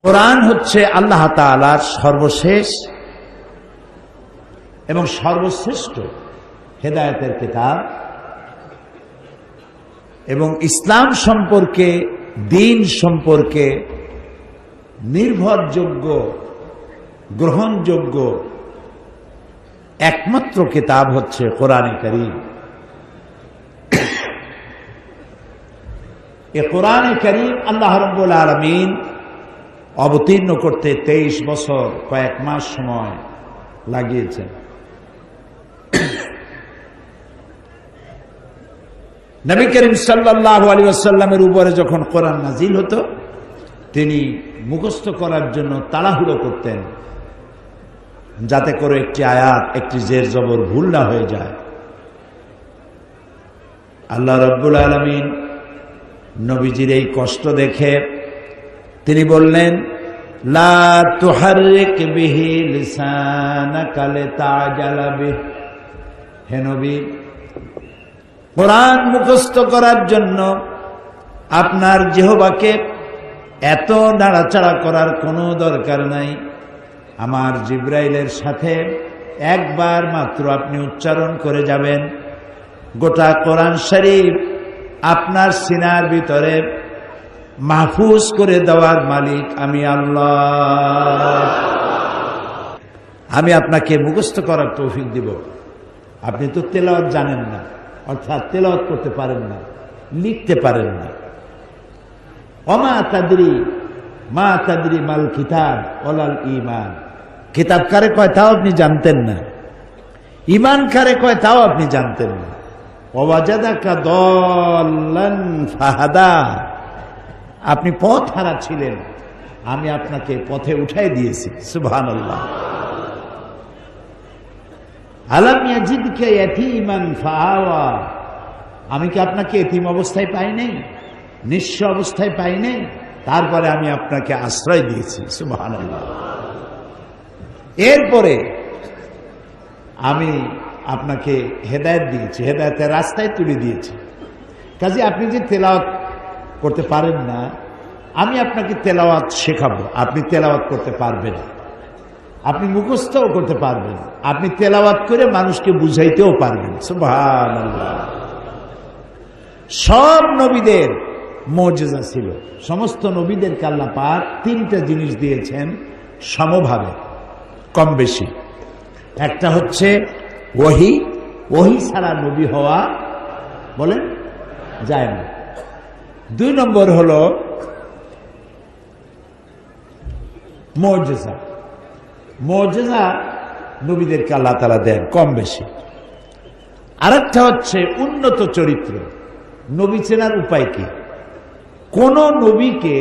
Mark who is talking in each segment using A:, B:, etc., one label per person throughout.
A: কোরআন হচ্ছে আল্লাহ তাআলার সর্বশেষ এবং সর্বশ্রেষ্ঠ হেদায়েতের কিতাব এবং ইসলাম সম্পর্কে, দ্বীন সম্পর্কে নির্ভরযোগ্য, গ্রহণযোগ্য একমাত্র কিতাব হচ্ছে কোরআনে কারীম। এই কোরআনে কারীম আল্লাহ রাব্বুল আলামিন অবতীর্ণ করতে 23 বছর কয়েক মাস সময় লাগিয়েছেন। নবী করিম সাল্লাল্লাহু আলাইহি ওয়াসাল্লামের উপরে যখন কোরআন নাজিল হতো, তিনি মুখস্থ করার জন্য তাড়াহুড়ো করতেন, যাতে করে একটি আয়াত, একটি জের জবর ভুল না হয়ে যায়। আল্লাহ রাব্বুল আলামিন নবীজির এই কষ্ট দেখে তিনি বললেন, লা তুহাররিক বিহি লিসানাকা লিতাজালা বিহি, হে নবী, কোরআন মুখস্থ করার জন্য আপনার জিহ্বাকে এত নাড়াচাড়া করার কোনো দরকার নাই। আমার জিবরাইলের সাথে একবার মাত্র আপনি উচ্চারণ করে যাবেন, গোটা কোরআন শরীফ আপনার সিনার ভিতরে মাহফুজ করে দেওয়ার মালিক আমি আল্লাহ। আমি আপনাকে মুখস্থ করার তৌফিক দিব। আপনি তো তেলাওয়াত জানেন না, অর্থাৎ তেলাওয়াত করতে পারেন না, লিখতে পারেন না। ওমা তাদরি মা তাদরি মাল কিতাব ওয়ালাল ঈমান, কিতাব কারে কয় তাও আপনি জানতেন না, ঈমান কারে কয় তাও আপনি জানতেন না। ওয়াজাদাকা দাল্লান ফাহাদা, আপনি পথ হারা ছিলেন, আমি আপনাকে পথে উঠাই দিয়েছি। সুবহানাল্লাহ। আলাম ইয়াজিদকা ইয়াতীমান ফাআওয়া, আমি কি আপনাকে এতিম অবস্থায় পাই নাই, নিঃস্ব অবস্থায় পাই নাই, তারপরে আমি আপনাকে আশ্রয় দিয়েছি। সুবহানাল্লাহ। এরপরে আমি আপনাকে হেদায়েত দিয়েছি, হেদায়েতের রাস্তায় তুলে দিয়েছি। কাজে আপনি যে তেলাওয়াত করতে পারেন না, আমি আপনাকে তেলাওয়াত শেখাবো, আপনি তেলাওয়াত করতে পারবেন, আপনি মুখস্থও করতে পারবেন, আপনি তেলাওয়াত করে মানুষকে বুঝাইতেও পারবেন। সুবহানাল্লাহ। সব নবীদের মুজিজা ছিল, সমস্ত নবীদেরকে আল্লাহ পাক 3টা জিনিস দিয়েছেন সমভাবে, কম বেশি। একটা হচ্ছে ওহী, ওহী ছাড়া নবী হওয়া বলেন যায় না। 2 নম্বর হলো মুজিজা, মুজিজা নবীদেরকে আল্লাহ তাআলা দেন কম বেশি। আরেকটা হচ্ছে উন্নত চরিত্র। নবী চেনার উপায় কি? কোন নবীকে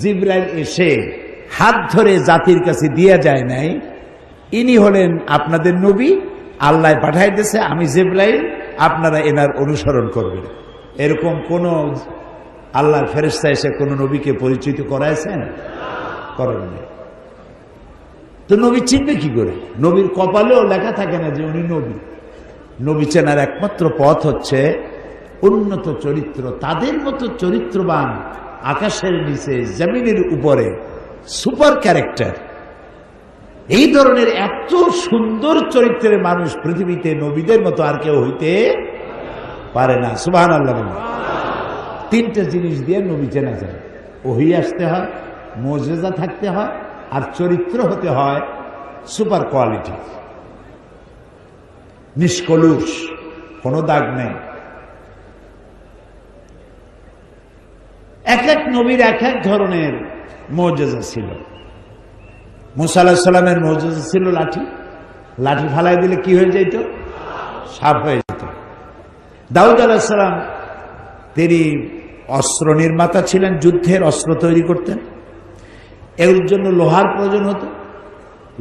A: জিবরাইল এসে হাত ধরে জাতির কাছে দিয়ে যায় নাই, ইনি হলেন আপনাদের নবী, আল্লাহ পাঠাই দিয়েছে, আমি জিবরাইল, আপনারা এনার অনুসরণ করবেন। এরকম কোন আল্লাহর ফেরেশতা এসে কোন নবীকে পরিচিত করাইছেন? করেন না। তো নবী চিনবে কি করে? নবীর কপালেও লেখা থাকে না যে উনি নবী। নবী চেনার একমাত্র পথ হচ্ছে উন্নত চরিত্র, তাদের মতো চরিত্রবান, আকাশের নিচে জমিনের উপরে সুপার ক্যারেক্টার, এই ধরনের এত সুন্দর চরিত্রের মানুষ পৃথিবীতে নবীদের মতো আর কেউ হইতে পারে না। সুবহানাল্লাহ। 3টে জিনিস দিয়ে নবী চেনা যায়। ওহী আসতে হয়, মুজিজা থাকতে হয়, আর চরিত্র হতে হয় সুপার কোয়ালিটি, নিষ্কলুষ, কোনো দাগ নেই। এক এক নবীর এক এক ধরনের মুজিজা ছিল। মুসা আলাইহিস সালামের মুজিজা ছিল লাঠি, লাঠি ফালাই দিলে কি হয়ে যেত? সাপ হয়ে যেত। দাউদ আলাইহিস সালাম তিনি অস্ত্র নির্মাতা ছিলেন, যুদ্ধের অস্ত্র তৈরি করতেন, এর জন্য লোহার প্রয়োজন হতো।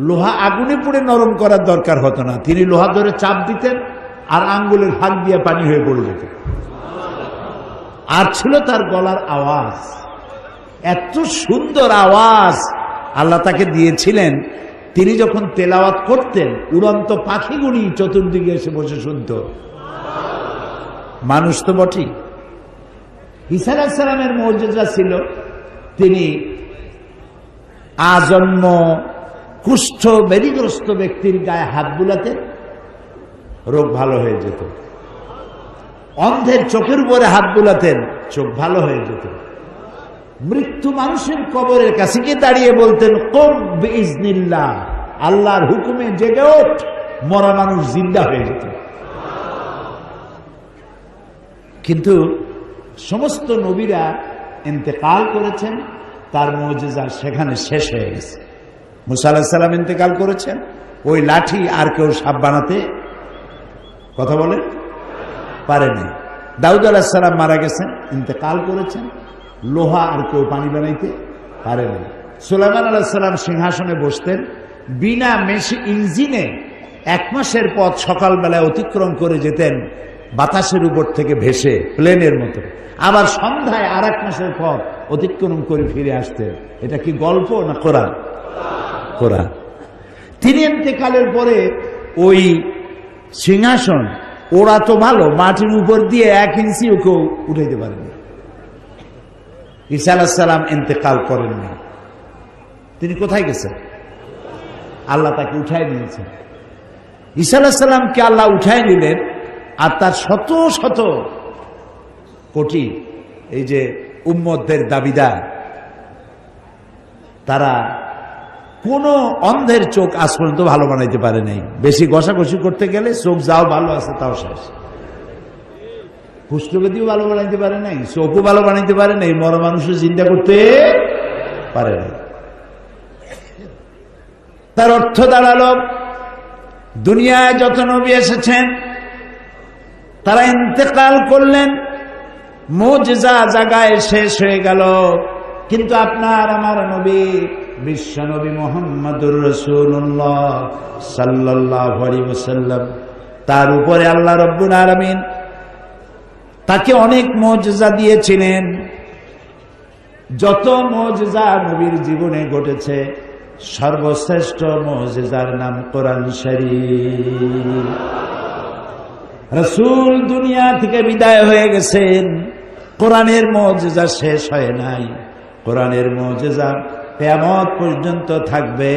A: লোহা আগুনে পুড়ে নরম করার দরকার হতো না, তিনি লোহা ধরে চাপ দিতেন আর আঙ্গুলের ফাঁক দিয়ে পানি হয়ে পড়ে যেত। আর ছিল তার গলার আওয়াজ, এত সুন্দর আওয়াজ আল্লাহ তাকে দিয়েছিলেন, তিনি যখন তেলাওয়াত করতেন উড়ন্ত পাখিগুলি চতুর্দিকে এসে বসে শুনত। মানুষ তো বটেই। ঈসা আলাইহিস সালামের মুজিজা ছিল তিনি আজন্ম কুষ্ঠ ব্যাধিগ্রস্ত ব্যক্তির গায়ে হাত বুলাতেন, রোগ ভালো হয়ে যেত। অন্ধের চোখের উপরে হাত বুলাতেন, চোখ ভালো হয়ে যেত। মৃত্যু মানুষের কবরের কাছে গিয়ে দাঁড়িয়ে বলতেন, কুম বিইজনিল্লাহ, আল্লাহর হুকুমে জেগে ওঠ, মরা মানুষ জিন্দা হয়ে যেত। কিন্তু সমস্ত নবীরা ইন্তেকাল করেছেন, তার মুজিজা সেখানে শেষ হয়ে গেছে। মুসা আলাইহিস সালাম ইন্তেকাল করেছেন, ওই লাঠি আর কেউ সাপ বানাতে কথা বলে পারেনি। দাউদ আলাইহিস সালাম মারা গেছেন, ইন্তেকাল করেছেন, লোহা আর কেউ পানি বানাইতে পারেনি। সুলাইমান আলাইহিস সালাম সিংহাসনে বসতেন, বিনা ইঞ্জিনে 1 মাসের পথ সকালবেলায় অতিক্রম করে যেতেন বাতাসের উপর থেকে ভেসে, প্লেনের মতো। আবার সন্ধ্যায় 1 মাসের পথ অতিক্রম করে ফিরে আসতেন। এটা কি গল্প না কোরআন? কোরআন। তিনি ইন্তেকালের পরে ওই সিংহাসন ওরা তো ভালো, মাটির উপর দিয়ে 1 ইঞ্চিও কেউ উঠাইতে পারেনি। ঈসা আলাইহিস সালাম ইন্তেকাল করেননি। তিনি কোথায় গেছেন? আল্লাহ তাকে উঠাই নিয়েছেন। ঈসা আলাইহিস সালামকে আল্লাহ উঠাই নিলেন, আর তার শত শত কোটি এই যে উম্মতদের দাবিদার, তারা কোন অন্ধের চোখ আজ পর্যন্ত ভালো বানাইতে পারে নাই। বেশি ঘষাঘষি করতে গেলে চোখ যাও ভালো আছে তাও শেষ। কুষ্ঠব্যাধিও ভালো বানাইতে পারে নাই, চোখও ভালো বানাইতে পারে নাই, মরা মানুষও চিন্তা করতে পারে নাই। তার অর্থ দাঁড়ালো, দুনিয়ায় যত নবী এসেছেন তারা ইন্তেকাল করলেন, মুজিজা জায়গায় শেষ হয়ে গেল। কিন্তু আপনার আমার নবী, বিশ্ব নবী মুহাম্মদুর রাসূলুল্লাহ সাল্লাল্লাহু আলাইহি ওয়াসাল্লাম, তার উপরে আল্লাহ রাব্বুল আলামিন তাকে অনেক মুজিজা দিয়েছিলেন। যত মুজিজা নবীর জীবনে ঘটেছে, সর্বশ্রেষ্ঠ মুজিজার নাম কোরআন শরীফ। রাসূল দুনিয়া থেকে বিদায় হয়ে গেছেন, কোরআনের মুজিজা শেষ হয় নাই। কোরআনের মুজিজা কিয়ামত পর্যন্ত থাকবে,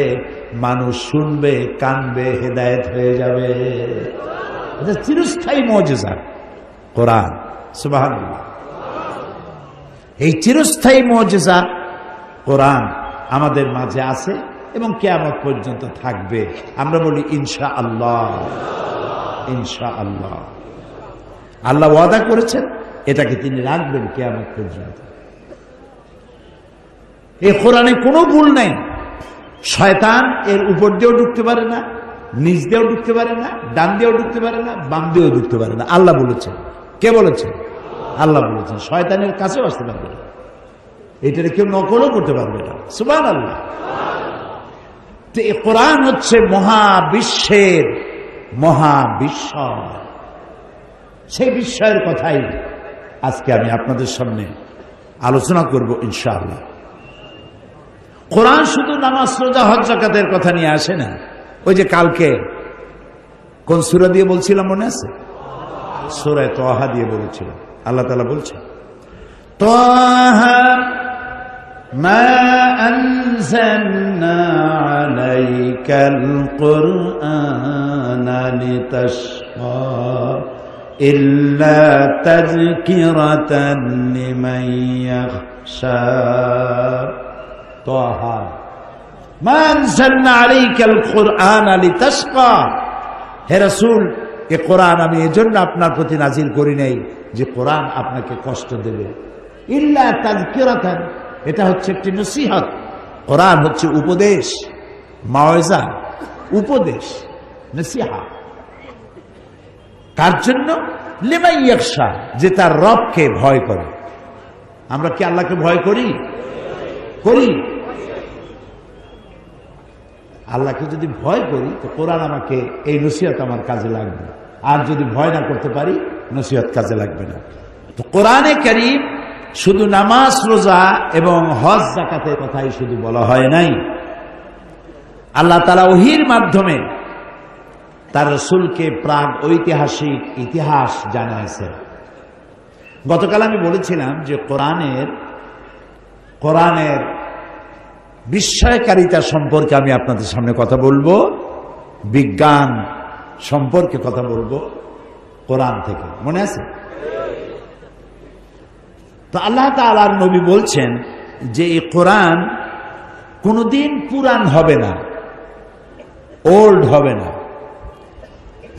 A: মানুষ শুনবে, কানবে, হেদায়েত হয়ে যাবে। এটা চিরস্থায়ী মুজিজা কোরআন। সুবহানাল্লাহ। এই চিরস্থায়ী মুজিজা কোরআন আমাদের মাঝে আছে এবং কিয়ামত পর্যন্ত থাকবে। আমরা বলি ইনশাআল্লাহ, ইনশাআল্লাহ। আল্লাহ ওয়াদা করেছেন, এটাকে তিনি রাখবেন কিয়ামত পর্যন্ত। এই কোরআনে কোনো ভুল নাই। শয়তান এর উপর দিয়েও ঢুকতে পারে না, নিচ দিয়েও ঢুকতে পারে না, ডান দিয়েও ঢুকতে পারে না, বাম দিয়েও ঢুকতে পারে না। আল্লাহ বলেছেন। কে বলেছেন? আল্লাহ বলেছেন। শয়তানের কাছেও আসতে পারবে না, এটা কেউ নকলও করতে পারবে না। সুবহানাল্লাহ। তো এই কোরআন হচ্ছে মহাবিশ্বের মহাবিস্ময়। সেই বিস্ময়ের কথাই আজকে আমি আপনাদের সামনে আলোচনা করব ইনশাআল্লাহ। কোরআন শুধু নামাজ, রোজা, হজ, যাকাতের কথা নিয়ে আসে না। ওই যে কালকে কোন সূরা দিয়ে বলছিলাম মনে আছে? সূরা তাহা দিয়ে বলেছিলাম। আল্লাহ তাআলা বলছেন, তাহা মা আনজালনা আলাইকাল কুরআনা লিতাশকা ইল্লা তাযকিরাতান লিমান ইয়াখশা। তাহা মা আনজালনা আলাইকাল কুরআনা লিতাশকা। হে রাসূল, এ কোরআন আমি এজন্য আপনার প্রতি নাজিল করি নাই যে কোরআন আপনাকে কষ্ট দেবে। ইল্লা তাযকিরাতান, এটা হচ্ছে একটি নসিহত। কোরআন হচ্ছে উপদেশ, মাওয়াজা, উপদেশ, নসিহা। কার জন্য? লিমান ইয়াখশা, যে তার রবকে ভয় করে। আমরা কি আল্লাহকে ভয় করি? করি। আল্লাহকে যদি ভয় করি তো কোরআন আমাকে, এই নসিহত আমার কাজে লাগবে। আর যদি ভয় না করতে পারি, নসিহত কাজে লাগবে না। তো কোরআনে কারীম শুধু নামাজ, রোজা এবং হজ, যাকাতের কথাই শুধু বলা হয় নাই। আল্লাহ তাআলা ওহীর মাধ্যমে তার রাসূলকে প্রাগ ঐতিহাসিক ইতিহাস জানাইছেন। গতকাল আমি বলেছিলাম যে কোরআনের বিস্ময়কারিতা সম্পর্কে আমি আপনাদের সামনে কথা বলবো, বিজ্ঞান সম্পর্কে কথা বলবো কোরআন থেকে। মনে আছে তো আল্লাহ তাআলার নবী বলছেন যে এই কোরআন কোনদিন পুরান হবে না, ওল্ড হবে না।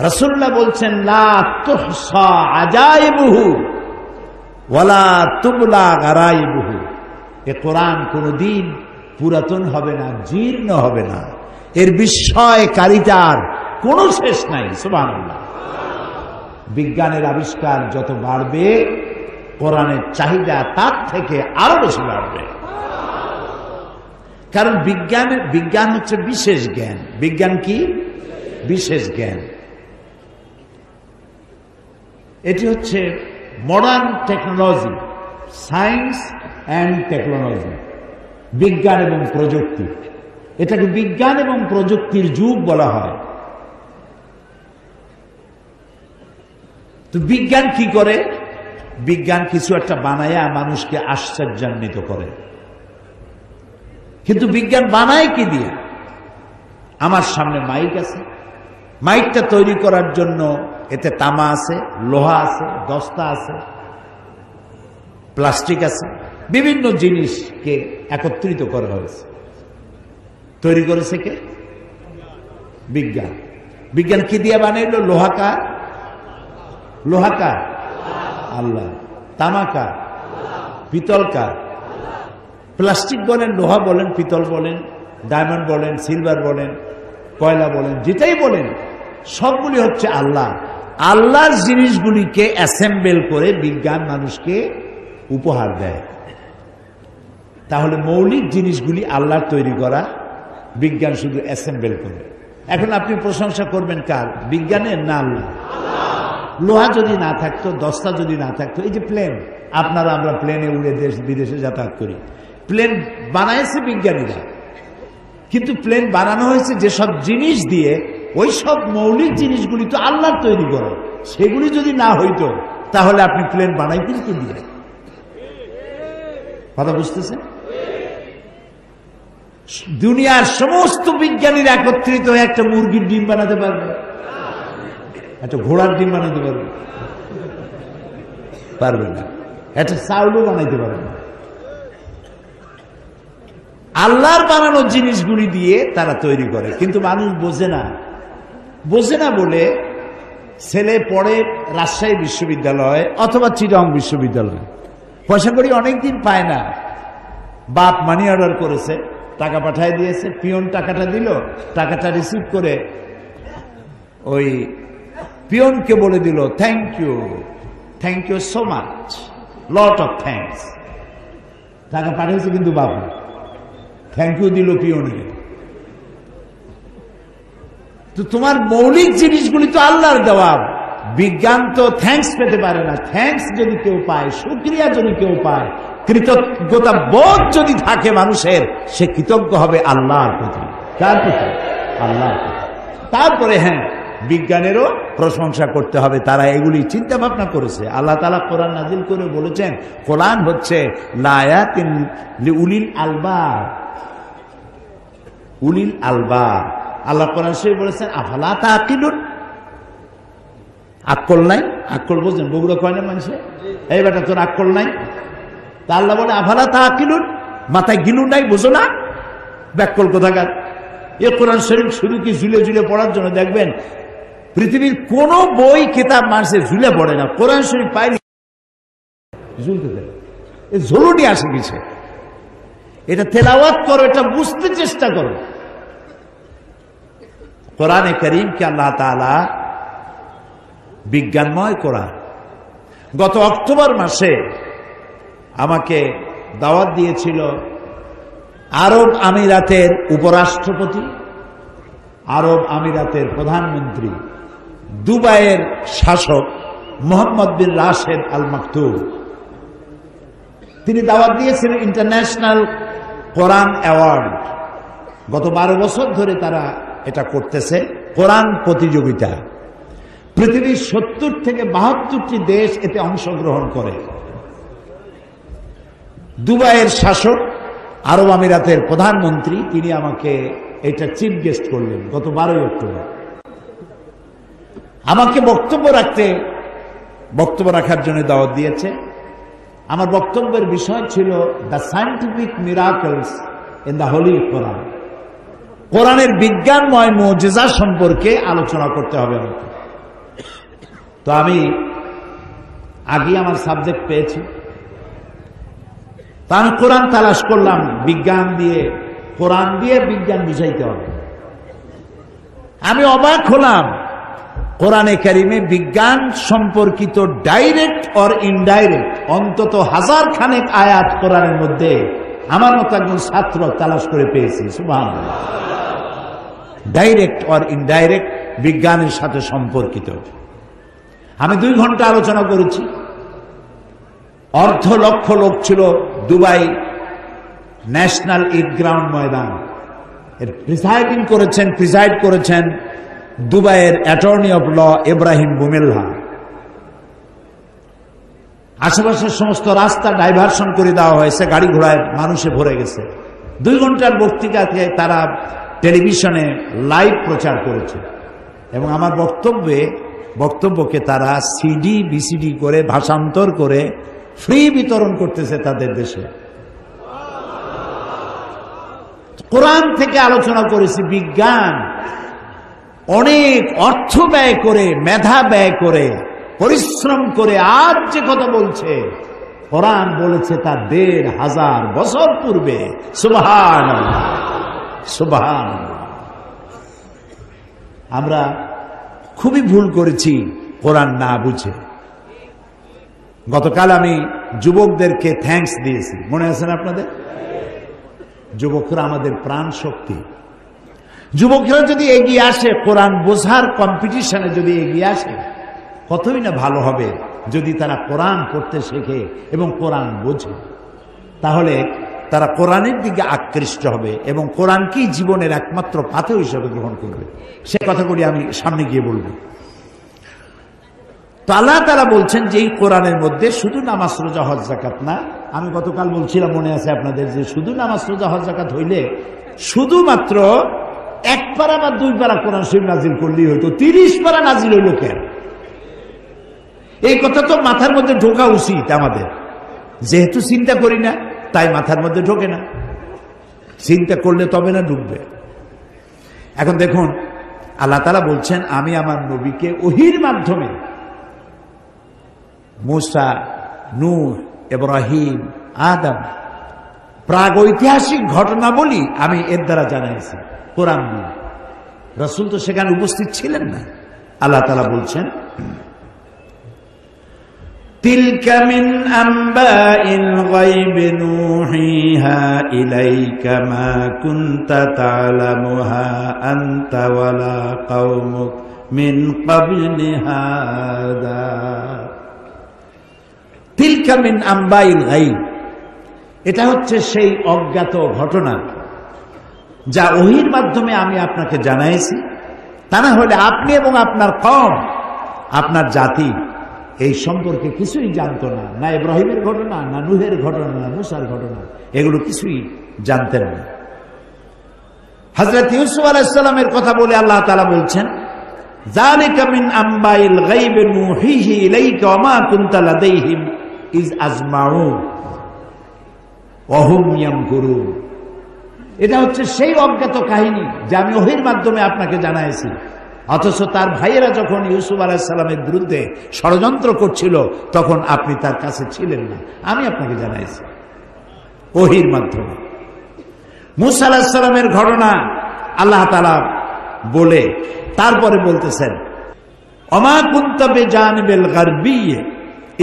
A: রাসূলুল্লাহ বলছেন লা তুহসা আজাইবুহু ওয়ালা তুবলা গারাইবুহু, এই কোরআন কোনদিন পুরাতন হবে না, জীর্ণ হবে না, এর বিস্ময়কারিতার কোনো শেষ নাই। সুবহানাল্লাহ। বিজ্ঞানের আবিষ্কার যত বাড়বে কোরআনের চাহিদা তার থেকে আরো বেশি বাড়বে। কারণ বিজ্ঞান হচ্ছে বিশেষ জ্ঞান। বিজ্ঞান কি? বিশেষ জ্ঞান। এটি হচ্ছে modern technology, science and technology, বিজ্ঞান এবং প্রযুক্তি। এটাকে বিজ্ঞান এবং প্রযুক্তির যুগ বলা হয়। তো বিজ্ঞান কি করে? বিজ্ঞান কিছু একটা বানায়া মানুষকে আশ্চর্যান্বিত করে। কিন্তু বিজ্ঞান বানায় কি দিয়ে? আমার সামনে মাইক আছে, মাইকটা তৈরি করার জন্য এতে তামা আছে, লোহা আছে, দস্তা আছে, প্লাস্টিক আছে, বিভিন্ন জিনিসকে একত্রিত করা হয়েছে। তৈরি করেছে কে? বিজ্ঞান। বিজ্ঞান কি দিয়ে বানাইল? লোহাকার, লোহাকার আল্লাহ, তামাকার, পিতলকার, প্লাস্টিক বলেন, লোহা বলেন, পিতল বলেন, ডায়মন্ড বলেন, সিলভার বলেন, কয়লা বলেন, যেটাই বলেন সবগুলি হচ্ছে আল্লাহ। আল্লাহর জিনিসগুলিকে অ্যাসেম্বল করে বিজ্ঞান মানুষকে উপহার দেয়। তাহলে মৌলিক জিনিসগুলি আল্লাহর তৈরি করা, বিজ্ঞান শুধু অ্যাসেম্বল করে। এখন আপনি প্রশংসা করবেন কার? বিজ্ঞানের না আল্লাহ? লোহা যদি না থাকতো, দস্তা যদি না থাকতো, এই যে প্লেন, আপনারা আমরা প্লেনে উড়ে দেশ বিদেশে যাতায়াত করি, প্লেন বানাইছে বিজ্ঞানীরা। কিন্তু প্লেন বানানো হয়েছে যেসব জিনিস দিয়ে, ওই সব মৌলিক জিনিসগুলি তো আল্লাহর তৈরি করা। সেগুলি যদি না হইতো তাহলে আপনি প্লেন বানাইতেন কি দিয়ে? কথা বুঝতেছেন? দুনিয়ার সমস্ত বিজ্ঞানীরা একত্রিত হয়ে একটা মুরগির ডিম বানাতে পারবে? একটা ঘোড়ার ডিম বানাতে পারবে? পারবে না। একটা চাউলও বানাইতে পারবে না। আল্লাহর বানানো জিনিসগুলি দিয়ে তারা তৈরি করে, কিন্তু মানুষ বোঝে না। বোঝে না বলে ছেলে পড়ে রাজশাহী বিশ্ববিদ্যালয় অথবা চিটাগং বিশ্ববিদ্যালয়, পয়সা করি অনেকদিন পায় না। বাপ মানি অর্ডার করেছে, টাকা পাঠায় দিয়েছে, পিয়ন টাকাটা দিল, টাকাটা রিসিভ করে ওই পিয়নকে বলে দিল thank you, thank you so much, lot of thanks. টাকা পাঠিয়েছে কিন্তু বাপ থ্যাংক ইউ দিল পিয়নকে। তো তোমার মৌলিক জিনিসগুলি তো আল্লাহর দেওয়া। বিজ্ঞান তো থ্যাঙ্কস পেতে পারে না। থ্যাঙ্কস যদি কেউ পায়, শুকরিয়া যদি কেউ পায়, কৃতজ্ঞতা বোধ যদি থাকে মানুষের, সে কৃতজ্ঞ হবে আল্লাহর প্রতি। কার প্রতি? আল্লাহর প্রতি। তারপরে হ্যাঁ, বিজ্ঞানেরও প্রশংসা করতে হবে, তারা এগুলি চিন্তা ভাবনা করেছে। আল্লাহ তাআলা কোরআন নাজিল করে বলেছেন কোরআন হচ্ছে লায়াতিন লিউলিল আলবাব, উলিল আলবাব। আল্লাহ কোরআন শরীফে বলেছেন আফালা তাকিলুন, আকল নাই? আকল বোঝেন? বগুড়া কয় না মানুষে, এই বেটা তোর আকল নাই? তা আল্লাহ বলে আফালা তাকিলুন, মাথায় গিলু নাই, বোঝো না? ব্যাকল কোথাকার। এ কোরআন শরীফ শুরু কি ঝুলে ঝুলে পড়ার জন্য? দেখবেন পৃথিবীর কোন বই কিতাব মানুষের ঝুলে পড়ে না, কোরআন শরীফ পাইলে ঝুলতে দেয়। এ ঝুলুনি আসে কিছু। এটা তেলাওয়াত করো, এটা বুঝতে চেষ্টা করো। কোরআনে কারীমকে আল্লাহ তাআলা বিজ্ঞানময় কোরআন। গত অক্টোবর মাসে আমাকে দাওয়াত দিয়েছিল আরব আমিরাতের উপরাষ্ট্রপতি, আরব আমিরাতের প্রধানমন্ত্রী, দুবাইয়ের শাসক মোহাম্মদ বিন রাশেদ আল মাকতুম। তিনি দাওয়াত দিয়েছিলেন ইন্টারন্যাশনাল কোরআন অ্যাওয়ার্ড। গত 12 বছর ধরে তারা এটা করতেছে, কোরআন প্রতিযোগিতা। পৃথিবীর 70 থেকে 72টি দেশ এতে অংশগ্রহণ করে। দুবাইয়ের শাসক আরব আমিরাতের প্রধানমন্ত্রী, তিনি আমাকে এটা চিফ গেস্ট করলেন গত 12 অক্টোবর। আমাকে বক্তব্য রাখার জন্য দাওয়াত দিয়েছে। আমার বক্তব্যের বিষয় ছিল the scientific miracles in the holy Quran. কোরআনের বিজ্ঞানময় মুজিজা সম্পর্কে আলোচনা করতে হবে আমাকে। তো আমি আগে আমার সাবজেক্ট পেয়েছি, তা আমি কোরআন তালাশ করলাম। কোরআন দিয়ে বিজ্ঞান বুঝাইতে হবে। আমি অবাক হলাম, কোরআনে কারিমে বিজ্ঞান সম্পর্কিত ডাইরেক্ট অর ইনডাইরেক্ট অন্তত 1000 খানেক আয়াত কোরআনের মধ্যে আমার মতো একজন ছাত্র তালাশ করে পেয়েছি। সুবহানাল্লাহ। ডাইরেক্ট অর ইনডাইরেক্ট বিজ্ঞানের সাথে সম্পর্কিত। আমি 2 ঘন্টা আলোচনা করেছি। অর্ধ লক্ষ লোক ছিল দুবাই ন্যাশনাল ঈদ গ্রাউন্ড ময়দান। এর প্রিসাইড করেছেন দুবাইয়ের অ্যাটর্নি অফ ল ইব্রাহিম বুমেল্লা। আশেপাশের সমস্ত রাস্তা ডাইভারশন করে দেওয়া হয়েছে, গাড়ি ঘোড়ায় মানুষে ভরে গেছে। 2 ঘন্টার বক্তৃতাকে তারা টেলিভিশনে লাইভ প্রচার করেছে এবং আমার বক্তব্যকে তারা সিডি বিসিডি করে ভাষান্তর করে ফ্রি বিতরণ করতেছে তাদের দেশে। কোরআন থেকে আলোচনা করেছি। বিজ্ঞান অনেক অর্থ ব্যয় করে, মেধা ব্যয় করে, পরিশ্রম করে আজ যে কথা বলছে, কোরআন বলেছে তা 1500 বছর পূর্বে। সুবহানাল্লাহ, সুবহানাল্লাহ। আমরা খুবই ভুল করেছি কোরআন না বুঝে। গতকাল আমি যুবকদেরকে থ্যাঙ্কস দিয়েছি, মনে আছে না আপনাদের? যুবকরা আমাদের প্রাণ শক্তি। যুবকরা যদি এগিয়ে আসে, কোরআন বোঝার কম্পিটিশনে যদি এগিয়ে আসে, কতই না ভালো হবে যদি তারা কোরআন পড়তে শেখে এবং কোরআন বোঝে। তাহলে তারা কোরআনের দিকে আকৃষ্ট হবে এবং কোরআনকেই জীবনের একমাত্র পাথেয় হিসেবে গ্রহণ করবে। সে কথাগুলি আমি সামনে গিয়ে বলব। তো আল্লাহ তাআলা বলছেন যে এই কোরআনের মধ্যে শুধু নামাজ রোজা হজ যাকাত না। আমি গতকাল বলছিলাম, মনে আছে আপনাদের, যে শুধু নামাজ রোজা হজ যাকাত হইলে শুধুমাত্র 1 পারা বা 2 পারা কোরআন শরীফ নাজিল করলেই হইতো, 30 পারা নাজিল হইল কেন? এই কথা তো মাথার মধ্যে ঢোকা উচিত আমাদের। যেহেতু চিন্তা করি না তাই মাথার মধ্যে ঢোকে না, চিন্তা করলে তবে না ঢুকবে। এখন দেখুন, আল্লাহ তাআলা বলছেন আমি আমার নবীকে ওহীর মাধ্যমে মূসা, নূহ, ইব্রাহিম, আদম প্রাগৈতিহাসিক ঘটনা বলি আমি এর দ্বারা জানাইছি কোরআন দিয়ে। রাসূল তো সেখানে উপস্থিত ছিলেন না। আল্লাহ তাআলা বলছেন তিলকা মিন আম্বাইল গায়বি নূহিহা ইলাইকা মা কুনতা তা'লামুহা আনতা ওয়ালা কওমুক মিন ক্বাবলি হাদা। তিলকা মিন আম্বাইল গায়ব, এটা হচ্ছে সেই অজ্ঞাত ঘটনা যা ওহীর মাধ্যমে আমি আপনাকে জানাইছি। তা না হলে আপনি এবং আপনার কওম, আপনার জাতি এই সম্পর্কে কিছুই জানতো না। না ইব্রাহিমের ঘটনা, না নূহের ঘটনা, না মূসার ঘটনা, এগুলো কিছুই জানতেন না। হযরত ইউসুফ আলাইহিস সালামের কথা বলে আল্লাহ তাআলা বলছেন যালিকা মিন আম্বাইল গায়বি নূহিহি ইলাইকা ওয়া মা কুনতা লাদাইহিম ইজ আজমাউন ওয়া হুম ইয়ামকুরুন। এটা হচ্ছে সেই অজ্ঞাত কাহিনী যা আমি ওহীর মাধ্যমে আপনাকে জানাইছি। অথচ তার ভাইয়েরা যখন ইউসুফ আলাইহিস সালামের বিরুদ্ধে ষড়যন্ত্র করছিল তখন আপনি তার কাছে ছিলেন না, আমি আপনাকে জানাইছি ওহীর মাধ্যমে। মূসা আলাইহিস সালামের ঘটনা আল্লাহ তাআলা বলে তারপরে বলতেছেন ওমা কুনতা বিজানিবিল গারবিয়্যি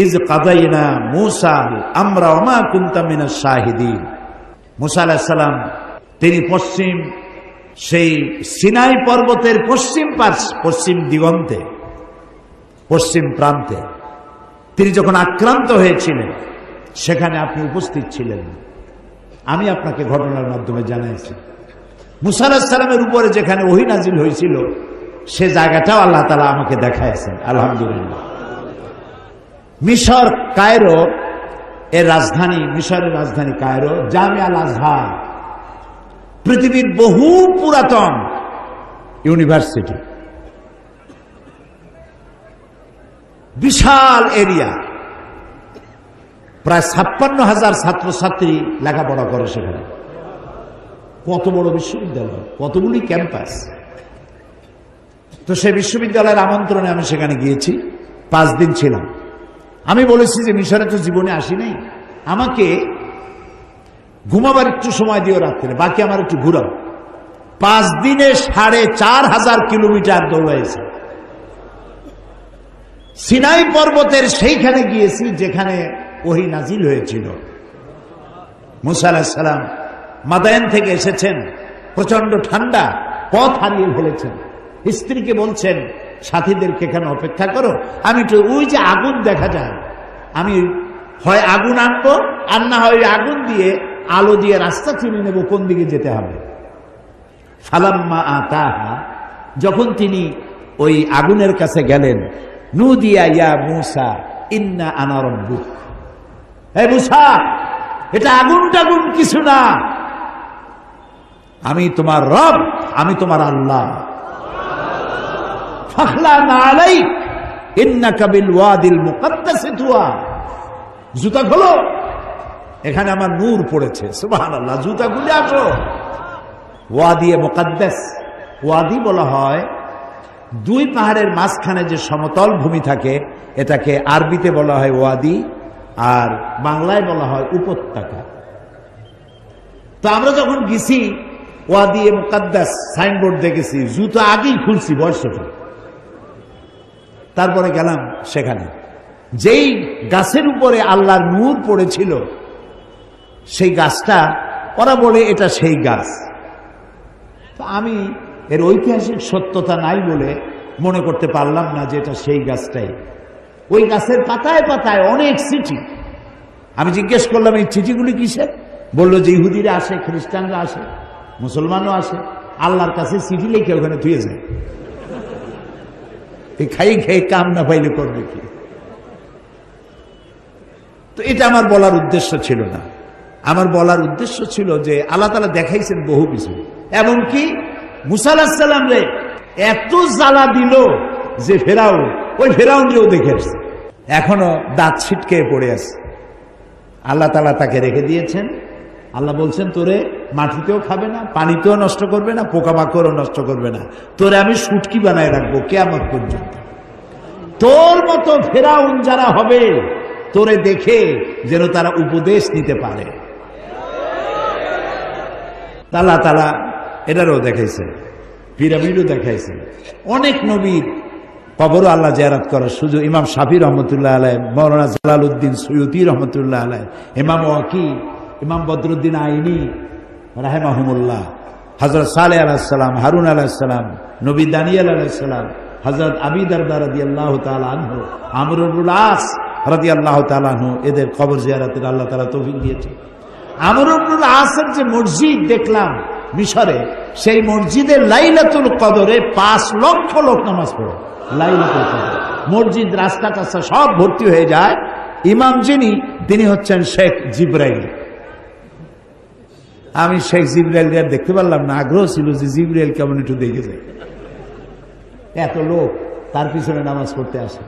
A: ইজ কাদাইনা মূসা আমরা ওমা কুনতা মিনাশ শাহিদিন। মূসা আলাইহিস সালাম তিনি পশ্চিম সেই সিনাই পর্বতের পশ্চিম দিগন্তে, পশ্চিম প্রান্তে তিনি যখন আক্রান্ত হয়েছিলেন সেখানে আপনি উপস্থিত ছিলেন। আমি আপনাকে ঘটনার মাধ্যমে জানাইছি। মূসা আলাইহিস সালামের উপরে যেখানে ওহী নাজিল হয়েছিল সে জায়গাটাও আল্লাহ তাআলা আমাকে দেখাইছেন। আলহামদুলিল্লাহ। মিশর কায়রো এর রাজধানী, মিশরের রাজধানী কায়রো, জামিয়া আল আজহার পৃথিবীর বহু পুরাতন ইউনিভার্সিটি, বিশাল এরিয়া, প্রায় 56,000 ছাত্রছাত্রী লেখাপড়া করে সেখানে। কত বড় বিশ্ববিদ্যালয়, কতগুলি ক্যাম্পাস। তো সেই বিশ্ববিদ্যালয়ের আমন্ত্রণে আমি সেখানে গিয়েছি, 5 দিন ছিলাম। আমি বলেছি যে মিশরে তো জীবনে আসি নাই, আমাকে ঘুমাবার একটু সময় দিও রাত্রে, বাকি আমার একটু ঘুরাও। 5 দিনে 4,500 কিলোমিটার দৌড়াইছে। সিনাই পর্বতের সেইখানে গিয়েছি যেখানে ওহী নাজিল হয়েছিল। মুসা আলাইহিস সালাম মাদায়েন থেকে এসেছেন, প্রচন্ড ঠান্ডা, পথ হারিয়ে ফেলেছেন। স্ত্রীকে বলছেন সাথীদেরকে এখানে অপেক্ষা করো, আমি তো ওই যে আগুন দেখা যায়, আমি হয় আগুন আনবো আর না হয় আগুন দিয়ে আলো দিয়ে রাস্তা চিনে নেব কোন দিকে যেতে হবে। ফালাম্মা আতাহা, যখন তিনি ওই আগুনের কাছে গেলেন, নুদিয়া ইয়া মুসা ইন্না আনা রাব্বুক, হে মুসা, এটা আগুন টাগুন কিছু না, আমি তোমার রব, আমি তোমার আল্লাহ। ফাখলানা আলাইক ইন্নাকা বিল ওয়াদিল মুকদ্দাসি তুয়া, জুতা খোলো, এখানে আমার নূর পড়েছে। সুবহানাল্লাহ, জুতা খুলে আসো। ওয়াদি মুকদ্দাস, ওয়াদি বলা হয় 2 পাহাড়ের মাঝখানে যে সমতল ভূমি থাকে, এটাকে আরবিতে বলা হয় ওয়াদি, আর বাংলায় বলা হয় উপত্যকা। তো আমরা যখন গেছি ওয়াদি মুকদ্দাস সাইনবোর্ড দেখেছি, জুতো আগেই খুলছি বয়স ছোট। তারপরে গেলাম সেখানে, যেই গাছের উপরে আল্লাহর নূর পড়েছিল সেই গাছটা, ওরা বলে এটা সেই গাছ। তো আমি এর ঐতিহাসিক সত্যতা নাই বলে মনে করতে পারলাম না যে এটা সেই গাছটাই। ওই গাছের পাতায় পাতায় অনেক চিঠি। আমি জিজ্ঞেস করলাম এই চিঠিগুলি কিসের? বললো যে ইহুদিরা আসে, খ্রিস্টানরা আসে, মুসলমানও আসে, আল্লাহর কাছে চিঠি লিখে ওখানে ধুয়ে যায়। এই খাই খেয়ে কাম না পাইলে করবে কি? তো এটা আমার বলার উদ্দেশ্য ছিল না। আমার বলার উদ্দেশ্য ছিল যে আল্লাহ তাআলা দেখাইছেন বহু কিছু, এমনকি মুসা আলাইহিস সালাম রে এত জ্বালা দিল যে ফেরাউন, ওই ফেরাউনকেও দেখে আসছে, এখনো দাঁত ছিটকে পড়ে আছে। আল্লাহ তাআলা তাকে রেখে দিয়েছেন। আল্লাহ বলছেন তোরে মাটিতেও খাবে না, পানিতেও নষ্ট করবে না, পোকামাকড়ও নষ্ট করবে না, তোরে আমি শুটকি বানায় রাখবো কিয়ামত পর্যন্ত। তোর মতো ফেরাউন যারা হবে তোরে দেখে যেন তারা উপদেশ নিতে পারে। আল্লাহ তাআলা এটারও দেখাইছে, পিরামিডও দেখাইছে। অনেক নবীর কবরও আল্লাহ জিয়ারত করার সুযোগ। ইমাম শাফি রহমতুল্লাহ আলাইহি, মাওলানা জালালউদ্দিন সুয়ুতি রহমতুল্লাহ আলাইহি, ইমাম ওয়াকি, ইমাম বদরুদ্দিন আইনি রাহিমাহুমুল্লাহ, হযরত সালেহ আলাইহিস সালাম, হারুন আলাইহিস সালাম, নবী দানিয়েল আলাইহিস সালাম, হযরত আবি দারদা রাদিয়াল্লাহু তাআলা আনহু, আমর ইবনুল আস রাদিয়াল্লাহু তাআলা আনহু, এদের কবর জিয়ারতের আল্লাহ তাআলা তৌফিক দিয়েছে। আমর ইবনুল আসের যে মসজিদ দেখলাম মিশরে, সেই মসজিদে লাইলাতুল কদরে 5 লক্ষ লোক নামাজ পড়ে। লাইলাতুল কদর মসজিদ, রাস্তা টাস্তা সব ভর্তি হয়ে যায়। ইমাম যিনি, তিনি হচ্ছেন শেখ জিবরাইল। আমি শেখ জিবরাইল দেখতে পারলাম না, আগ্রহ ছিল যে জিবরাইল কেমন একটু দেখে যায়। এত লোক তার পিছনে নামাজ পড়তে আসে,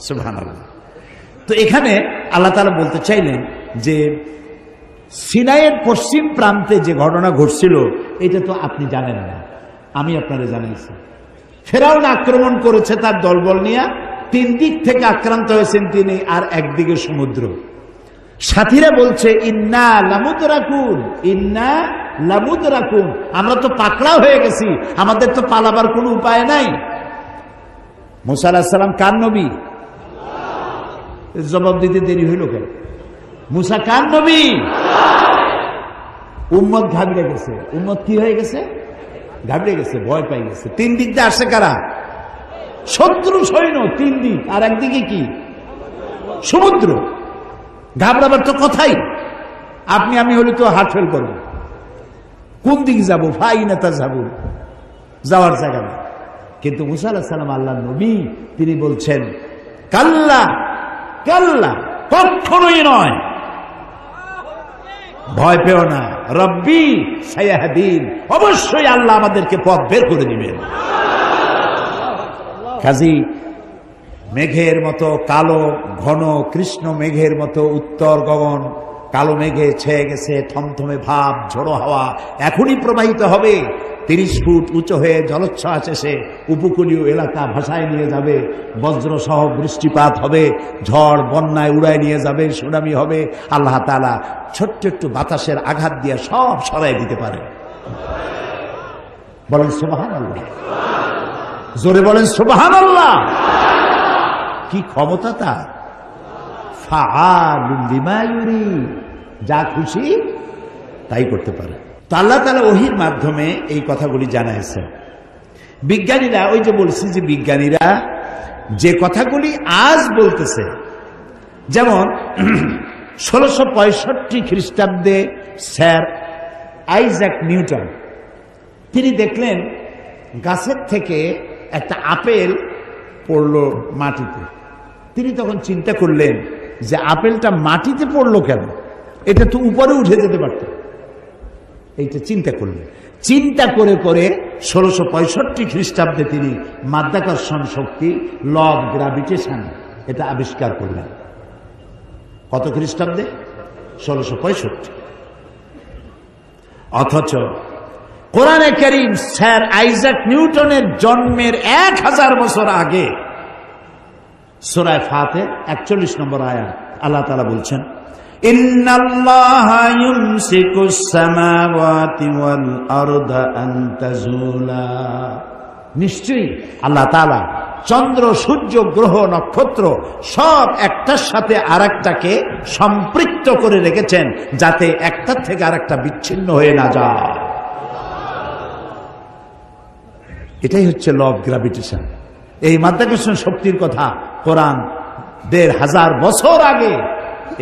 A: সুবহানাল্লাহ। তো এখানে আল্লাহ তাআলা বলতে চাইলেন যে সিনাইয়ের পশ্চিম প্রান্তে যে ঘটনা ঘটছিল এটা তো আপনি জানেন না, আমি আপনারে জানাইছি। ফেরাউন আক্রমণ করেছে তার দলবল নিয়ে, 3 দিক থেকে আক্রান্ত হয়েছেন তিনি, আর একদিকে সমুদ্র। সাথীরা বলছে ইন্না লামুদরাকুন, ইন্না লামুদরাকুন, আমরা তো পাকড়াও হয়ে গেছি, আমাদের তো পালাবার কোনো উপায় নাই। মুসা আলাইহিস সালাম কার নবী? জবাব দিতে দেরি হইল কেন? মুসা কার নবী? উম্মত ঘাবড়ে গেছে। উম্মত কি হয়ে গেছে? ঘাবড়ে গেছে, ভয় পাই গেছে। 3 দিক দিয়ে আসছে কারা? শত্রু সৈন্য 3 দিক, আর একদিকে কি? সমুদ্র। ঘাবড়াবার তো কথাই, আপনি আমি হলে তো হার্ট ফেল করবো। কোন দিকে যাবো? ফাইনা তাযহাবুন, যাওয়ার জায়গা নেই। কিন্তু মুসা আলাইহিস সালাম আল্লাহর নবী, তিনি বলছেন কাল্লা কাল্লা, কখনোই নয়, ভয় পেও না, রব্বি সায়াহদিন, অবশ্যই আল্লাহ আমাদেরকে পথ বের করে দিবেন। কাজী মেঘের মতো কালো ঘন কৃষ্ণ মেঘের মতো উত্তর গগন কালো মেঘে ছেয়ে গেছে, থমথমে ভাব, ঝোড়ো হাওয়া এখনই প্রবাহিত হবে। 30 ফুট উঁচু হয়ে জলোচ্ছ্বাস এসে উপকূলীয় এলাকা ভাসায় নিয়ে যাবে, বজ্রসহ বৃষ্টিপাত হবে, ঝড় বন্যায় উড়ায় নিয়ে যাবে, সুনামি হবে। আল্লাহ তাআলা ছোট্ট একটু বাতাসের আঘাত দিয়ে সব সরাই দিতে পারে। বলেন সুবহানাল্লাহ, জোরে বলেন সুবহানাল্লাহ। কি ক্ষমতা তার! ফাআলুন লিমা ইউরিদ, যা খুশি তাই করতে পারে। তো আল্লাহ তাআলা ওহীর মাধ্যমে এই কথাগুলি জানাইছেন। বিজ্ঞানীরা, ওই যে বলছি যে বিজ্ঞানীরা যে কথাগুলি আজ বলতেছে, যেমন 1665 খ্রিস্টাব্দে স্যার আইজ্যাক নিউটন তিনি দেখলেন গাছের থেকে একটা আপেল পড়লো মাটিতে। তিনি তখন চিন্তা করলেন যে আপেলটা মাটিতে পড়লো কেন, এটা তো উপরে উঠে যেতে পারত। এইটা চিন্তা করলেন। চিন্তা করে করে 1665 খ্রিস্টাব্দে তিনি মাধ্যাকর্ষণ শক্তি, ল অফ গ্রাভিটেশন, এটা আবিষ্কার করলেন। কত খ্রিস্টাব্দে? 1665। অথচ কোরআনে কারীম স্যার আইজ্যাক নিউটনের জন্মের 1000 বছর আগে সূরা ফাতির 41 নম্বর আয়াত আল্লাহ তাআলা বলছেন, ইন্নাল্লাহা ইউমসিকুস সামাওয়াতি ওয়াল আরদা আন তাজুলা, নিশ্চয়ই আল্লাহ তাআলা চন্দ্র, সূর্য, গ্রহ, নক্ষত্র সব একটার সাথে আরেকটাকে সম্পৃক্ত করে রেখেছেন, যাতে একটার থেকে আরেকটা বিচ্ছিন্ন হয়ে না যায়। এটাই হচ্ছে ল অফ গ্র্যাভিটেশন। এই মাধ্যাকর্ষণ শক্তির কথা কোরআন 1500 বছর আগে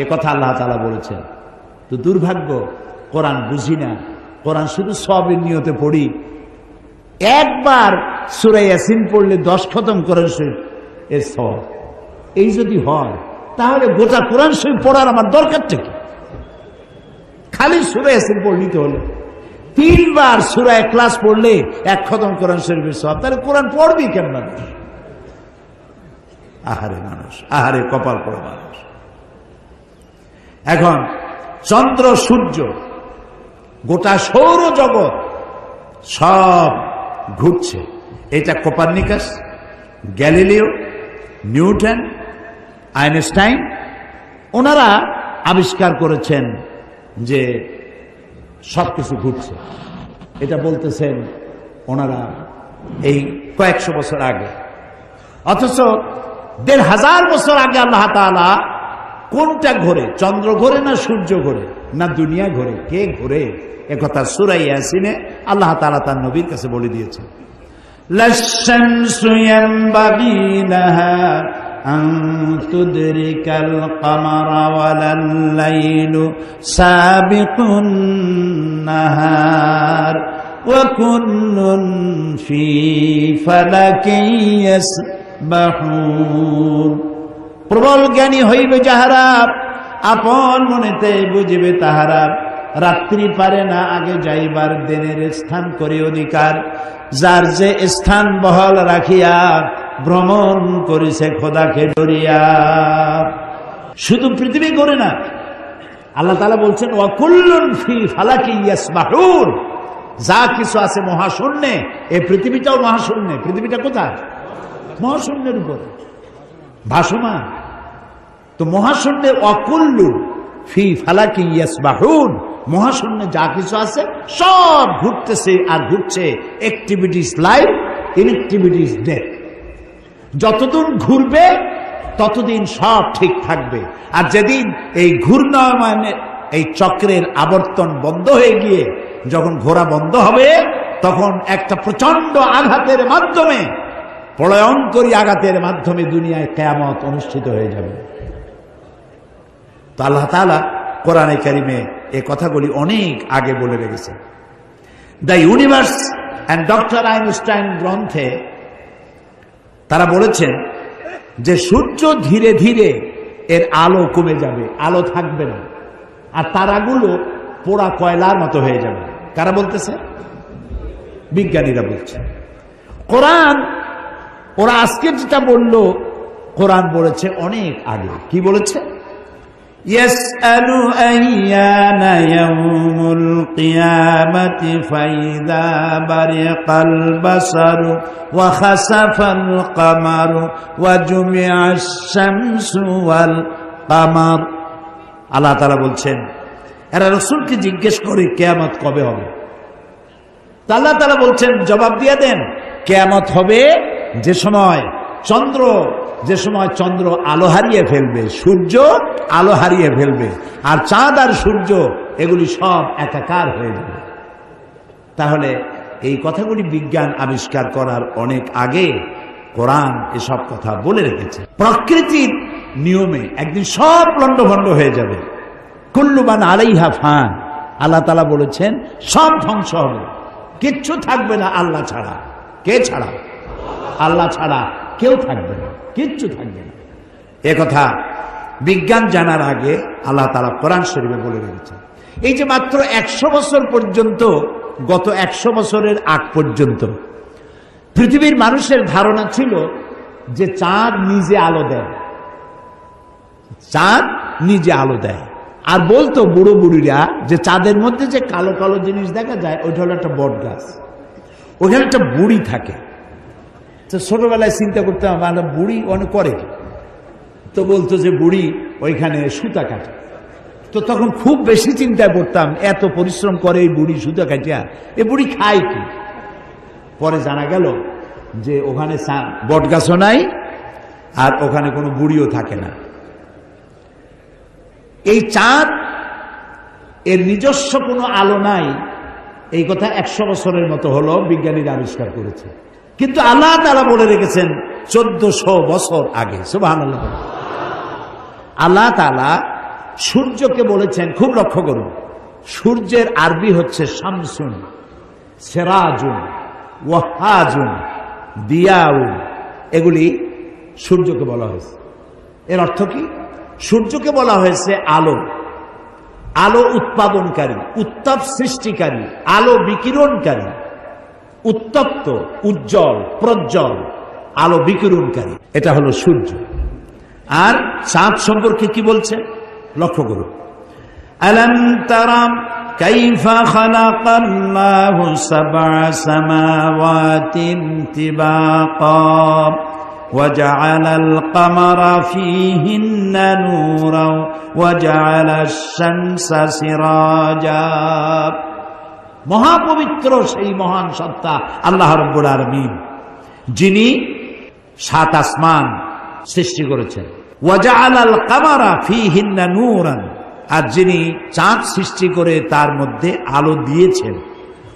A: এ কথা আল্লাহ তাআলা বলেছেন। তো দুর্ভাগ্য, কোরআন বুঝি না, কোরআন শুধু সবের নিয়তে পড়ি। একবার সূরা ইয়াসিন পড়লে 10 খতম কোরআন শরীফ এর সব। এই যদি হয় তাহলে গোটা কোরআন শরীফ পড়ার আমার দরকারটা কি? খালি সূরা ইয়াসিন পড়লিতে হলো। 3 বার সূরা ইখলাস পড়লে 1 খতম কোরআন শরীফের সব। তাহলে কোরআন পড়বি কেমন? আহারে মানুষ, আহারে কপাল পড়া মানুষ। এখন চন্দ্র, সূর্য, গোটা সৌরজগৎ সব ঘুরছে। এটা কোপার্নিকাস, গ্যালিলিও, নিউটন, আইনস্টাইন ওনারা আবিষ্কার করেছেন যে সবকিছু ঘুরছে। এটা বলতেছেন ওনারা এই কয়েকশো বছর আগে। অথচ 1500 বছর আগে আল্লাহ তাআলা কোনটা ঘোরে? চন্দ্র ঘোরে না সূর্য ঘোরে না দুনিয়া ঘোরে? কে ঘোরে? একথা সূরা ইয়াসিনে আল্লাহ তাআলা তার নবীর কাছে বলে দিয়েছেন। লাশ-শামসু ইয়ানবাগি লাহা আন তুদরিকাল কামারা ওয়ালাল লাইলু সাবিকুন নাহার ওয়া কুল্লুন ফি ফালাকিন ইয়াসবাহুন। প্রবল জ্ঞানী হইবে যাহারা, আপন মনেতে বুঝিবে তাহারা। রাত্রি পারে না আগে যাইবার, দিনের স্থান করে অধিকার। যার যে স্থান বহাল রাখিয়া ভ্রমণ করিছে খোদাকে ডরিয়া। শুধু পৃথিবী করে না, আল্লাহ তাআলা বলছেন ওয়া কুল্লুন ফি ফালাকি ইয়াসবাহুন। যা কিছু আছে মহাশূন্যে, এই পৃথিবীটাও মহাশূন্যে। পৃথিবীটা কোথায়? মহাশূন্যের উপরে ভাসমান। তো মহাশূন্যের অকুল্লু ফি ফালাকি ইয়াসবাহুন, মহাশূন্যে যা কিছু আছে সব ঘুরতেছে আর ঘুরছে। Activities life, inactivities death. যতদিন ঘুরবে ততদিন সব ঠিক থাকবে। আর যেদিন এই ঘূর্ণায়মানের এই চক্রের আবর্তন বন্ধ হয়ে গিয়ে যখন ঘোরা বন্ধ হবে, তখন একটা প্রচন্ড আঘাতের মাধ্যমে, প্রলয়ঙ্করী আঘাতের মাধ্যমে দুনিয়ায় কিয়ামত অনুষ্ঠিত হয়ে যাবে। তো আল্লাহ তাআলা কোরআনে কারিমে এই কথাগুলি অনেক আগে বলে রেখেছে। The universe and doctor Einstein গ্রন্থে তারা বলেছেন যে সূর্য ধীরে ধীরে এর আলো কমে যাবে, আলো থাকবে না। আর তারাগুলো পোড়া কয়লার মতো হয়ে যাবে। কারা বলতেছে? বিজ্ঞানীরা বলছে। কোরআন ওরা আজকে যেটা বললো, কোরআন বলেছে অনেক আগে। কি বলেছে? ইয়াসআলু আইয়ানা ইয়াউমুল কিয়ামাতি ফাইযা বারিকাল বাসারু ওয়া খাসাফাল কামারু ওয়া জুমিআশ শামসু ওয়াল কামার। আল্লাহ তাআলা বলছেন এরা রাসূলকে জিজ্ঞেস করে কিয়ামত কবে হবে। আল্লাহ তাআলা বলছেন জবাব দিয়ে দেন, কিয়ামত হবে যে সময় চন্দ্র আলো হারিয়ে ফেলবে, সূর্য আলো হারিয়ে ফেলবে, আর চাঁদ আর সূর্য এগুলি সব একাকার হয়ে যাবে। তাহলে এই কথাগুলি বিজ্ঞান আবিষ্কার করার অনেক আগে কোরআন এসব কথা বলে রেখেছে। প্রকৃতির নিয়মে একদিন সব লন্ডভন্ড হয়ে যাবে। কুল্লু মান আলাইহা ফান। আল্লাহ তাআলা বলেছেন সব ধ্বংস হবে, কিচ্ছু থাকবে না আল্লাহ ছাড়া। কে ছাড়া? আল্লাহ ছাড়া কেউ থাকবে না, কিচ্ছু থাকবে না। একথা বিজ্ঞান জানার আগে আল্লাহ তাআলা কোরআন শরীফে বলে রেখেছেন। এই যে মাত্র 100 বছর পর্যন্ত, গত 100 বছরের আগ পর্যন্ত পৃথিবীর মানুষের ধারণা ছিল যে চাঁদ নিজে আলো দেয়, চাঁদ নিজে আলো দেয়। আর বলতো বুড়ো বুড়িরা যে চাঁদের মধ্যে যে কালো কালো জিনিস দেখা যায় ওইটা হলো একটা বট গাছ, ওইখানে একটা বুড়ি থাকে। তো ছোটবেলায় চিন্তা করতাম আমরা বুড়ি অনেক করে, তো বলতো যে বুড়ি ওইখানে সুতা কাটে। তো তখন খুব বেশি চিন্তায় পড়তাম, এত পরিশ্রম করে এই বুড়ি সুতা কাটিয়া, এই বুড়ি খায় কি? পরে জানা গেল যে ওখানে বট গাছও নাই আর ওখানে কোনো বুড়িও থাকে না। এই চাঁদ এর নিজস্ব কোনো আলো নাই, এই কথা 100 বছরের মতো হলো বিজ্ঞানীরা আবিষ্কার করেছে। কিন্তু আল্লাহ তাআলা বলে রেখেছেন 1400 বছর আগে। সুবহানাল্লাহ। আল্লাহ তাআলা সূর্যকে বলেছেন, খুব লক্ষ্য করুন, সূর্যের আরবি হচ্ছে শামসুন, সিরাজুন, ওয়াহাজুন, দিয়াউন। এগুলি সূর্যকে বলা হয়েছে। এর অর্থ কি? সূর্যকে বলা হয়েছে আলো, আলো উৎপাদনকারী, উত্তাপ সৃষ্টিকারী, আলো বিকিরণকারী, উত্তপ্ত, উজ্জ্বল, প্রজ্জ্বল, আলো বিকিরণকারী, এটা হলো সূর্য। আর চাঁদ সম্পর্কে কি বলছে লক্ষ্য করুন। আলাম তারা কাইফা খালাকাল্লাহু সাবআ সামাওয়াতিন তিবাকা وجعل القمر فيهن نورا وجعل الشمس سراجا। মহাপবিত্র সেই মহান সত্তা আল্লাহ রাব্বুল আলামিন, যিনি 7 আসমান সৃষ্টি করেছেন। ওয়াজআলাল কামারা ফীহিন্না নূরান, আর যিনি চাঁদ সৃষ্টি করে তার মধ্যে আলো দিয়েছেন।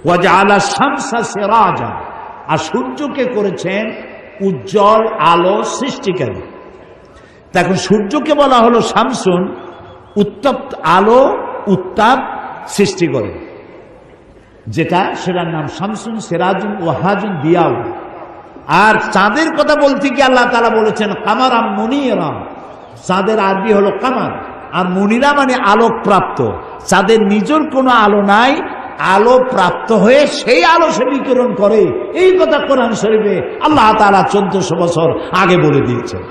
A: ওয়াজআলাশ শামসা সিরাজা, আর সূর্যকে করেছেন উজ্জ্বল আলো সৃষ্টিকারী। তখন সূর্যকে বলা হলো শামসুন, উত্তপ্ত আলো, উত্তাপ সৃষ্টি করে, যেটা সেটার নাম শামসুন, সিরাজুন, ওয়াহাজুন, দিয়াউন। আর চাঁদের কথা বলতে গিয়ে আল্লাহ তাআলা বলেছেন কামারা মুনিরা। চাঁদের আরবি হলো কামার, আর মুনিরা মানে আলোক প্রাপ্ত। চাঁদের নিজের কোনো আলো নাই, আলো প্রাপ্ত হয়ে সেই আলো সে বিকিরণ করে। এই কথা কোরআন শরীফে আল্লাহ তাআলা 1400 বছর আগে বলে দিয়েছেন।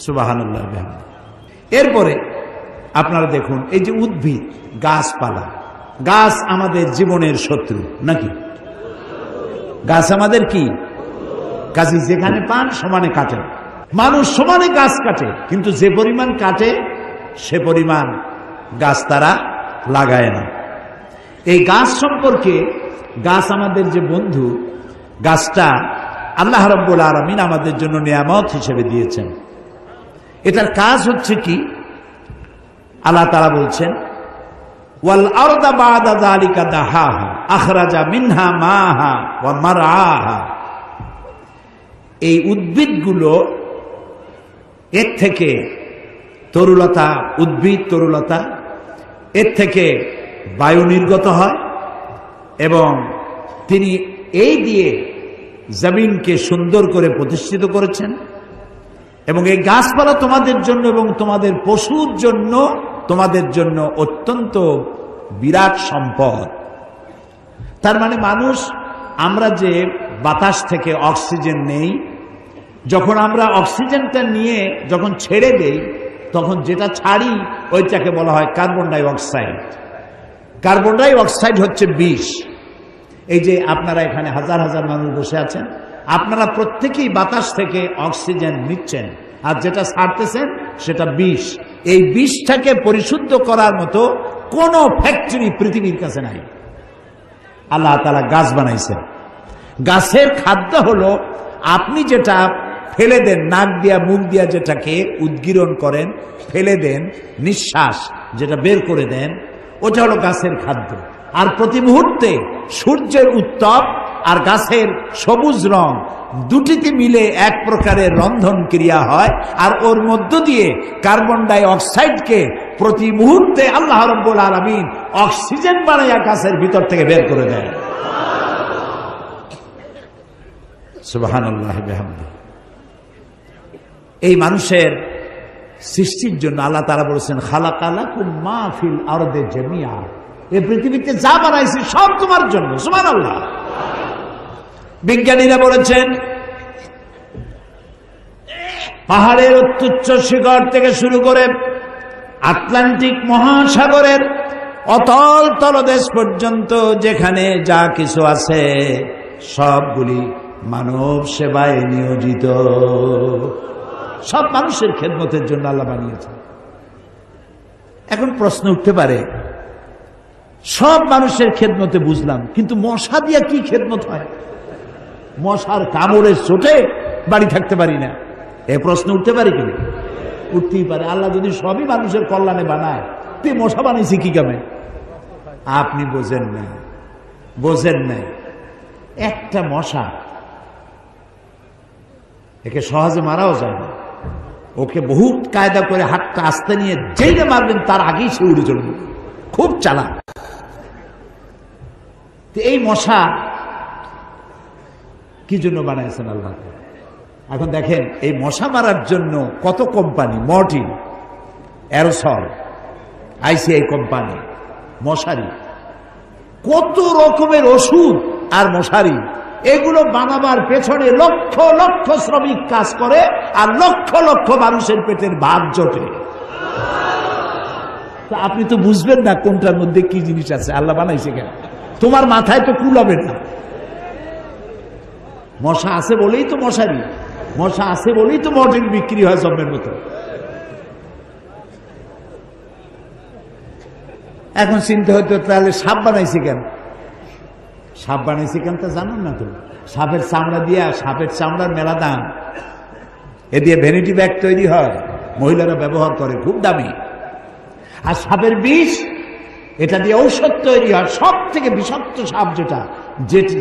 A: সুবহানাল্লাহ। এরপরে আপনারা দেখুন, এই যে উদ্ভিদ, গাছপালা, গাছ আমাদের জীবনের শত্রু নাকি? গাছ আমাদের কি? কাজে যেখানে পান সমানে কাটে। মানুষ সমানে গাছ কাটে, কিন্তু যে পরিমাণ কাটে সে পরিমাণ গাছ তারা লাগায় না। এই গাছ সম্পর্কে, গাছ আমাদের যে বন্ধু, গাছটা আল্লাহ রাব্বুল আলামিন আমাদের জন্য নিয়ামত হিসেবে দিয়েছেন। এটার কাজ হচ্ছে কি? আল্লাহ তাআলা বলছেন ওয়াল আরদা বা'দা যালিকা দাহাহা আখরাজা মিনহা মাহা ওয়া মারআহা। এই উদ্ভিদগুলো, এর থেকে তরুলতা, উদ্ভিদ তরুলতা, এর থেকে বায়ু নির্গত হয়, এবং তিনি এই দিয়ে জমিনকে সুন্দর করে প্রতিষ্ঠিত করেছেন। এবং এই গাছপালা তোমাদের জন্য এবং তোমাদের পশুর জন্য তোমাদের জন্য অত্যন্ত বিরাট সম্পদ। তার মানে মানুষ, আমরা যে বাতাস থেকে অক্সিজেন নেই, যখন আমরা অক্সিজেনটা নিয়ে যখন ছেড়ে দেই, তখন যেটা ছাড়ি ওইটাকে বলা হয় carbon die oxide. Carbon die oxide হচ্ছে বিষ। এই যে আপনারা এখানে হাজার হাজার মানুষ বসে আছেন, আপনারা প্রত্যেকেই বাতাস থেকে অক্সিজেন নিচ্ছেন, আর যেটা ছাড়তেছেন সেটা বিষ। এই বিষটাকে পরিশুদ্ধ করার মতো কোন ফ্যাক্টরি পৃথিবীর কাছে নাই। আল্লাহ তাআলা গাছ বানাইছেন। গাছের খাদ্য হলো আপনি যেটা ফেলে দেন, নাক দিয়া মুখ দিয়া যেটাকে উদ্গীরণ করেন, ফেলে দেন, নিঃশ্বাস যেটা বের করে দেন, ওটা হলো গাছের খাদ্য। আর প্রতি মুহূর্তে সূর্যের উত্তাপ আর গাছের সবুজ রং দুটিতে মিলে এক প্রকারের রন্ধন ক্রিয়া হয়, আর ওর মধ্য দিয়ে কার্বন ডাই অক্সাইডকে প্রতি মুহূর্তে আল্লাহ রাব্বুল আলামিন অক্সিজেন বানাইয়া গাছের ভিতর থেকে বের করে দেন। সুবহানাল্লাহ বিহামদিহি। এই মানুষের সৃষ্টির জন্য আল্লাহ তাআলা বলেছেন, খালাকালাকুম মা ফিল আরদি জামিআ, এই পৃথিবীতে যা বানাইছি সব তোমার জন্য। সুবহানাল্লাহ। বিজ্ঞানীরা বলেছেন, পাহাড়ের অত্যুচ্চ শিখর থেকে শুরু করে আটলান্টিক মহাসাগরের অতল তলদেশ পর্যন্ত যেখানে যা কিছু আছে সবগুলি মানব সেবায় নিয়োজিত। সব মানুষের খেদমতের জন্য আল্লাহ বানিয়েছেন। এখন প্রশ্ন উঠতে পারে, সব মানুষের খেদমতে বুঝলাম, কিন্তু মশা দিয়া কি খেদমত হয়? মশার কামড়ের চোটে বাড়ি থাকতে পারি না, এ প্রশ্ন উঠতে পারে কি? উঠতেই পারে। আল্লাহ যদি সবই মানুষের কল্যাণে বানায়, তুই মশা বানাইছি কি কামে? আপনি বোঝেন না, বোঝেন নাই। একটা মশা, একে সহজে মারাও যায় না। ওকে বহুত কায়দা করে হাতটা আস্তে নিয়ে যেইটা মারবেন তার আগেই সে উড়ে চলবে, খুব চালাক। এই মশা কি জন্য বানাইছেন আল্লাহ? এখন দেখেন, এই মশা মারার জন্য কত company, Mortein, aerosol, ICI company, মশারি, কত রকমের ওষুধ আর মশারি, এগুলো বানাবার পেছনে লক্ষ লক্ষ শ্রমিক কাজ করে, আর লক্ষ লক্ষ মানুষের পেটের ভাত জোটে। আপনি তো বুঝবেন না কোনটার মধ্যে কি জিনিস আছে, আল্লাহ বানাইছে কেন। তোমার মাথায় তো কুলাবে না। মশা আছে বলেই তো মশারি, মশা আছে বলেই তো মর্টিন বিক্রি হয় জম্মের মতো। এখন চিন্তা হইতো, তাহলে সাপ বানাইছে কেন? সাপ বানাইছে কেন তা জানেন না তো? সাপের চামড়া দিয়া, সাপের চামড়ার মেলা দাম, এ দিয়ে ভ্যানিটি ব্যাগ তৈরি হয়, মহিলারা ব্যবহার করে, খুব দামি। আর সাপের বিষ, এটা দিয়ে ঔষধ তৈরি হয়। সব থেকে বিষাক্ত সাপ যেটা,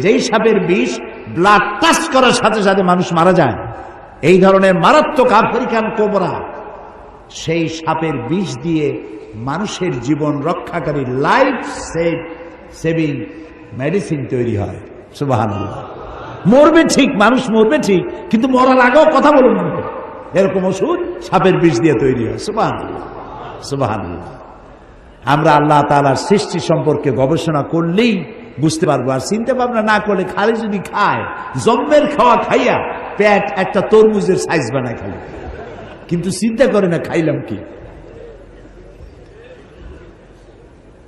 A: যেই সাপের বিষ ব্লাড টাচ করার সাথে সাথে মানুষ মারা যায়, এই ধরনের মারাত্মক আফ্রিকান কোবরা, সেই সাপের বিষ দিয়ে মানুষের জীবন রক্ষাকারী লাইফ সেভিং মেডিসিন তৈরি হয়। সুবহানাল্লাহ। মরবে ঠিক, মানুষ মরবে ঠিক, কিন্তু মরার আগেও কথা বলে মরবে, এরকম ওষুধ সাপের বিষ দিয়ে তৈরি হয়। সুবহানাল্লাহ, সুবহানাল্লাহ। আমরা আল্লাহ তাআলার সৃষ্টি সম্পর্কে গবেষণা করলেই বুঝতে পারবো, আর চিন্তা ভাবনা না করলে খালি যদি খায়, জম্মের খাওয়া খাইয়া পেট একটা তরমুজের সাইজ বানায় খালি, কিন্তু চিন্তা করে না খাইলাম কি।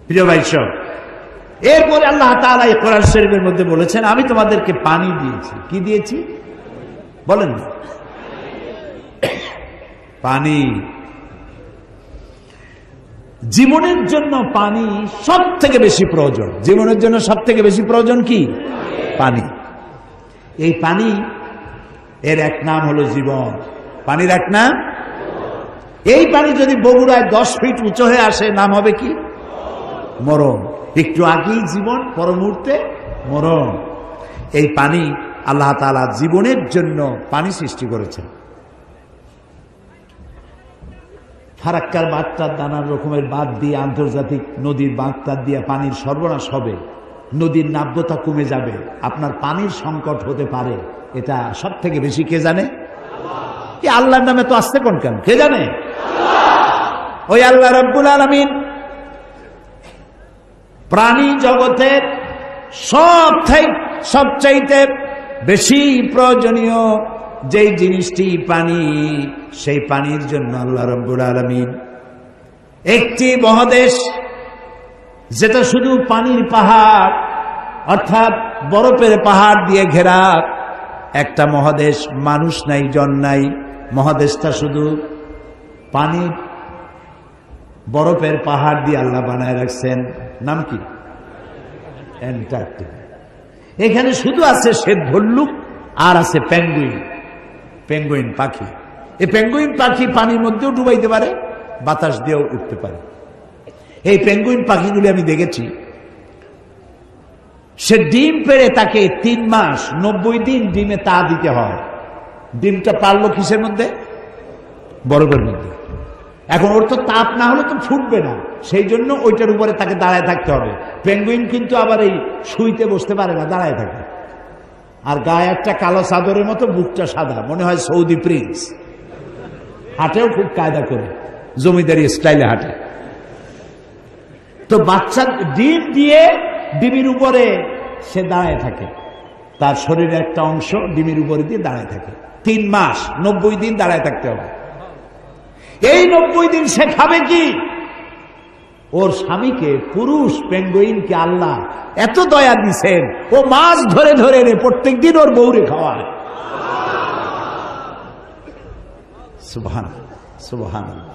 A: প্রিয় ভাই সব, এরপরে আল্লাহ তাআলা এই কোরআন শরীফের মধ্যে বলেছেন, আমি তোমাদেরকে পানি দিয়েছি। কি দিয়েছি বলেন না? পানি। জীবনের জন্য পানি সব থেকে বেশি প্রয়োজন। জীবনের জন্য সব থেকে বেশি প্রয়োজন কি? পানি। এই পানি এর এক নাম হলো জীবন। পানির এক নাম, এই পানি যদি বগুড়ায় 10 ফিট উঁচু হয়ে আসে, নাম হবে কি? মরণ। একটু আগেই জীবন, পর মুহূর্তে মরণ। এই পানি আল্লাহ তাআলা জীবনের জন্য পানি সৃষ্টি করেছেন। ফারাক্কার বাঁধটার নানান রকমের বাঁধ দিয়ে, আন্তর্জাতিক নদীর বাঁধটার দিয়ে পানির সর্বনাশ হবে, নদীর নাব্যতা কমে যাবে, আপনার পানির সংকট হতে পারে। এটা সব থেকে বেশি কে জানে? আল্লাহর নামে তো আসছে কোন কেন? কে জানে? ওই আল্লাহ রাব্বুল আলামিন প্রাণী জগতের সবচাইতে বেশি প্রয়োজনীয় যেই জিনিসটি পানি, সেই পানির জন্য আল্লাহ রাব্বুল আলামিন একটি মহাদেশ, যেটা শুধু পানির পাহাড় অর্থাৎ বরফের পাহাড় দিয়ে ঘেরা একটা মহাদেশ, মানুষ নাই, জন নাই, মহাদেশটা শুধু পানির বরফের পাহাড় দিয়ে আল্লাহ বানায় রাখছেন। নাম কি? অ্যান্টার্কটিকা। এখানে শুধু আছে শ্বেত ভল্লুক আর আছে পেঙ্গুইন, পেঙ্গুইন পাখি। এই পেঙ্গুইন পাখি পানির মধ্যেও ডুবাইতে পারে, বাতাস দিয়েও উঠতে পারে। এই পেঙ্গুইন পাখিগুলি আমি দেখেছি, সে ডিম পেড়ে তাকে 3 মাস 90 দিন ডিমে তা দিতে হয়। ডিমটা পারলো কিসের মধ্যে? বরফের মধ্যে। এখন ওর তো তাপ না হলে তো ফুটবে না, সেই জন্য ওইটার উপরে তাকে দাঁড়ায় থাকতে হবে। পেঙ্গুইন কিন্তু আবার এই শুইতে বসতে পারে না, দাঁড়ায় থাকে। আর গায়ে একটা কালো চাদরের মতো, বুকটা সাদা, মনে হয় সৌদি প্রিন্স। হাঁটেও খুব কায়দা করে, জমিদারি স্টাইলে হাঁটে। তো বাচ্চা ডিম দিয়ে ডিমের উপরে সে দাঁড়ায় থাকে, তার শরীরের একটা অংশ ডিমের উপরে দিয়ে দাঁড়ায় থাকে। 3 মাস 90 দিন দাঁড়ায় থাকতে হবে। এই 90 দিন সে খাবে কি? ওর স্বামীকে, পুরুষ পেঙ্গুইনকে আল্লাহ এত দয়া দিছেন, ও মাছ ধরে ধরে প্রত্যেক দিন ওর বউরে খাওয়ায়। সুবহানাল্লাহ, সুবহানাল্লাহ।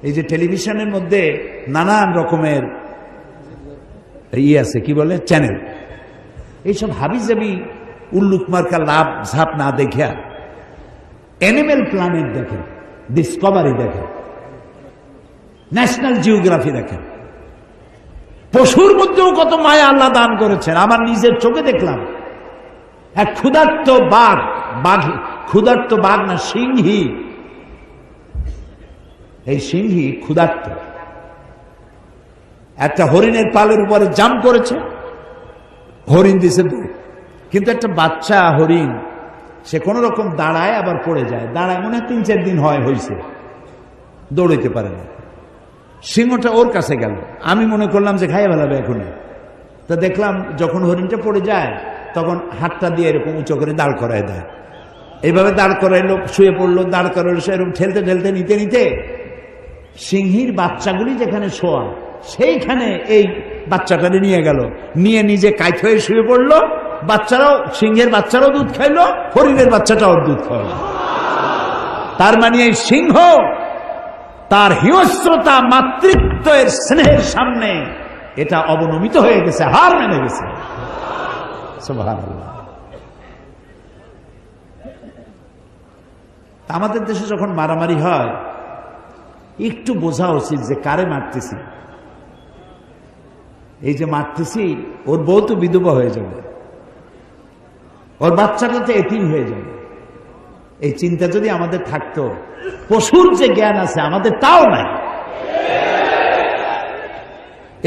A: এই যে টেলিভিশনের মধ্যে নানান রকমের আছে, কি বলে, চ্যানেল, এইসব হাবিজাবি উল্লুক মার্কা লাভ ঝাপ না দেখে অ্যানিমেল প্ল্যানেট দেখেন, ডিসকভারি দেখেন, ন্যাশনাল জিওগ্রাফি দেখেন। পশুর মধ্যেও কত মায়া আল্লাহ দান করেছেন। আমার নিজের চোখে দেখলাম এক ক্ষুধার্ত বাঘ, ক্ষুধার্ত বাঘ না, সিংহী। এই সিংহী ক্ষুধার্ত একটা হরিণের পালের উপরে জাম্প করেছে, হরিণ দিছে দৌড়। কিন্তু একটা বাচ্চা হরিণ সে কোন রকম দাঁড়ায়, আবার পড়ে যায়। দাঁড়ায় মনে হয় 3-4 দিন হয়েছে, দৌড়াইতে পারে না। সিংহটা ওর কাছে গেল, আমি মনে করলাম যে খাইয়ে ফেলাবে এখনই। তা দেখলাম যখন হরিণটা পড়ে যায়, তখন হাতটা দিয়ে এরকম উঁচু করে দাঁড় করায় দেয়। এইভাবে দাঁড় করাইলো, শুয়ে পড়লো, দাঁড় করাইলো, এরকম ঠেলতে ঠেলতে নিতে নিতে সিংহীর বাচ্চাগুলি যেখানে শোয়া, সেইখানে এই বাচ্চাটারে নিয়ে গেল, নিয়ে নিজে কাইত হয়ে শুয়ে পড়লো। বাচ্চারাও, সিংহের বাচ্চারাও দুধ খাইলো, হরিণের বাচ্চাটাও দুধ খাইল। তার মানে এই সিংহ তার হিংস্রতা, মাতৃত্বের স্নেহের সামনে এটা অবনমিত হয়ে গেছে, হার মেনে গেছে। সুবহানাল্লাহ। আমাদের দেশে যখন মারামারি হয়, একটু বোঝা উচিত যে কারে মারতেছি। এই যে মারতেছি, ওর বউ তো বিধবা হয়ে যাবে, ওর বাচ্চাটা তো এতিম হয়ে যাবে। এই চিন্তা যদি আমাদের থাকতো, পশুর যে জ্ঞান আছে আমাদের তাও নাই।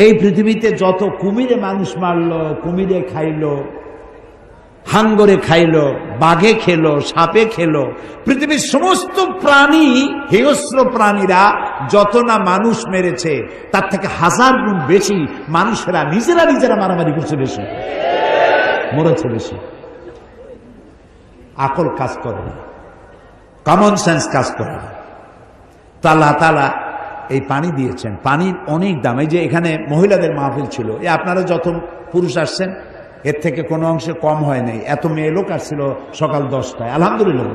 A: এই পৃথিবীতে যত কুমিরে মানুষ মারলো, কুমিরে খাইলো, হাঙ্গরে খাইলো, বাঘে খেলো, সাপে খেলো, পৃথিবীর সমস্ত প্রাণী, হিংস্র প্রাণীরা যত না মানুষ মেরেছে, তার থেকে 1000 গুণ বেশি মানুষেরা নিজেরা মারামারি করছে, বেশি মরেছে, বেশি। আকল কাজ করে না, কমন সেন্স কাজ করে না। তো আল্লাহ তাআলা এই পানি দিয়েছেন, পানির অনেক দাম। এই যে এখানে মহিলাদের মাহফিল ছিল, আপনারা যত পুরুষ আসছেন এর থেকে কোনো অংশে কম হয় নাই। এত মেয়ে লোক আসছিল সকাল 10টায়, আলহামদুলিল্লাহ।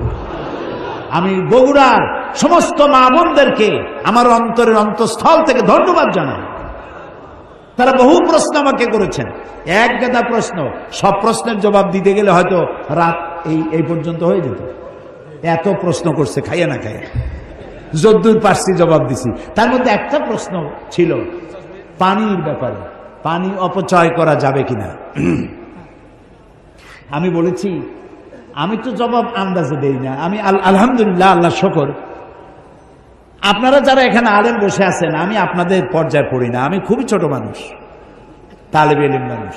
A: আমি বগুড়ার সমস্ত মা বোনদেরকে আমার অন্তরের অন্তঃস্থল থেকে ধন্যবাদ জানাই। তারা বহু প্রশ্ন আমাকে করেছেন, এক গাদা প্রশ্ন। সব প্রশ্নের জবাব দিতে গেলে হয়তো রাত এই পর্যন্ত হয়ে যেত। এত প্রশ্ন করছে, খাইয়া না খাইয়া যদ্দূর পারছি জবাব দিছি। তার মধ্যে একটা প্রশ্ন ছিল পানির ব্যাপারে, পানি অপচয় করা যাবে কিনা। আমি বলেছি, আমি তো জবাব আন্দাজে দেই না। আমি আলহামদুলিল্লাহ, আল্লাহ শকর, আপনারা যারা এখানে আলেম বসে আছেন, আমি আপনাদের পর্যায়ে পড়ি না। আমি খুবই ছোট মানুষ, তালেবে ইলম মানুষ।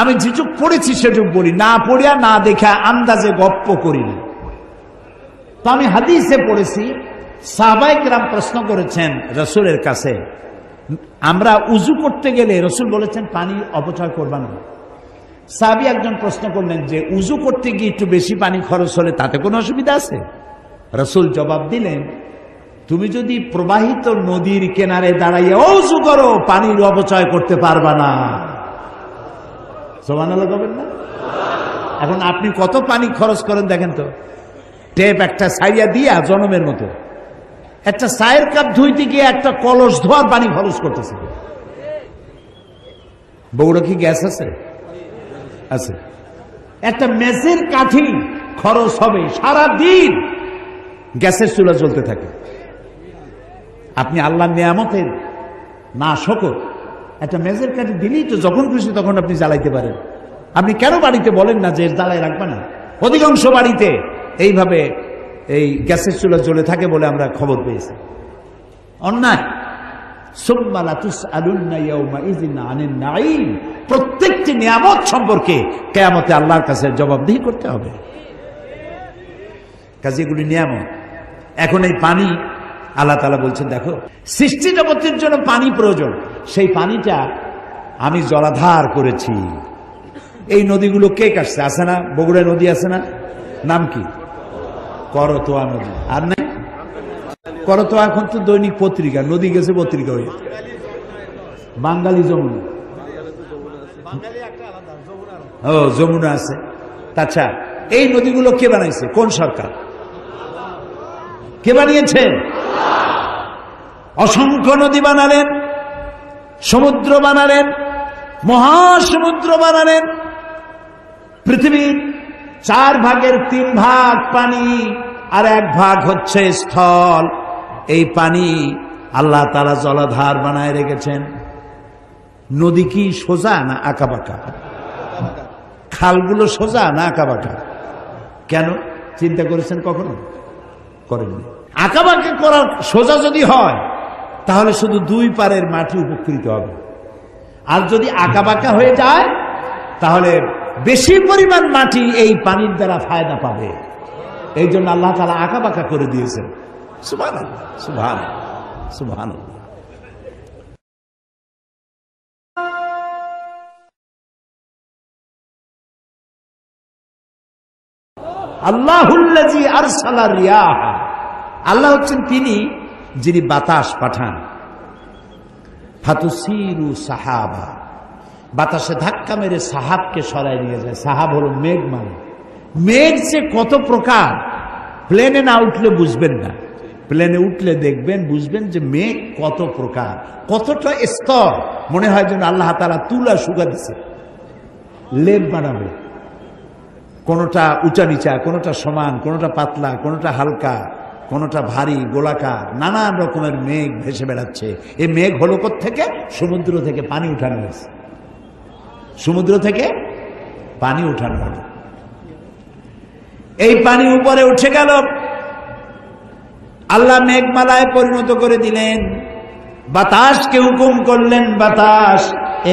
A: আমি যেটুক পড়েছি সেটুক বলি, না পড়িয়া না দেখা আন্দাজে গপ্প করি না। তো আমি হাদিসে পড়েছি সাহাবায়ে কেরাম প্রশ্ন করেছেন রাসূলের কাছে, আমরা উযু করতে গেলে রাসূল বলেছেন পানি অপচয় করবা না। সাহাবী একজন প্রশ্ন করলেন যে উযু করতে গিয়ে একটু বেশি পানি খরচ হলে তাতে কোনো অসুবিধা আছে? রাসূল জবাব দিলেন, তুমি যদি প্রবাহিত নদীর কিনারে দাঁড়াইয়া উযু করো পানির অপচয় করতে পারবা না। সুবহানাল্লাহ বলবেন না? এখন আপনি কত পানি খরচ করেন দেখেন তো। টেপ একটা সাইয়া দিয়া জনমের মতো একটা চায়ের কাপ ধুইতে গিয়ে একটা কলস ধোয়ার পানি খরচ করতেছে। বগুড়া কি গ্যাস আছে? আছে। একটা মেসের কাঠি খরচ হবে সারা দিন, গ্যাসের চুলা জ্বলতে থাকে। আপনি আল্লাহর নিয়ামতের না শকর, একটা মেজের কাঠি দিলেই তো যখন খুশি তখন আপনি জ্বালাইতে পারেন। আপনি কেন বাড়িতে বলেন না যে জ্বালাই রাখবে না? অধিকাংশ বাড়িতে এইভাবে এই গ্যাসের চুলা জ্বলে থাকে বলে আমরা খবর পেয়েছি। অন্যায়। প্রত্যেকটি নিয়ামত সম্পর্কে কিয়ামতে আল্লাহর কাছে জবাবদিহি করতে হবে। কাজে এগুলি নিয়ামত। এখন এই পানি আল্লাহ তাআলা বলছেন, দেখো সৃষ্টি জগতের জন্য পানি প্রয়োজন, সেই পানিটা আমি জলাধার করেছি। এই নদীগুলো কে কাটছে? আছে না বগুড়া নদী আছে না? নাম কি? করতোয়া নদী। আর নাই করতোয়া এখন তো দৈনিক পত্রিকা, নদী গেছে পত্রিকা হয়ে। বাঙালি যমুনা, ও যমুনা আছে। আচ্ছা, এই নদীগুলো কে বানাইছে? কোন সরকার? কে বানিয়েছেন? অসংখ্য নদী বানালেন, সমুদ্র বানালেন, মহাসমুদ্র বানালেন। পৃথিবীর 4 ভাগের 3 ভাগ পানি আর 1 ভাগ হচ্ছে স্থল। এই পানি আল্লাহ তাআলা জলাধার বানায় রেখেছেন। নদী কি সোজা না আঁকাবাঁকা? খালগুলো সোজা না আঁকাবাঁকা? কেন চিন্তা করেছেন কখনো? করেননি। আঁকাবাঁকা করার সোজা যদি হয় তাহলে শুধু 2 পারের মাটি উপকৃত হবে, আর যদি আঁকাবাঁকা হয়ে যায় তাহলে বেশি পরিমাণ মাটি এই পানির দ্বারা ফায়দা পাবে। এই জন্য আল্লাহ তাআলা আঁকাবাঁকা করে দিয়েছেন। সুবহানাল্লাহ, সুবহানাল্লাহ, সুবহানাল্লাহ। আল্লাহুল্লাযী আরসালা রিয়াহ, আল্লাহ হচ্ছেন তিনি যিনি বাতাস পাঠান। ফাতুসিরু সাহাবা, বাতাসে ধাক্কা মেরে সাহাবকে সরাই নিয়ে যায়। সাহাব হলো মেঘ। মানে মেঘ যে কত প্রকার, প্লেনে না উঠলে বুঝবেন না, প্লেনে উঠলে দেখবেন বুঝবেন যে মেঘ কত প্রকার, কতটা স্তর। মনে হয় যেন আল্লাহ তাআলা তুলা শুকা দিছে, লেপ বানাবে। কোনটা উঁচা নিচা, কোনটা সমান, কোনটা পাতলা, কোনটা হালকা, কোনটা ভারী, গোলাকার, নানান রকমের মেঘ ভেসে বেড়াচ্ছে। এই মেঘ হলো কোত্থেকে? সমুদ্র থেকে পানি উঠানো হয়েছে। সমুদ্র থেকে পানি উঠানো হলো। এই পানি উপরে উঠে গেল, আল্লাহ মেঘমালায় পরিণত করে দিলেন। বাতাসকে হুকুম করলেন, বাতাস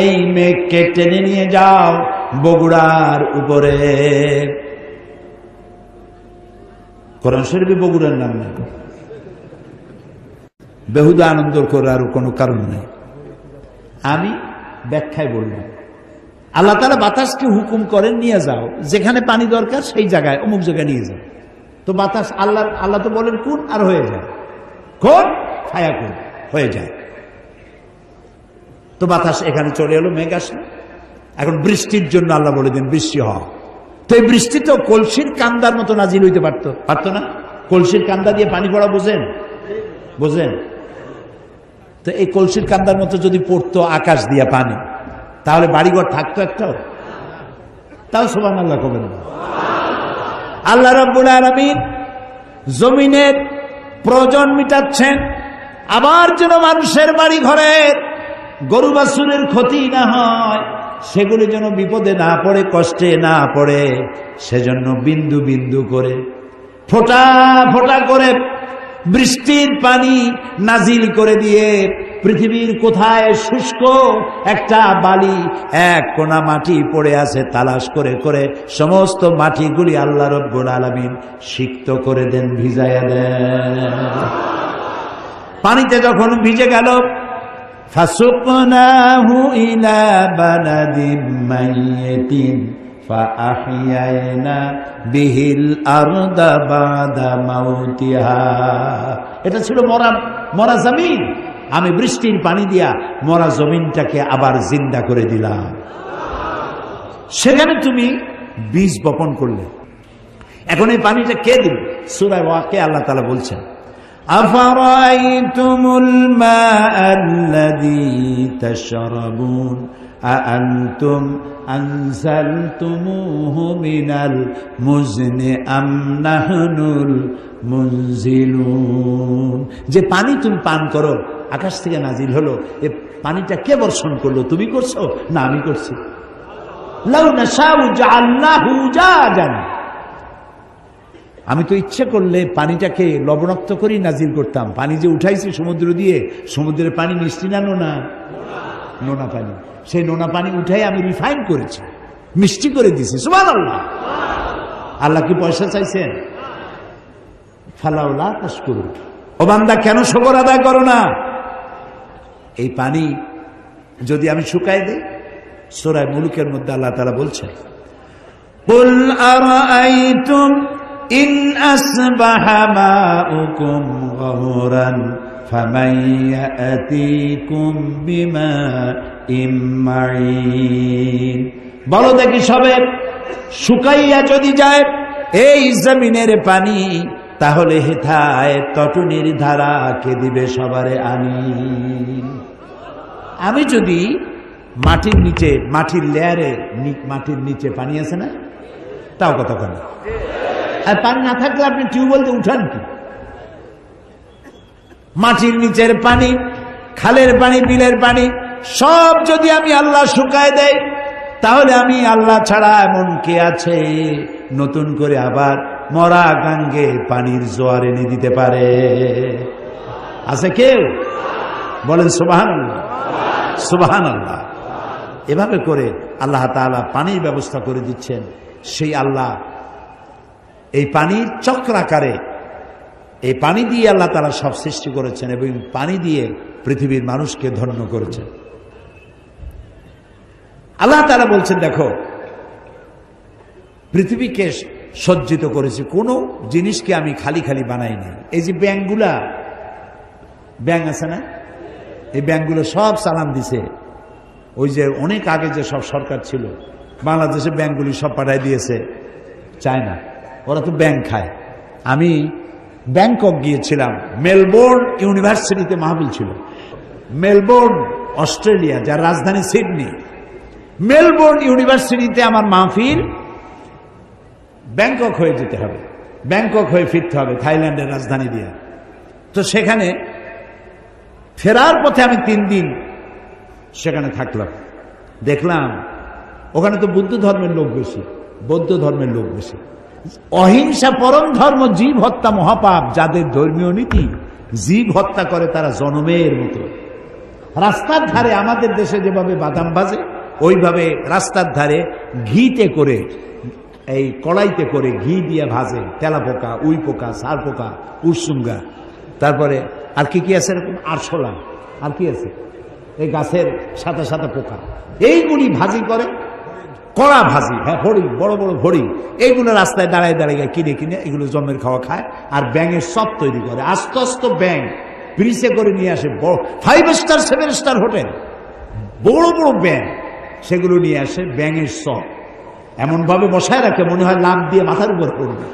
A: এই মেঘকে টেনে নিয়ে যাও বগুড়ার উপরে। কোরআন শরীফে বগুড়ার নাম নেই। বেহুদা আনন্দ করার কোনো কারণ নেই। আমি ব্যাখ্যায় বললাম, আল্লাহ তাআলা বাতাসকে হুকুম করেন নিয়ে যাও, যেখানে পানি দরকার সেই জায়গায়, অমুক জায়গায় নিয়ে যাও। তো বাতাস আল্লাহ তো বলেন কোন, আর হয়ে যায়। কোন ফায়াকুন, হয়ে যায়। তো বাতাস এখানে চলে এলো, মেঘ আসলো। এখন বৃষ্টির জন্য আল্লাহ বলে দেন বৃষ্টি হয়। তো এই বৃষ্টি তো কলসির কান্দার মতো নাজিল হইতে পারতো না? কলসির কান্দা দিয়ে পানি পড়া বোঝেন? বোঝেন তো? এই কলসির কান্দার মতো যদি পড়তো আকাশ দিয়া পানি, তাহলে বাড়িঘর থাকতো একটাও? তাও সুবহানাল্লাহ কবেন না। আল্লাহ রাব্বুল আলামিন জমিনের প্রয়োজন মিটাচ্ছেন, আবার যেন মানুষের বাড়ি ঘরের গরু বাছুরের ক্ষতি না হয়, সেগুলি যেন বিপদে না পড়ে, কষ্টে না পড়ে, সেজন্য বিন্দু বিন্দু করে, ফোঁটা ফোঁটা করে বৃষ্টির পানি নাজিল করে দিয়ে পৃথিবীর কোথায় শুষ্ক একটা বালি, এক কোনা মাটি পড়ে আছে, তালাশ করে করে সমস্ত মাটিগুলি আল্লাহ রাব্বুল আলামিন সিক্ত করে দেন, ভিজায়া দেন। পানিতে যখন ভিজে গেল, ফাসুকনাহু ইলা বালাদিন মাইয়িতিন ফাআহইয়ানা বিহিল আরদা বাদা মাউতিহা। এটা ছিল মরা জমিন। আমি বৃষ্টির পানি দিয়া মরা জমিনটাকে আবার জিন্দা করে দিলাম। সেখানে তুমি বীজ বপন করলে। এখন এই পানিটা কে দিল? সূরা ওয়াকিয়া আল্লাহ তাআলা বলছেন, আফারাইতুমুল মাআল্লাযী তাশরাবুন আআনতুম আনজালতুমুহু মিনাল মুজনি আম নাহনুল মুনজিলুন। যে পানি তুমি পান করো, আকাশ থেকে নাজিল হলো, এ পানিটা কে বর্ষণ করলো? তুমি করছো না আমি করছি? লাউ নাশাউ জাআলনাহু জাজান। আমি তো ইচ্ছে করলে পানিটাকে লবণাক্ত করেই নাজিল করতাম। পানি যে উঠাইছি সমুদ্র দিয়ে, সমুদ্রের পানি মিষ্টি না নোনা? নোনা পানি। সেই নোনা পানি উঠাই আমি রিফাইন করেছি, মিষ্টি করে দিছি। সুবহানাল্লাহ। আল্লাহ কি পয়সা চাইছেন? ফালাউলা তাশকুরুন। ও বান্দা, কেন শুকর আদায় করো না? এই পানি যদি আমি শুকাই দেই, সূরা মুলুকের মধ্যে আল্লাহ তাআলা বলছেন, কুল আরাআইতুম ইন আসবাহা মাউকুম গাওরান ফামান ইয়াতিকুম বিমাইম মাঈন। বলো দেখি, সবে শুকাইয়া যদি যায় এই জমিনের পানি, তাহলে হেথায় তটনির ধারা কে দিবে সবারে আনি। আমি যদি মাটির নিচে, মাটির লেয়ারে, মাটির নিচে পানি আছে না, তাও কতক্ষণ। আর পানি না থাকলে আপনি টিউবওয়েল দিয়ে উঠান কি? মাটির নিচের পানি, খালের পানি, বিলের পানি সব যদি আমি আল্লাহ শুকায় দেয়, তাহলে আমি আল্লাহ ছাড়া এমন কে আছে নতুন করে আবার মরা গাঙ্গে পানির জোয়ার এনে দিতে পারে? আছে কেউ? বলেন সুবহানাল্লাহ, সুবহানাল্লাহ। এভাবে করে আল্লাহ তাআলা পানির ব্যবস্থা করে দিচ্ছেন। সেই আল্লাহ এই পানির চক্রাকারে, এই পানি দিয়ে আল্লাহ তাআলা সব সৃষ্টি করেছেন এবং পানি দিয়ে পৃথিবীর মানুষকে ধন্য করেছেন। আল্লাহ তাআলা বলছেন, দেখো পৃথিবীকে সজ্জিত করেছি, কোনো জিনিসকে আমি খালি খালি বানাইনি। এই যে ব্যাংকগুলা, ব্যাংক আছে না, এই ব্যাংকগুলো সব চালান দিছে। ওই যে অনেক আগে যে সব সরকার ছিল, বাংলাদেশের ব্যাংকগুলি সব পাঠাই দিয়েছে চায়না। ওরা তো ব্যাংক খায়। আমি ব্যাংকক গিয়েছিলাম, মেলবোর্ন ইউনিভার্সিটিতে মাহফিল ছিল। মেলবোর্ন অস্ট্রেলিয়া, যার রাজধানী সিডনি। মেলবোর্ন ইউনিভার্সিটিতে আমার মাহফিল। ব্যাংকক হয়ে যেতে হবে, ব্যাংকক হয়ে ফিরতে হবে থাইল্যান্ডের রাজধানী দিয়ে। তো সেখানে ফেরার পথে আমি 3 দিন সেখানে থাকলাম। দেখলাম ওখানে তো বুদ্ধ ধর্মের লোক বেশি, বৌদ্ধ ধর্মের লোক বেশি। অহিংসা পরম ধর্ম, জীব হত্যা মহাপাপ। যাদের ধর্মীয় নীতি, জীব হত্যা করে তারা জনমের মতো। রাস্তার ধারে আমাদের দেশে যেভাবে বাদাম ভাজে, ওইভাবে রাস্তার ধারে ঘিতে করে, এই কড়াইতে করে ঘি দিয়ে ভাজে। তেলা পোকা, উই পোকা, সার পোকা, উরসুঙ্গা, তারপরে আর কি কি আছে এরকম, আরশোলা, আর কি আছে এই গাছের সাদা সাদা পোকা, এইগুলি ভাজি করে। কড়া ভাজি, হ্যাঁ, হরিণ, বড় বড় হরিণ, এইগুলো রাস্তায় দাঁড়ায় দাঁড়িয়ে কিনে কিনে এগুলো জন্মের খাওয়া খায়। আর ব্যাঙের সব তৈরি করে, আস্তে আস্তে ব্যাঙ ব্রিজে করে নিয়ে আসে। 5 স্টার 7 স্টার হোটেল, বড় বড় ব্যাঙ, সেগুলো নিয়ে আসে। ব্যাঙের সব এমন ভাবে বসায় রাখে মনে হয় লাভ দিয়ে মাথার উপর পড়বে।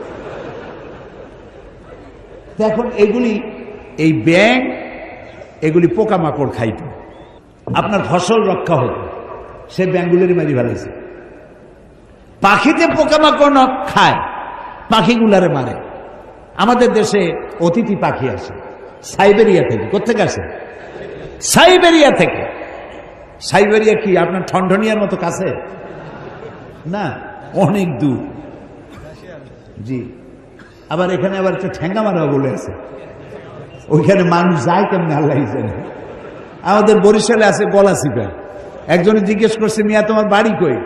A: এখন এগুলি, এই ব্যাঙ এগুলি পোকামাকড় খাইত, আপনার ফসল রক্ষা হতো, সে ব্যাঙগুলোরই মারি ফেলেছে। পাখিতে পোকামাকড় খায়, পাখিগুলারে মারে। আমাদের দেশে অতিথি পাখি আসে সাইবেরিয়া থেকে। কোথেকে আসে? সাইবেরিয়া থেকে। সাইবেরিয়া কি আপনার ঠনঠনিয়ার মতো কাছে না, অনেক দূর। জি, আবার এখানে আবার একটা ঠেঙ্গা মারা বলে আছে, ওইখানে মানুষ যায় কেমনি আল্লাহ জানে। আমাদের বরিশালে আছে গলাচিপা। একজনে জিজ্ঞেস করছে, মিয়া তোমার বাড়ি কই?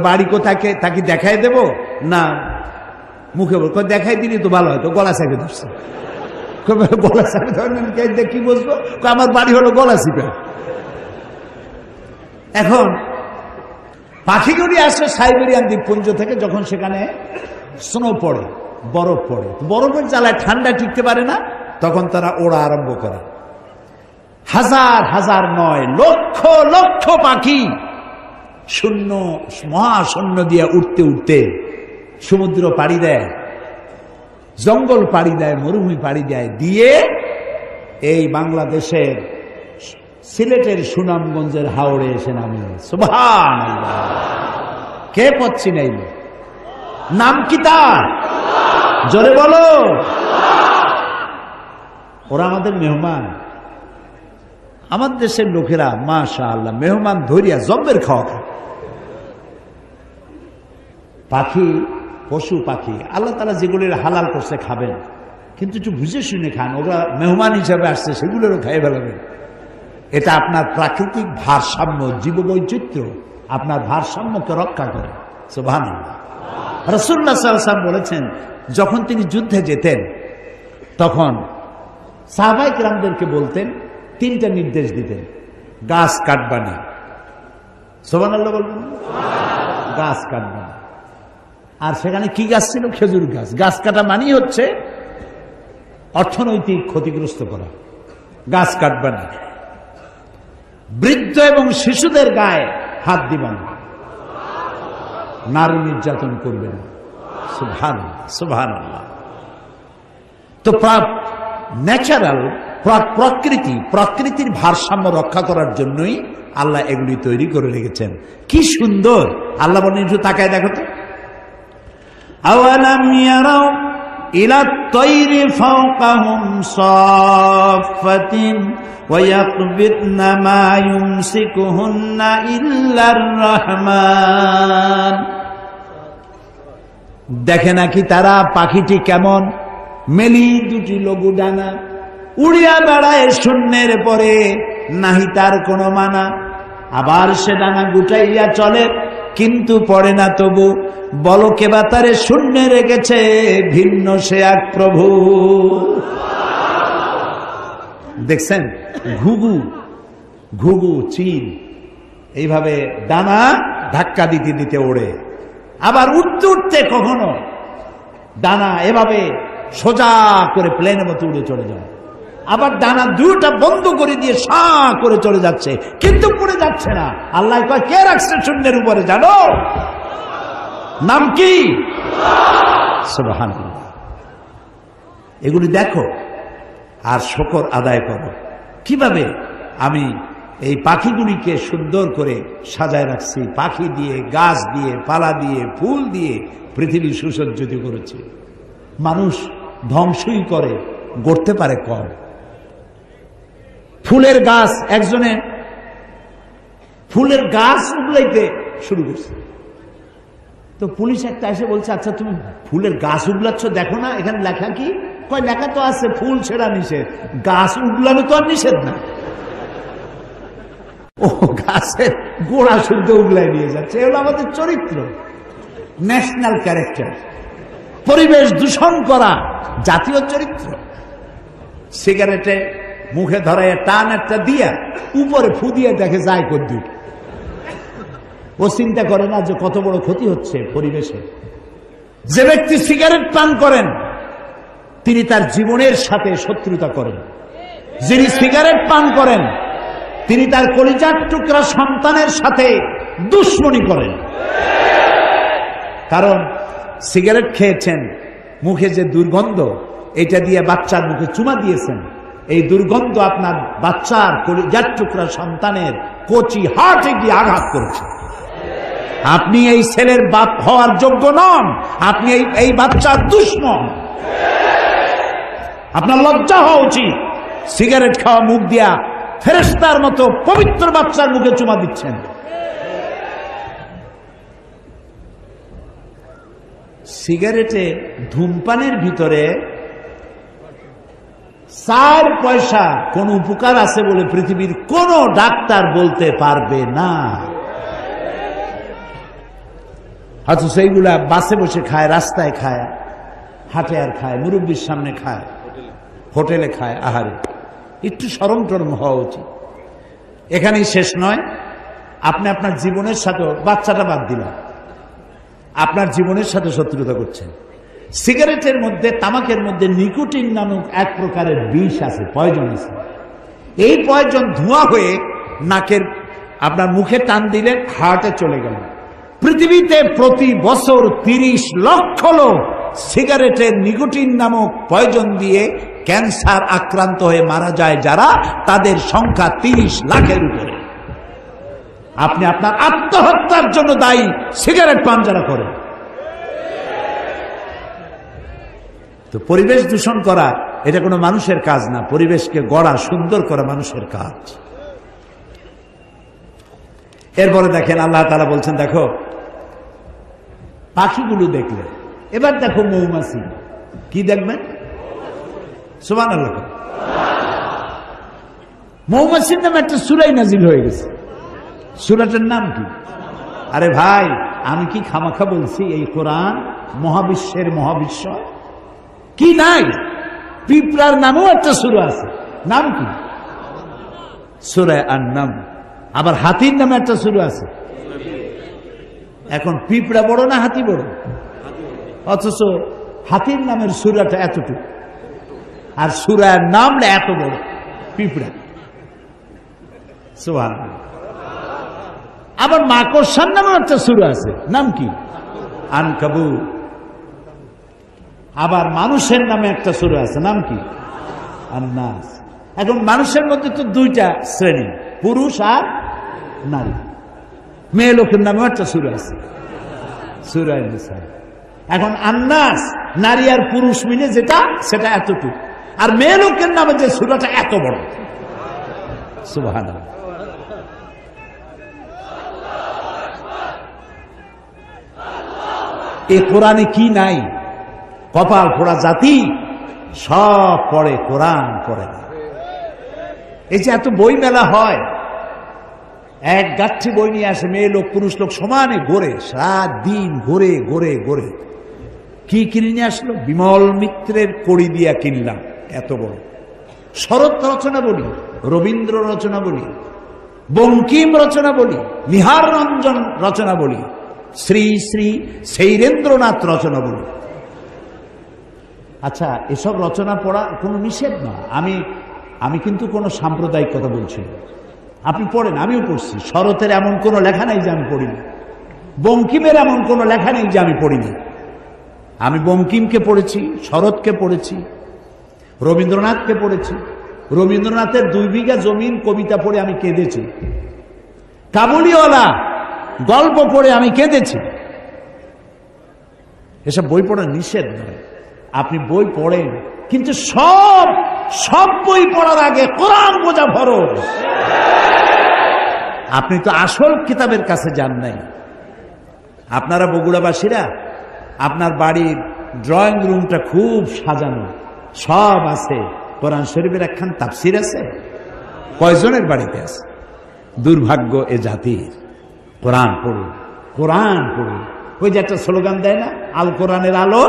A: বাড়ি কোথায়, তাকে দেখাই দেব না মুখে বল? দেখাই দিলি তো ভালো হয়তো। গলা চেপে ধরছে। গলা চাপে ধরেন, কি বুঝবো? আমার বাড়ি হলো গলাচিপা। এখন পাখিগুলি আসে সাইবেরিয়ান দ্বীপপুঞ্জ থেকে, যখন সেখানে স্নো পড়ে, বরফ পড়ে, বরফের জ্বালায় ঠান্ডা টিকতে পারে না, তখন তারা ওড়া আরম্ভ করে। হাজার হাজার নয়, লক্ষ লক্ষ পাখি শূন্য, মহাশূন্য দিয়ে উঠতে উঠতে সমুদ্র পাড়ি দেয়, জঙ্গল পাড়ি দেয়, মরুভূমি পাড়ি দেয়, দিয়ে এই বাংলাদেশের সিলেটের সুনামগঞ্জের হাওড়ে এসে নামে। সুবহানাল্লাহ! কে পথ চিনাইল? নাম কি তার? জোরে বলো। ওরা আমাদের মেহমান। আমাদের দেশের লোকেরা মাশাআল্লাহ মেহমান ধরিয়া জব্বের খাওয়া খায়। পাখি, পশু পাখি আল্লাহ তাআলা যেগুলির হালাল করছে খাবেন, কিন্তু একটু বুঝে শুনে খান। ওরা মেহমান হিসাবে আসছে, সেগুলোরও খাইয়ে ফেলাবেন। এটা আপনার প্রাকৃতিক ভারসাম্য, জীববৈচিত্র্য, আপনার ভারসাম্যকে রক্ষা করে। সুবহানাল্লাহ। রাসূলুল্লাহ সাল্লাল্লাহু আলাইহি ওয়াসাল্লাম বলেছেন, যখন তিনি যুদ্ধে যেতেন তখন সাহাবায়ে কেরামদেরকে বলতেন, তিনটা নির্দেশ দিতেন, গাছ কাটবা না। সুবহানাল্লাহ বলবেন? গাছ কাটবা না। আর সেখানে কি গাছ ছিল? খেজুর গাছ। গাছ কাটা মানেই হচ্ছে অর্থনৈতিক ক্ষতিগ্রস্ত করা। গাছ কাটবা না। বৃদ্ধ এবং শিশুদের গায়ে হাত দিবা না। নারী নির্যাতন করবে না। সুবহানাল্লাহ, সুবহানাল্লাহ। তো ন্যাচারাল প্রকৃতির ভারসাম্য রক্ষা করার জন্যই আল্লাহ এগুলি তৈরি করে রেখেছেন। কি সুন্দর! আল্লাহ বলেন, একটু তাকায় দেখো তো। আওয়ালাম ইয়ারাউ ইলা তায়রি ফাওকাহুম সাফফাতিন ওয়া ইয়াকবিদনা মা ইউমসিকুহুন্না ইল্লার রহমান। দেখে নাকি তারা পাখিটি কেমন? মেলি দুটি লঘু ডানা, উড়িয়া বেড়ায় শূন্যের পরে, নাহি তার কোনো মানা। আবার সে ডানা গুটাইয়া চলে, কিন্তু পড়ে না তবু। বলো কে বা তারে শূন্যে রেখেছে, ভিন্ন সে এক প্রভু। দেখছেন? ঘুঘু, ঘুঘু, চিল এইভাবে ডানা ধাক্কা দিতে দিতে ওড়ে। আবার উঠতে উঠতে কখনো ডানা এভাবে সোজা করে প্লেনের মতো উড়ে চলে যায়। আবার ডানা দুটা বন্ধ করে দিয়ে সা করে চলে যাচ্ছে, কিন্তু পড়ে যাচ্ছে না। আল্লাহ কয়, কে রাখছে শূন্যের উপরে জানো? নাম কি? সুবহানাল্লাহ। এগুলি দেখো আর শুকর আদায় করো, কিভাবে আমি এই পাখিগুলিকে সুন্দর করে সাজায় রাখছি। পাখি দিয়ে, গাছ দিয়ে, পালা দিয়ে, ফুল দিয়ে পৃথিবী সুসজ্জিত করেছে। মানুষ ধ্বংসই করে, গড়তে পারে কম। ফুলের গাছ, একজনে ফুলের গাছ উগলাইতে শুরু করছে। তো পুলিশ একটা এসে বলছে, আচ্ছা তুমি ফুলের গাছ উগলাচ্ছ, দেখো না এখানে লেখা কি? কয়, লেখা তো আছে ফুল ছেড়া নিষেধ, গাছ উগলানো তো আর নিষেধ না। ও গাছের গোড়া শুদ্ধ উগলাই নিয়ে যাচ্ছে। এগুলো আমাদের চরিত্র, ন্যাশনাল ক্যারেক্টার। পরিবেশ দূষণ করা জাতীয় চরিত্র। সিগারেটে মুখে ধরাইয়া টান একটা দিয়া উপরে ফু দিয়ে দেখে যায় কদ্দুর। ও চিন্তা করে না যে কত বড় ক্ষতি হচ্ছে পরিবেশে। যে ব্যক্তি সিগারেট পান করেন তিনি তার জীবনের সাথে শত্রুতা করেন। যিনি সিগারেট পান করেন তিনি তার কলিজার টুকরা সন্তানের সাথে দুশ্মনী করেন। কারণ সিগারেট খেয়েছেন, মুখে যে দুর্গন্ধ, এটা দিয়ে বাচ্চার মুখে চুমা দিয়েছেন, এই দুর্গন্ধ আপনার বাচ্চার কলিজার টুকরা সন্তানের কচি হার্টে গিয়ে আঘাত করেছে। আপনি এই ছেলের বাপ হওয়ার যোগ্য নন, আপনি এই বাচ্চার দুশমন। আপনার লজ্জা হওয়া উচিত। সিগারেট খাওয়া মুখ দিয়া ফেরেশতার মতো পবিত্র বাচ্চার মুখে চুমা দিচ্ছেন। সিগারেটে ধূমপানের ভিতরে 4 পয়সা কোন উপকার আছে বলে পৃথিবীর কোন ডাক্তার বলতে পারবে না। হয়তো সেইগুলা বাসে বসে খায়, রাস্তায় খায়, হাটে আর খায়, মুরব্বীর সামনে খায়, হোটেলে খায়, আহারে একটু শরম টরম হওয়া উচিত। এখানেই শেষ নয়, আপনি আপনার জীবনের সাথে, বাচ্চাটা বাদ দিলাম, আপনার জীবনের সাথে শত্রুতা করছেন। সিগারেটের মধ্যে, তামাকের মধ্যে নিকোটিন নামক এক প্রকারের বিষ আছে, পয়জন আছে। এই পয়জন ধোঁয়া হয়ে নাকের আপনার মুখে টান দিলে হার্টে চলে গেল। পৃথিবীতে প্রতি বছর 30 লক্ষ লোক সিগারেটের নিকোটিন নামক পয়জন দিয়ে ক্যান্সার আক্রান্ত হয়ে মারা যায় যারা, তাদের সংখ্যা 30 লাখের উপরে। আপনি আপনার আত্মহত্যার জন্য দায়ী সিগারেট পান যারা করে। তো পরিবেশ দূষণ করা এটা কোনো মানুষের কাজ না, পরিবেশকে গড়া, সুন্দর করা মানুষের কাজ। এরপরে দেখেন আল্লাহ তাআলা বলছেন, দেখো পাখিগুলো দেখলে, এবার দেখো মৌমাছি, কি দেখবেন? সুবহানাল্লাহ। মৌমাছির নামে একটা সূরা নাজিল হয়ে গেছে। সূরাটার নাম কি? আরে ভাই, আমি কি খামাখা বলছি? এই কোরআন মহাবিশ্বের মহাবিশ্ব কি নাই? পিঁপড়ার নামেও একটা সূরা আছে, নাম কি? সূরা আন-নাম। আবার হাতির নামে একটা সূরা আছে। এখন পিঁপড়া বড় না হাতি বড়? অথচ হাতির নামের সূরাটা এতটুকু, আর সূরার নাম এত বড়, পিঁপড়া। সুবহানাল্লাহ। আবার মাকড়সার নামেও একটা সূরা আছে, নাম কি? আনকাবুত। আবার মানুষের নামে একটা সূরা আছে, নাম কি? আন-নাস। এখন মানুষের মধ্যে তো দুইটা শ্রেণী, পুরুষ আর নারী। মেয়ে লোকের নামে একটা সূরা আছে, সূরা নিসা। এখন আন-নাস, নারী আর পুরুষ মিলে যেটা, সেটা এতটুকু, আর মেয়ে লোকের নামে যে সূরাটা এত বড়। সুবহানাল্লাহ। এই কোরআনে কি নাই? কপাল পোড়া জাতি, সব পড়ে, কোরআন পড়ে না। এই যে এত বই মেলা হয়, এক গাঠি বই নিয়ে আসে, মেয়ে লোক পুরুষ লোক সমানে ঘোরে, সারা দিন ঘোরে ঘোরে ঘোরে। কি কিনে নিয়ে আসলো? বিমল মিত্রের কড়ি দিয়া কিনলাম, এত বড়। শরৎ রচনা বলি, রবীন্দ্র রচনা বলি, বঙ্কিম রচনা বলি, নিহার রঞ্জন রচনা বলি, শ্রী শ্রী শৈলেন্দ্রনাথ রচনা বলি। আচ্ছা, এসব রচনা পড়া কোনো নিষেধ না। আমি কিন্তু কোনো সাম্প্রদায়িক কথা বলছি না। আপনি পড়েন, আমিও পড়ছি। শরতের এমন কোনো লেখা নেই যে আমি পড়িনি, বঙ্কিমের এমন কোনো লেখা নেই যে আমি পড়িনি। আমি বঙ্কিমকে পড়েছি, শরৎকে পড়েছি, রবীন্দ্রনাথকে পড়েছি। রবীন্দ্রনাথের 2 বিঘা জমিন কবিতা পড়ে আমি কেঁদেছি। কাবুলিওয়ালা গল্প পড়ে আমি কেঁদেছি। এসব বই পড়া নিষেধ নয়, আপনি বই পড়েন, কিন্তু সব বই পড়ার আগে কোরআন বোঝা ফরজ। আপনি তো আসল কিতাবের কাছে যান নাই। আপনারা বগুড়াবাসীরা, আপনার বাড়ির ড্রয়িং রুমটা খুব সাজানো, সব আছে, কোরআন শরীফের একখান তাফসির আছে, কয়জনের বাড়িতে আছে? দুর্ভাগ্য এ জাতির। কোরআন পড়ুন, কোরআন পড়ুন। ওই যে একটা স্লোগান দেয় না, আল কোরআনের আলো,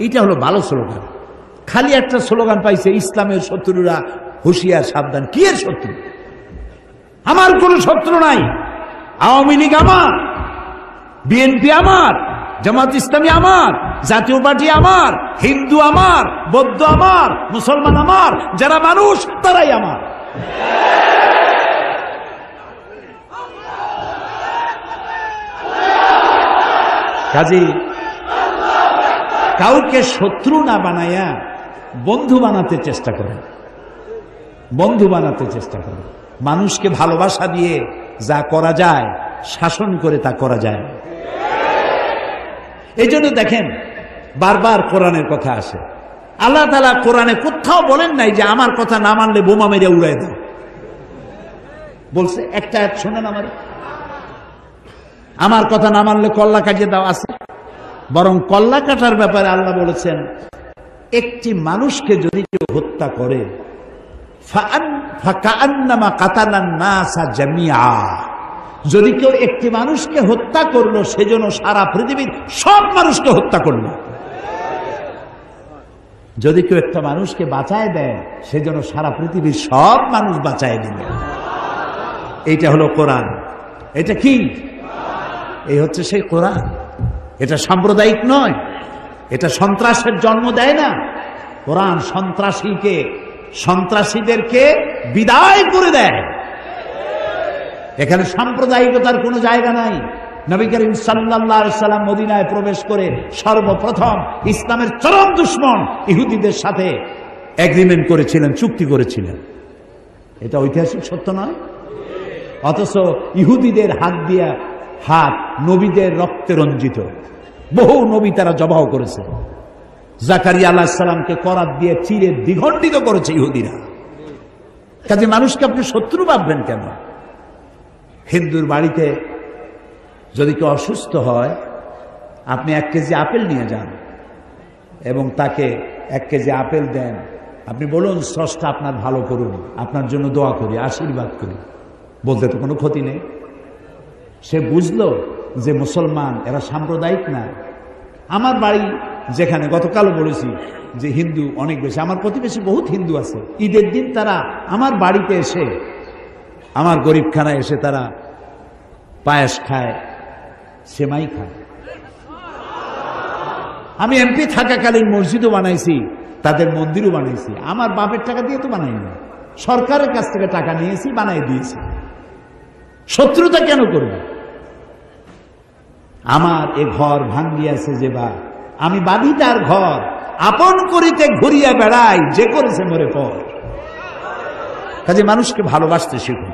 A: এইটা হলো ভালো স্লোগান। খালি একটা স্লোগান পাইছে, ইসলামের শত্রুরা হুঁশিয়ার সাবধান। কি এর শত্রু? আমার কোন শত্রু নাই। আওয়ামী লীগ আমার, বিএনপি আমার, জামাত ইসলামী আমার, জাতীয় পার্টি আমার, হিন্দু আমার, বৌদ্ধ আমার, মুসলমান আমার, যারা মানুষ তারাই আমার। কাজী কাউকে শত্রু না বানায়া বন্ধু বানাতে চেষ্টা করেন, বন্ধু বানাতে চেষ্টা করেন। মানুষকে ভালোবাসা দিয়ে যা করা যায়, শাসন করে তা করা যায়। এই জন্য দেখেন বারবার কোরআনের কথা আসে। আল্লাহ তাআলা কোরআনে কোথাও বলেন নাই যে আমার কথা না মানলে বোমা মেরে উড়াই দাও। বলছে একটা আয়াত শোনেন, আমার কথা না মানলে কল্লা কাটিয়ে দাও, আছে। বরং কল্লা কাটার ব্যাপারে আল্লাহ বলেছেন, একটি মানুষকে যদি কেউ হত্যা করে, যদি কেউ একটি মানুষকে হত্যা করলো, সেজন্য সারা পৃথিবীর সব মানুষকে হত্যা করলো। যদি কেউ একটা মানুষকে বাঁচায় দেয়, সেজন্য সারা পৃথিবীর সব মানুষ বাঁচায় দিবে। এইটা হলো কোরআন। এটা কি? এই হচ্ছে সেই কোরআন। এটা সাম্প্রদায়িক নয়, এটা সন্ত্রাসের জন্ম দেয় না। কোরআন সন্ত্রাসীদেরকে বিদায় করে দেয়। এখানে সাম্প্রদায়িকতার কোনো জায়গা নাই। নবী করিম সাল্লাল্লাহু আলাইহি সাল্লাম মদিনায় প্রবেশ করে সর্বপ্রথম ইসলামের চরম দুশমন ইহুদিদের সাথে এগ্রিমেন্ট করেছিলেন, চুক্তি করেছিলেন। এটা ঐতিহাসিক সত্য নয়? অথচ ইহুদিদের হাত নবীদের রক্তে রঞ্জিত। বহু নবী তারা জবাহ করেছে। জাকারিয়া আলাইহিস সালামকে করাত দিয়ে চিরে দ্বিখণ্ডিত করেছে ইহুদিরা। কাজে মানুষকে আপনি শত্রু ভাববেন কেন? হিন্দুর বাড়িতে যদি কেউ অসুস্থ হয়, আপনি 1 কেজি আপেল নিয়ে যান এবং তাকে 1 কেজি আপেল দেন। আপনি বলুন, স্রষ্টা আপনার ভালো করুন, আপনার জন্য দোয়া করি, আশীর্বাদ করি। বলতে তো কোনো ক্ষতি নেই। সে বুঝলো যে মুসলমান এরা সাম্প্রদায়িক না। আমার বাড়ি যেখানে গতকালও বলেছি যে হিন্দু অনেক বেশি, আমার প্রতিবেশী বহুত হিন্দু আছে। ঈদের দিন তারা আমার বাড়িতে এসে, আমার গরিবখানায় এসে তারা পায়েস খায়, সেমাই খায়। আমি এমপি থাকাকালীন মসজিদও বানাইছি, তাদের মন্দিরও বানাইছি। আমার বাপের টাকা দিয়ে তো বানাইনি, সরকারের কাছ থেকে টাকা নিয়েছি, বানাই দিয়েছি। শত্রুতা কেন করবে? আমার এ ঘর ভাঙ্গিয়াছে যে বা, আমি বাঁধি তার ঘর, আপন করিতে ঘুরিয়া বেড়াই, যে করেছে মরে পর। কাজে মানুষকে ভালোবাসতে শিখুন,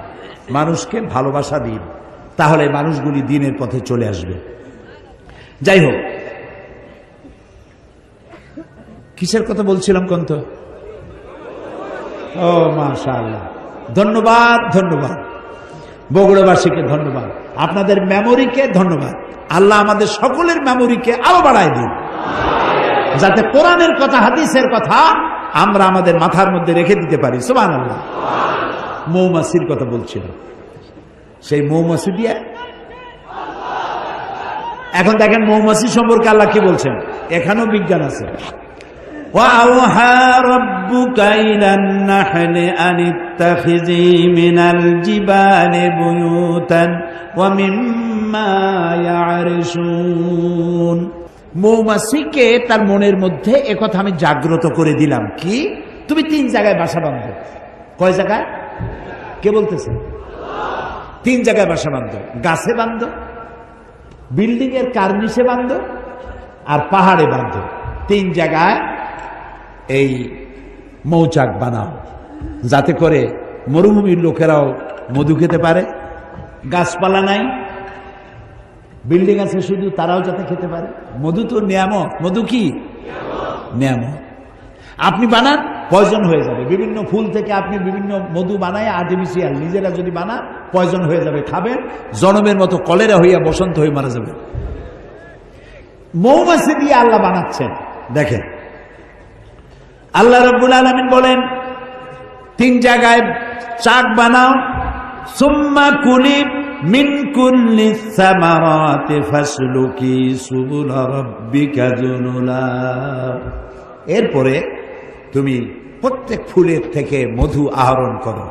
A: মানুষকে ভালোবাসা দিন, তাহলে মানুষগুলি দিনের পথে চলে আসবে। যাই হোক, কিসের কথা বলছিলাম কোন তো? ও মাশাআল্লাহ, ধন্যবাদ ধন্যবাদ বগুড়াবাসীকে, ধন্যবাদ আপনাদের মেমোরিকে, ধন্যবাদ। আল্লাহ আমাদের সকলের মেমোরিকে আরো বাড়ায় দিন, যাতে কোরআনের কথা, হাদিসের কথা আমরা আমাদের মাথার মধ্যে রেখে দিতে পারি। সুবহানাল্লাহ। মৌমাছির কথা বলছিল, সেই মৌমাছি দিয়ে এখন দেখেন মৌমাছি সম্পর্কে আল্লাহ কি বলছেন। এখানেও বিজ্ঞান আছে। وَأَوْحَى رَبُّكَ إِلَى النَّحْلِ أَنِ اتَّخِذِي مِنَ الْجِبَالِ بُيُوتًا وَمِمَّا يَعْرِشُونَ। মৌমাছিকে তার মনের মধ্যে একথা আমি জাগ্রত করে দিলাম, কি তুমি 3 জায়গায় বাসা বাঁধো। কয় জায়গায়? কে বলতেছে? 3 জায়গায় বাসা বাঁধো। গাছে বাঁধো, বিল্ডিং এর কার্নিশে বাঁধো, আর পাহাড়ে বাঁধো। 3 জায়গায় এই মৌচাক বানাও, যাতে করে মরুভূমির লোকেরাও মধু খেতে পারে। গাছপালা নাই, বিল্ডিং আছে শুধু, তারাও যাতে খেতে পারে। মধু তো নিয়ামত। মধু কি নিয়ামত? আপনি বানান, পয়জন হয়ে যাবে। বিভিন্ন ফুল থেকে আপনি বিভিন্ন মধু বানায়, আর্টিফিশিয়াল নিজেরা যদি বানান, পয়জন হয়ে যাবে। খাবেন, জনমের মতো কলেরা হইয়া বসন্ত হয়ে মারা যাবে। মৌমাছি দিয়ে আল্লাহ বানাচ্ছেন। দেখেন, আল্লাহ রাব্বুল আলামিন বলেন 3 জায়গায় চাক বানাও। সুম্মা কুলি মিন কুল্লি সামারাতি ফাসলুকি সুবুলা রাব্বিকা যুনুলা। এরপরে তুমি প্রত্যেক ফুলের থেকে মধু আহরণ করো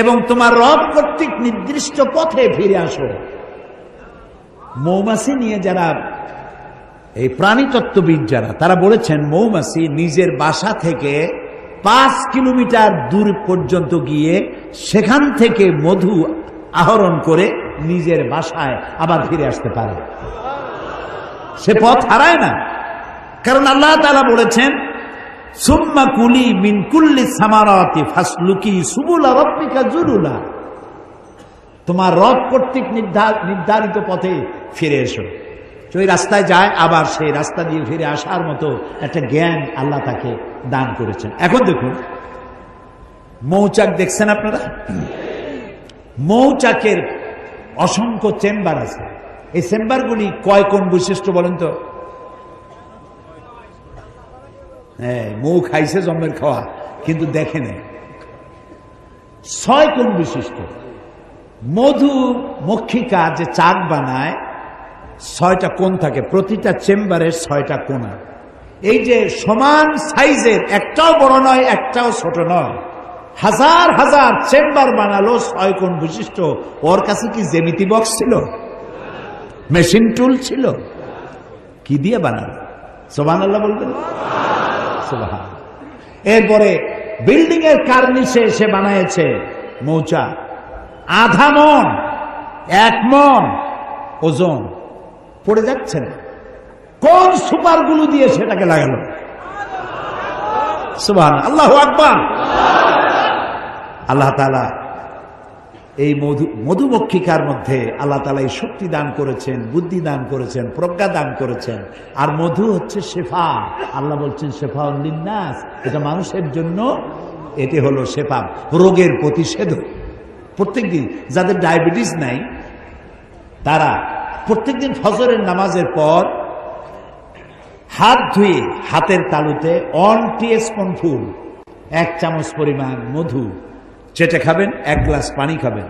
A: এবং তোমার রব কর্তৃক নির্দিষ্ট পথে ফিরে আসো। মৌমাছি নিয়ে যারা এই প্রাণীতত্ত্ববিদ যারা, তারা বলেছেন মৌমাছি নিজের বাসা থেকে 5 কিলোমিটার দূর পর্যন্ত গিয়ে সেখান থেকে মধু আহরণ করে নিজের বাসায় আবার ফিরে আসতে পারে। সে পথ হারায় না, কারণ আল্লাহ তাআলা বলেছেন সুম্মা কুলি মিন কুল্লি সামারাতি ফাসলুকি সুবুলা রাব্বিকা যুলুলা। তোমার রব কর্তৃক নির্ধারিত পথে ফিরে এসো। ওই রাস্তায় যায়, আবার সেই রাস্তা দিয়ে ফিরে আসার মতো একটা জ্ঞান আল্লাহ তাকে দান করেছেন। এখন দেখুন, মৌচাক দেখছেন আপনারা? মৌচাকের অসংখ্য চেম্বার আছে। এই চেম্বারগুলি কয় কোণ বিশিষ্ট বলেন তো? হ্যাঁ, মৌ খাইছে জন্মের খাওয়া, কিন্তু দেখে নেই। 6 কোণ বিশিষ্ট। মধু মক্ষিকা যে চাক বানায়, 6টা কোণ থাকে, প্রতিটা চেম্বারের 6টা কোণা। এই যে সমান সাইজের, একটাও বড় নয় একটাও ছোট নয়, হাজার হাজার চেম্বার বানালো 6 কোণ বিশিষ্ট। ওর কাছে কি জ্যামিতি বক্স ছিল? মেশিন টুল ছিল? কি দিয়ে বানালো? সুবহানাল্লাহ বলবেন। সুবহানাল্লাহ। এরপরে বিল্ডিং এর কার্নিশে সে বানায়েছে মৌচা, 1/2 মণ 1 মণ ওজন, পড়ে যাচ্ছে না। কোন সুপার গুলো দিয়ে সেটাকে লাগালো? সুবহানাল্লাহ, আল্লাহু আকবার। আল্লাহ তাআলা এই মধুমক্ষিকার মধ্যে আল্লাহ তাআলা এই শক্তি দান করেছেন, বুদ্ধি দান করেছেন, প্রজ্ঞা দান করেছেন। আর মধু হচ্ছে শেফা। আল্লাহ বলছেন শেফাউন লিন্নাস, এটা মানুষের জন্য, এটি হলো শেফা, রোগের প্রতিষেধক। প্রত্যেকদিন যাদের ডায়াবেটিস নাই তারা প্রত্যেকদিন ফজরের নামাজের পর হাত ধুয়ে হাতের তালুতে 1 টিস্পুন 1 চামচ পরিমাণ মধু চেটে খাবেন, 1 গ্লাস পানি খাবেন।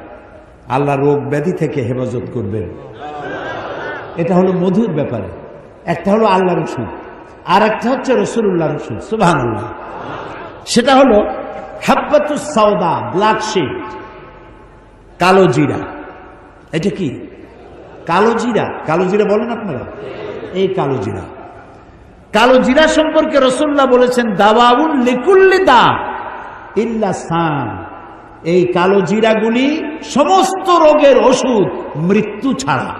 A: আল্লাহ রোগ ব্যাধি থেকে হেফাজত করবেন। এটা হলো মধুর ব্যাপারে। একটা হলো আল্লাহর ওষুধ, আর একটা হচ্ছে রাসূলুল্লাহর ওষুধ। সুবহানাল্লাহ। সেটা হলো হাব্বাতুস সাওদা, ব্ল্যাক শিট, কালো জিরা। এটা কি? কালো জিরা। কালো জিরা বলেন আপনারা? এই কালো জিরা। কালো জিরা সম্পর্কে রাসূলুল্লাহ বলেছেন দাওয়াউন লিকুল্লি দা ইল্লা সাম। এই কালো জিরাগুলি সমস্ত রোগের ওষুধ, মৃত্যু ছাড়া।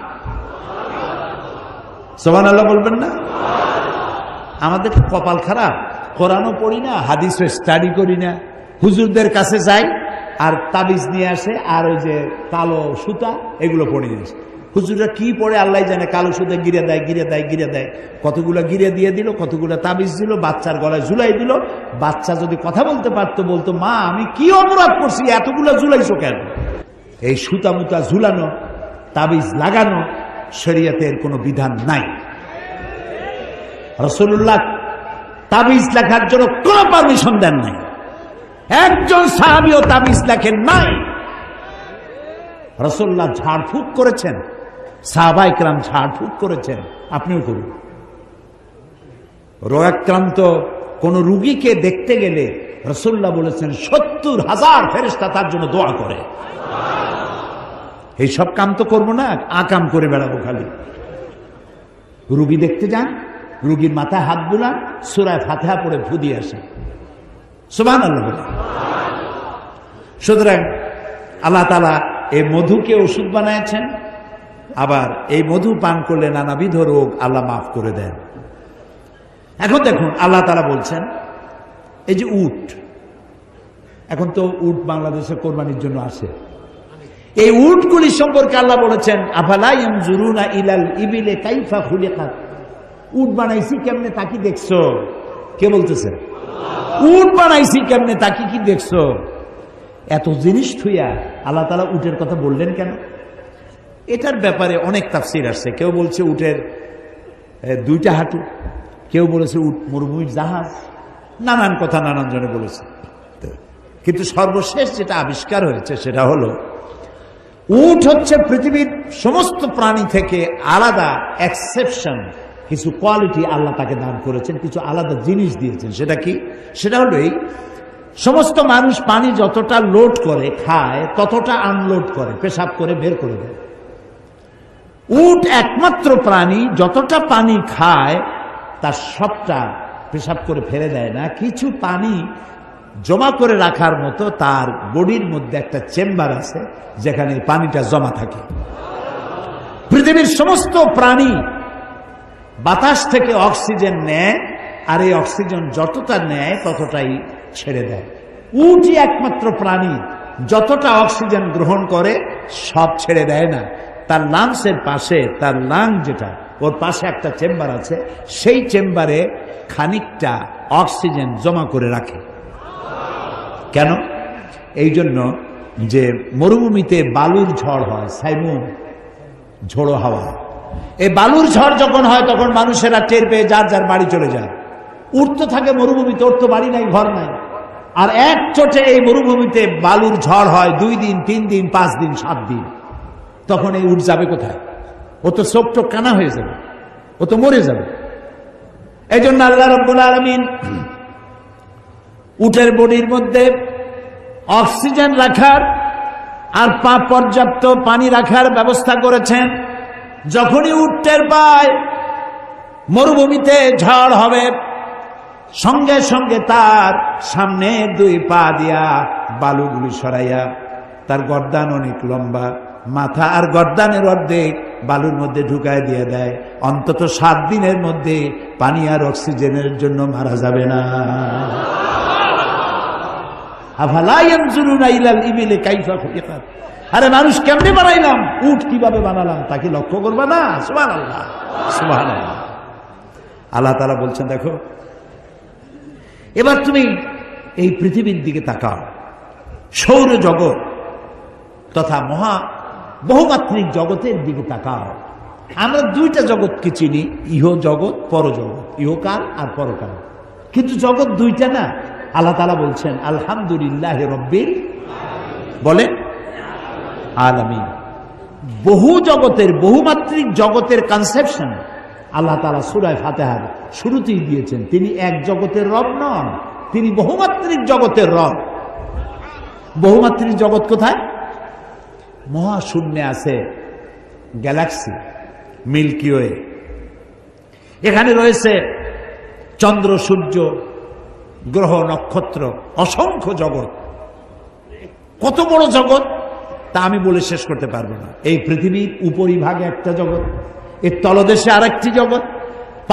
A: সুবহানাল্লাহ বলবেন না? আমাদের কপাল খারাপ, কোরআনও পড়ি না, হাদিসও স্টাডি করি না, হুজুরদের কাছে যাই আর তাবিজ নিয়ে আসে, আর ওই যে কালো সুতা এগুলো পড়ে নিয়ে আসে। হুজুররা কি পড়ে আল্লাহ জানে, কালো সুতা গিরে দেয়, গিরে দেয়, গিরে দেয়। কতগুলো গিরে দিয়ে দিল, কতগুলো তাবিজ দিল, বাচ্চার গলায় ঝুলাই দিল। বাচ্চা যদি কথা বলতে পারতো, বলতো মা আমি কি অপরাধ করছি, এতগুলো ঝুলাইছো কেন? এই সুতা মুতা ঝুলানো, তাবিজ লাগানো শরীয়তের কোনো বিধান নাই। রাসূলুল্লাহ তাবিজ লেখার জন্য কোনো পারমিশন দেন নাই। একজন সাহাবীও তাবিজ লেখেন নাই। রাসূলুল্লাহ ঝাড়ফুঁক করেছেন, সাহাবায়ে কেরাম ঝাড়ফুঁক করেছেন, আপনিও করুন। রোগাক্রান্ত কোন রোগীকে দেখতে গেলে রাসূলুল্লাহ বলেছেন ৭০,০০০ ফেরেশতা তার জন্য দোয়া করে। এই সব কাম তো করবো না, আকাম করে বেড়াবো খালি। রোগী দেখতে যান, রোগীর মাথায় হাত বুলান, সূরা ফাতিহা পড়ে ফু দিয়ে আসেন। সুবহানাল্লাহ। সুতরাং আল্লাহ তাআলা এই মধুকে ওষুধ বানাইছেন, আবার এই মধু পান করলে নানাবিধ রোগ আল্লাহ মাফ করে দেন। এখন দেখুন আল্লাহ তাআলা বলছেন এই যে উট, এখন তো উট বাংলাদেশে কোরবানির জন্য আসে। এই উটগুলি সম্পর্কে আল্লাহ বলেছেন আফালা ইয়ানজুরুনা ইলাল ইবিলি কাইফা খুলিকাত। উট বানাইছি কেমনে তা কি দেখছো? কে বলতেছে? উট বানাইছি কেমনে তা কি দেখছো? এত জিনিস থুইয়া আল্লাহ তাআলা উটের কথা বললেন কেন? এটার ব্যাপারে অনেক তাফসীর আসছে। কেউ বলছে উটের 2টা হাঁটু, কেউ বলেছে উট মরুভূমির জাহাজ, নানান কথা নানান জনে বলেছে। কিন্তু সর্বশেষ যেটা আবিষ্কার হয়েছে সেটা হলো উট হচ্ছে পৃথিবীর সমস্ত প্রাণী থেকে আলাদা, এক্সেপশন। কিছু কোয়ালিটি আল্লাহ তাকে দান করেছেন, কিছু আলাদা জিনিস দিয়েছেন। সেটা কি? সেটা হলো এই সমস্ত মানুষ পানি যতটা লোড করে খায় ততটা আনলোড করে, পেশাব করে বের করে দেয়। উট একমাত্র প্রাণী যতটা পানি খায় তার সবটা পেশাব করে ফেলে দেয় না, কিছু পানি জমা করে রাখার মতো তার বডির মধ্যে একটা চেম্বার আছে যেখানে পানিটা জমা থাকে। পৃথিবীর সমস্ত প্রাণী বাতাস থেকে অক্সিজেন নেয়, আর এই অক্সিজেন যতটা নেয় ততটাই ছেড়ে দেয়। উটই একমাত্র প্রাণী যতটা অক্সিজেন গ্রহণ করে সব ছেড়ে দেয় না। তার লাংসের পাশে, তার লাং যেটা, ওর পাশে একটা চেম্বার আছে, সেই চেম্বারে খানিকটা অক্সিজেন জমা করে রাখে। কেন? এই জন্য যে মরুভূমিতে বালুর ঝড় হয়, সাইমুন, ঝোড়ো হাওয়া। এই বালুর ঝড় যখন হয় তখন মানুষেরা টের পেয়ে যার যার বাড়ি চলে যায়। উট তো থাকে মরুভূমিতে, ওর তো বাড়ি নাই, ঘর নাই। আর এক চোটে এই মরুভূমিতে বালুর ঝড় হয় 2 দিন, 3 দিন, 5 দিন, 7 দিন। তখন এই উট যাবে কোথায়? ও তো চোখ টোক কানা হয়ে যাবে, ও তো মরে যাবে। এই জন্য আল্লাহ রাব্বুল আলামিন উটের বডির মধ্যে অক্সিজেন রাখার আর পর্যাপ্ত পানি রাখার ব্যবস্থা করেছেন। যখনই উট টের পায় মরুভূমিতে ঝড় হবে, সঙ্গে সঙ্গে তার সামনে দুই পা দিয়া বালুগুলি সরাইয়া, তার গর্দান অনেক লম্বা, মাথা আর গর্দানের অর্ধেক বালুর মধ্যে ঢুকায় দিয়ে দেয়। অন্তত 7 দিনের মধ্যে পানি আর অক্সিজেনের জন্য মারা যাবে না। আফালা ইয়ানজুরুনা ইলাল ইবিলি কাইফা খুলিকাত। আরে মানুষ কেমনে বানাইলাম, উট কিভাবে বানালাম তাকে লক্ষ্য করবা না? সুবহানাল্লাহ, সুবহানাল্লাহ। আল্লাহ তাআলা বলছেন, দেখো এবার তুমি এই পৃথিবীর দিকে তাকাও, সৌর জগৎ তথা মহা বহুমাত্রিক জগতের দিকে তাকাও। আমরা 2টা জগৎকে চিনি, ইহ জগৎ, পরজগৎ, ইহকাল আর পরকাল, কিন্তু জগৎ 2টা না। আল্লাহ তাআলা বলছেন আলহামদুলিল্লাহি রাব্বিল বলেন আলামিন। বহু জগতের, বহুমাত্রিক জগতের কনসেপশন আল্লাহ তাআলা সূরা ফাতিহার শুরুতেই দিয়েছেন। তিনি এক জগতের রব নন, তিনি বহুমাত্রিক জগতের রব। বহুমাত্রিক জগৎ কোথায়? মহাশূন্যে আছে গ্যালাক্সি, মিল্কি ওয়ে, এখানে রয়েছে চন্দ্র, সূর্য, গ্রহ, নক্ষত্র, অসংখ্য জগৎ। কত বড় জগৎ তা আমি বলে শেষ করতে পারবো না। এই পৃথিবীর উপরিভাগে একটা জগৎ, এর তলদেশে আরেকটি জগৎ,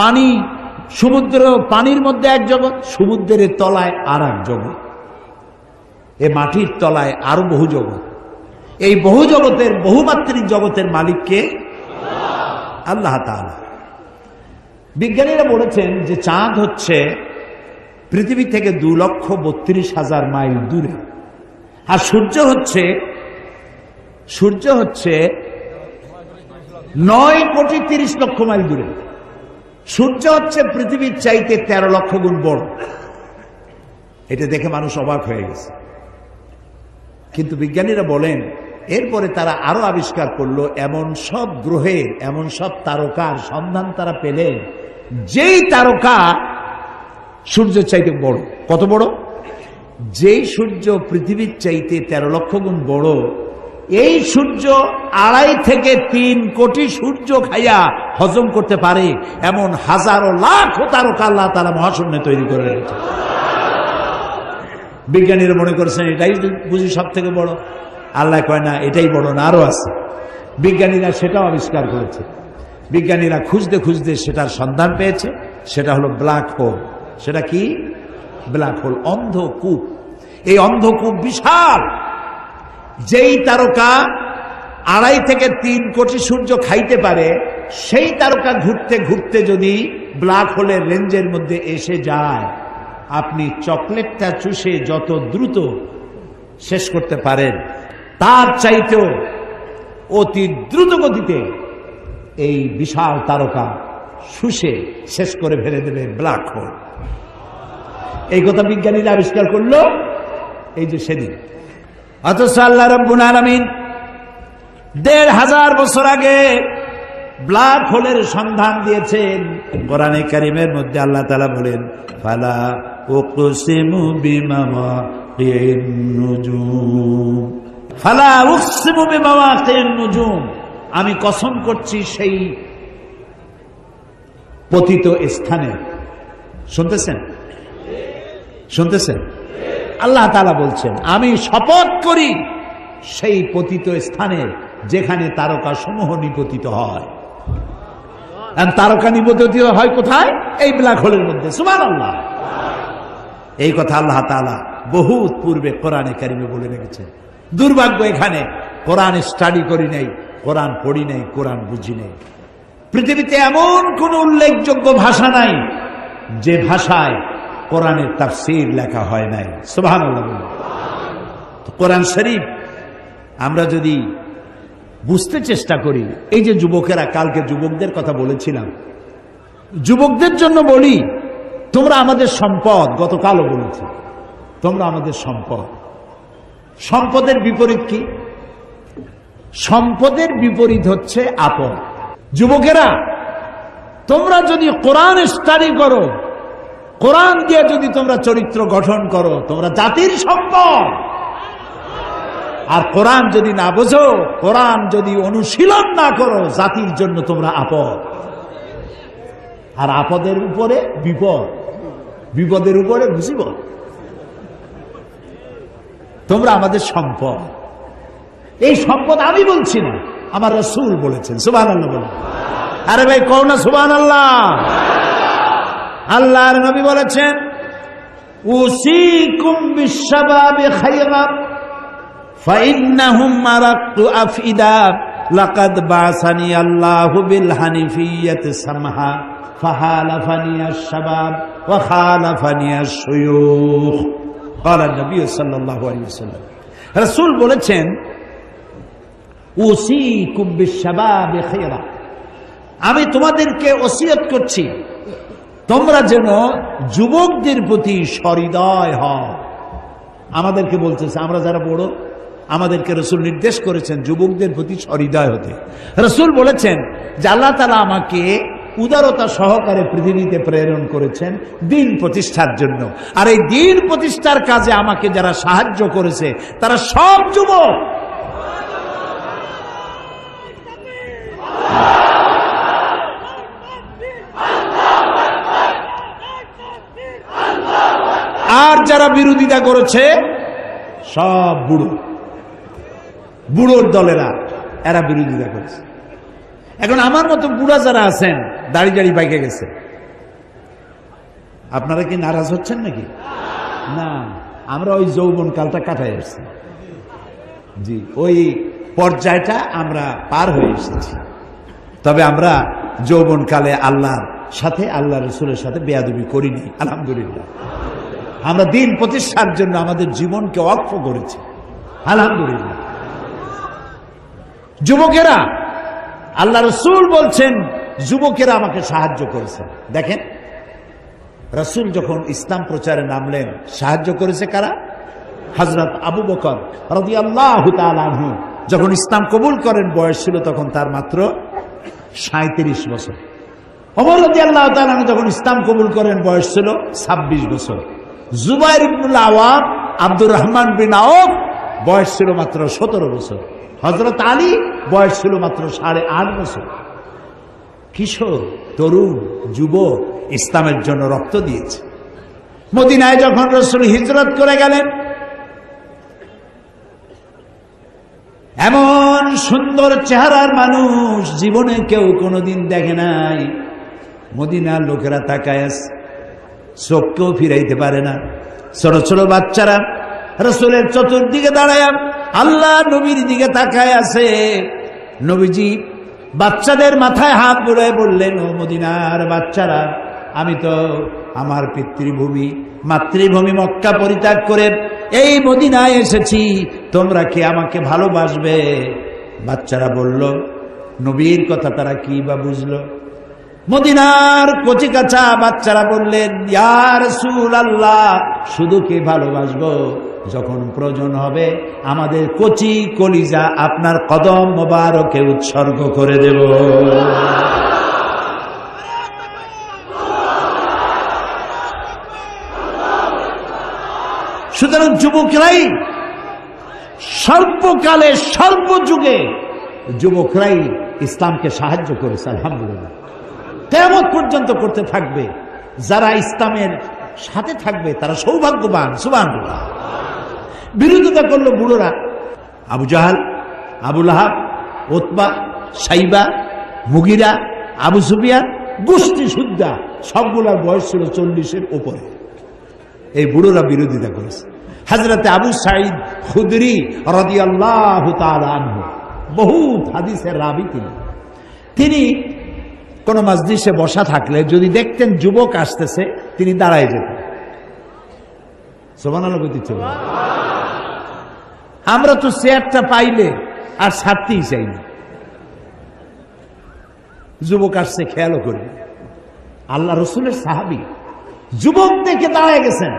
A: পানি, সমুদ্র, পানির মধ্যে এক জগৎ, সমুদ্রের তলায় আর এক জগৎ, এ মাটির তলায় আরো বহু জগৎ। এই বহু জগতের, বহুমাত্রিক জগতের মালিককে আল্লাহ তাআলা। বিজ্ঞানীরা বলেছেন যে চাঁদ হচ্ছে পৃথিবী থেকে 2,32,000 মাইল দূরে, আর সূর্য হচ্ছে 9,30,00,000 মাইল দূরে। সূর্য হচ্ছে পৃথিবীর চাইতে 13 লক্ষ গুণ বড়। এটা দেখে মানুষ অবাক হয়ে গেছে। কিন্তু বিজ্ঞানীরা বলেন এরপরে তারা আরো আবিষ্কার করলো, এমন সব গ্রহের, এমন সব তারকার সন্ধান তারা পেলেন যেই তারকা সূর্যের চাইতে বড়। কত বড়? যেই সূর্য পৃথিবীর চাইতে 13 লক্ষ গুণ বড়, এই সূর্য 2.5 থেকে 3 কোটি সূর্য খাইয়া হজম করতে পারে এমন হাজারো লাখ তারকা আল্লাহ তাআলা মহাশূন্যে তৈরি করে রেখেছে। বিজ্ঞানীরা মনে করেছেন এটাই বুঝি সব থেকে বড়। আল্লাহ কয় না, এটাই বড় না, আরো আছে। বিজ্ঞানীরা সেটাও আবিষ্কার করেছে। বিজ্ঞানীরা খুঁজতে খুঁজতে সেটার সন্ধান পেয়েছে, সেটা হলো ব্ল্যাক হোল। সেটা কি? ব্ল্যাক হোল, অন্ধকূপ। এই অন্ধকূপ বিশাল। যেই তারকা 2.5 থেকে 3 কোটি সূর্য খাইতে পারে, সেই তারকা ঘুরতে ঘুরতে যদি ব্ল্যাক হোলের রেঞ্জের মধ্যে এসে যায়, আপনি চকলেটটা চুষে যত দ্রুত শেষ করতে পারেন, তার চাইতেও অতি দ্রুত গতিতে এই বিশাল তারকা শুষে শেষ করে ফেলে দেবে ব্ল্যাক হোল। এই কথা বিজ্ঞানীরা আবিষ্কার করলো এই যে সেদিন। অথচ আল্লাহ রাব্বুল আলামিন 1,500 বছর আগে ব্ল্যাক হোলের সন্ধান দিয়েছেন। কোরআনে কারীমের মধ্যে আল্লাহ তাআলা বলেন, ফালা উকসিমু বিমাওয়াকিন নুজুম, ফালা উকসিমু বিমাওয়াকিন নুজুম, আমি কসম করছি সেই পতিত স্থানে। শুনতেছেন? শুনতেছেন? আল্লাহ তাআলা বলছেন আমি শপথ করি সেই পতিত স্থানে যেখানে তারকা সমূহ নিপতিত হয়। তারকা নিপতিত হয় কোথায়? এই ব্ল্যাক হোলের মধ্যে। সুবহানাল্লাহ। এই কথা আল্লাহ তাআলা বহুত পূর্বে কোরআনে কারিমে বলে রেখেছেন। দুর্ভাগ্য এখানে কোরআন স্টাডি করি নাই, কোরআন পড়ি নাই, কোরআন বুঝি নাই। পৃথিবীতে এমন কোন উল্লেখযোগ্য ভাষা নাই যে ভাষায় কোরআনের তাফসীর লেখা হয় নাই। সুবহানাল্লাহ। কোরআন শরীফ আমরা যদি বুঝতে চেষ্টা করি, এই যে যুবকেরা, কালকে যুবকদের কথা বলেছিলাম, যুবকদের জন্য বলি তোমরা আমাদের সম্পদ। গতকালও বলেছি তোমরা আমাদের সম্পদ। সম্পদের বিপরীত কি? সম্পদের বিপরীত হচ্ছে আপদ। যুবকেরা তোমরা যদি কোরআন স্টাডি করো, কোরআন দিয়ে যদি তোমরা চরিত্র গঠন করো, তোমরা জাতির সম্পদ। আর কোরআন যদি না বোঝো, কোরআন যদি অনুশীলন না করো, জাতির জন্য তোমরা আপদ। আর আপদের উপরে বিপদ, বিপদের উপরে মুসিবত। তোমরা আমাদের সম্পদ। এই সম্পদ আমি বলছি না, আমার রাসূল বলেছেন। সুবহানাল্লাহ বলেন। আরে ভাই কও না সুবহানাল্লাহ। আল্লাহর নবী বলেছেন, উসিকুম বিশ-শাবাবি খায়রা ফাইন্নাহুম মারাক্তু আফইদা লাকাদ বাসানি আল্লাহু বিল হানিফিয়্যাতি সামহা ফাহালাফানি আশ-শাবাব ওয়া খালাফানি আশ-শুয়ুখ। قال النبي صلى الله عليه وسلم, রাসূল বলেছেন, উসিকুম বিশ-শাবাবি খায়রা, আমি তোমাদেরকে ওসিয়ত করছি তোমরা যেন যুবকদের প্রতি সহৃদয় হও। আমাদেরকে বলতেছে, আমরা যারা বড়, আমাদেরকে রাসূল নির্দেশ করেছেন যুবকদের প্রতি সহৃদয় হতে। রাসূল বলেছেন যে আল্লাহ তাআলা আমাকে উদারতা সহকারে পৃথিবীতে প্রেরণ করেছেন দ্বীন প্রতিষ্ঠার জন্য। আর এই দ্বীন প্রতিষ্ঠার কাজে আমাকে যারা সাহায্য করেছে তারা সব যুবক। আর যারা বিরোধিতা করেছে সব বুড়ো, বুড়োর দলেরা, এরা বিরোধিতা করেছে। এখন আমার মতো বুড়া যারা আছেন, দাড়ি দাড়ি পাইকে গেছে, আপনারা কি নারাজ হচ্ছেন নাকি? না, আমরা ওই যৌবন কালটা কাটাই আসছি। জি, ওই পর্যায়টা আমরা পার হয়ে এসেছি। তবে আমরা যৌবন কালে আল্লাহর সাথে, আল্লাহ রাসূলের সাথে বেয়াদবি করিনি, আলহামদুলিল্লাহ। আমরা দ্বীন প্রতিষ্ঠার জন্য আমাদের জীবনকে ওয়াকফ করেছি, আলহামদুলিল্লাহ। যুবকেরা, আল্লাহ রাসূল বলছেন যুবকেরা আমাকে সাহায্য করেছে। দেখেন, রাসূল যখন ইসলাম প্রচারে নামলেন, সাহায্য করেছে কারা? হযরত আবু বকর রাদিয়াল্লাহু তাআলা আনহু যখন ইসলাম কবুল করেন, বয়স ছিল তখন তার মাত্র 37 বছর। ওমর রাদিয়াল্লাহু তাআলা আনহু যখন ইসলাম কবুল করেন, বয়স ছিল 26 বছর। জুবাইর ইবনুল আওয়াম, আব্দুর রহমান বিন আওফ, বয়স ছিল মাত্র 17 বছর। হযরত আলী বয়স ছিল মাত্র 8.5 বছর। কিশোর, তরুণ, যুবক ইসলামের জন্য রক্ত দিয়েছে। মদিনায় যখন রাসূল হিজরত করে গেলেন, এমন সুন্দর চেহারার মানুষ জীবনে কেউ কোনোদিন দেখে নাই। মদিনার লোকেরা তাকায় আছে, চোখকেও ফিরাইতে পারে না। ছোট ছোট বাচ্চারা রাসূলের চতুর্দিকে দাঁড়ায় আল্লাহ নবীর দিকে তাকায় আছে। নবীজি বাচ্চাদের মাথায় হাত বুলায় বললেন, ও মদিনার বাচ্চারা, আমি তো আমার পিতৃভূমি, মাতৃভূমি মক্কা পরিত্যাগ করে এই মদিনায় এসেছি, তোমরা কি আমাকে ভালোবাসবে? বাচ্চারা বলল, নবীর কথা তারা কি বা বুঝলো? মদিনার কচি কাঁচা বাচ্চারা বললেন, ইয়া রাসূলুল্লাহ, শুধু কি ভালোবাসবো, যখন প্রয়োজন হবে আমাদের কচি কলিজা আপনার কদম মোবারকে উৎসর্গ করে দেব। সুতরাং যুবকরাই সর্বকালে সর্বযুগে যুবকরাই ইসলামকে সাহায্য করেছে, আলহামদুলিল্লাহ। কিয়ামত পর্যন্ত করতে থাকবে। যারা ইসলামের সাথে থাকবে তারা সৌভাগ্যবান, সুবহানাল্লাহ। বিরোধিতা করলো বুড়োরা, আবু জাহাল, আবু লাহাব, উতবা, সাইবা, মুগিরা, আবু সুফিয়ান, গোষ্ঠী সুদ্ধা সবগুলার বয়স ছিল 40-এর উপরে। এই বুড়োরা বিরোধিতা করেছে। হযরতে আবু সাঈদ খুদরি রাদিয়াল্লাহু তাআলা আনহু, বহু হাদিসের রাবী তিনি কোন মজলিসে বসা থাকলে যদি দেখতেন যুবক আসতেছে, তিনি দাঁড়ায় যেতেন। সুবহানাল্লাহ বলতে। আমরা তো চেয়ারটা পাইলে আর ছাড়তেই চাই না। যুবক আসছে, খেয়ালও করি। আল্লাহ রসুলের সাহাবী যুবক দেখে দাঁড়ায় গেছেন,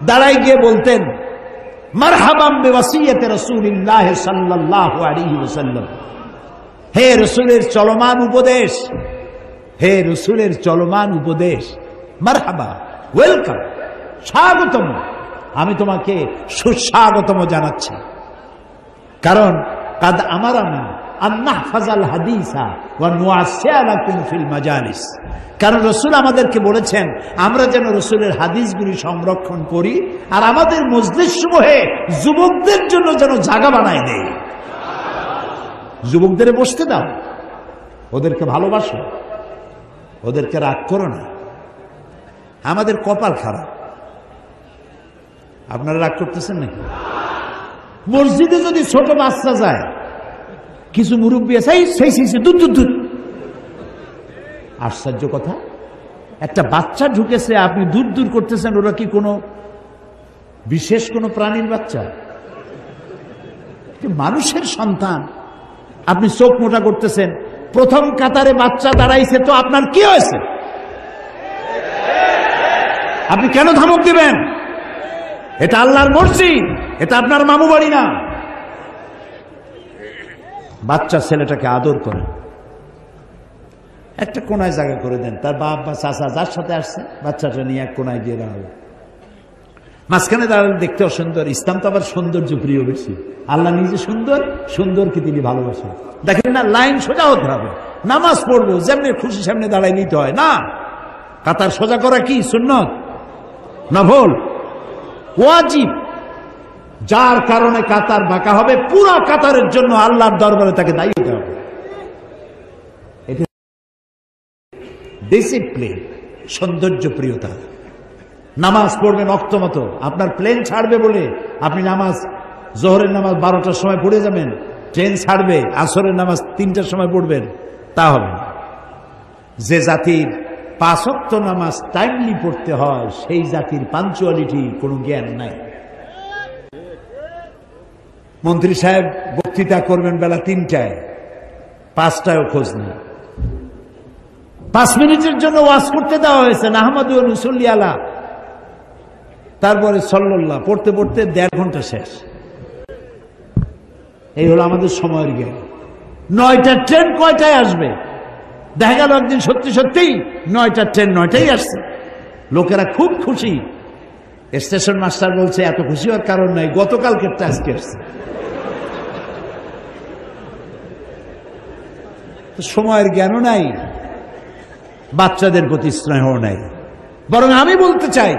A: দাঁড়ায় গিয়ে বলতেন, মারহাবাম বিওয়াসিয়াতি রাসূলিল্লাহ সাল্লাল্লাহু আলাইহি ওয়াসাল্লাম, হে রসুলের চলমান উপদেশ, হে রসুলের চলমান উপদেশ, মারহাবা, ওয়েলকাম, স্বাগতম, আমি তোমাকে সুস্বাগতম জানাচ্ছি। কারণ কাদ আমারানা আন নাহফাজাল হাদিসা ওয়া নুআসসিয়া লাকুম ফিল মাজালিস, কারণ রসুল আমাদেরকে বলেছেন আমরা যেন রসুলের হাদিসগুলি সংরক্ষণ করি আর আমাদের মজলিস সমূহে যুবকদের জন্য যেন জায়গা বানাই দেই। যুবকদের বসতে দাও, ওদেরকে ভালোবাসো, ওদেরকে রাগ করো না। আমাদের কপাল খারাপ, আপনারা রাগ করতেছেন নাকি? মসজিদে যদি ছোট বাচ্চা যায়, কিছু মুরব্বী আছে সেই দুধ দুধ দুধ, আশ্চর্য কথা, একটা বাচ্চা ঢুকেছে, আপনি দূর দূর করতেছেন, ওরা কি কোনো বিশেষ কোনো প্রাণীর বাচ্চা? মানুষের সন্তান, আপনি চোখ মোটা করতেছেন। প্রথম কাতারে বাচ্চা দাঁড়াইছে, তো আপনার কি হয়েছে? আপনি কেন ধমক দিবেন? এটা আল্লাহর মসজিদ, এটা আপনার মামু বাড়ি না। বাচ্চা ছেলেটাকে আদর করে একটা কোনায় জায়গা করে দেন, তার বাপ বা চাচা যার সাথে আসছে বাচ্চাটা নিয়ে এক কোনায় গিয়ে দাঁড়াবে। মাঝখানে দাঁড়ালে দেখতেও সুন্দর। ইসলাম তো আবার সৌন্দর্য প্রিয় বেশি। আল্লাহ নিজে সুন্দর, সুন্দরকে তিনি ভালোবাসেন। দেখেন না, লাইন সোজা হতে হবে। নামাজ পড়বো যেমনি খুশি সামনে দাঁড়ায় নিতে হয় না। কাতার সোজা করা কি সুন্নত? নফল, ওয়াজিব। যার কারণে কাতার বাঁকা হবে, পুরো কাতারের জন্য আল্লাহর দরবারে তাকে দায়ী হতে হবে। ডিসিপ্লিন, সৌন্দর্য প্রিয়তা। নামাজ পড়বেন অক্ত মতো। আপনার প্লেন ছাড়বে বলে আপনি নামাজ, জোহরের নামাজ 12টার সময় পড়ে যাবেন, ট্রেন ছাড়বে আসরের নামাজ 3টার সময় পড়বেন, তা হবে না। যে জাতির 5 ওয়াক্ত নামাজ টাইমলি পড়তে হয়, সেই জাতির পাঞ্চুয়ালিটি কোনো জ্ঞান নাই। মন্ত্রী সাহেব বক্তৃতা করবেন বেলা 3টায়, 5টায়ও খোঁজ নেই। 5 মিনিটের জন্য ওয়াজ করতে দেওয়া হয়েছে, নাহমাদু ওয়া নুসাল্লি আলা, তারপরে সাল্লাল্লাহ পড়তে পড়তে 1.5 ঘন্টা শেষ। এই হলো আমাদের সময়ের জ্ঞান। 9টার ট্রেন কয়টায় আসবে? দেখা গেল একদিন সত্যি সত্যিই 9টার ট্রেন 9টায় আসছে। লোকেরা খুব খুশি। স্টেশন মাস্টার বলছে এত খুশি হওয়ার কারণ নাই, গতকালকেরটা আজকে আসছে। সময়ের জ্ঞানও নাই, বাচ্চাদের প্রতি স্নেহ নাই। বরং আমি বলতে চাই,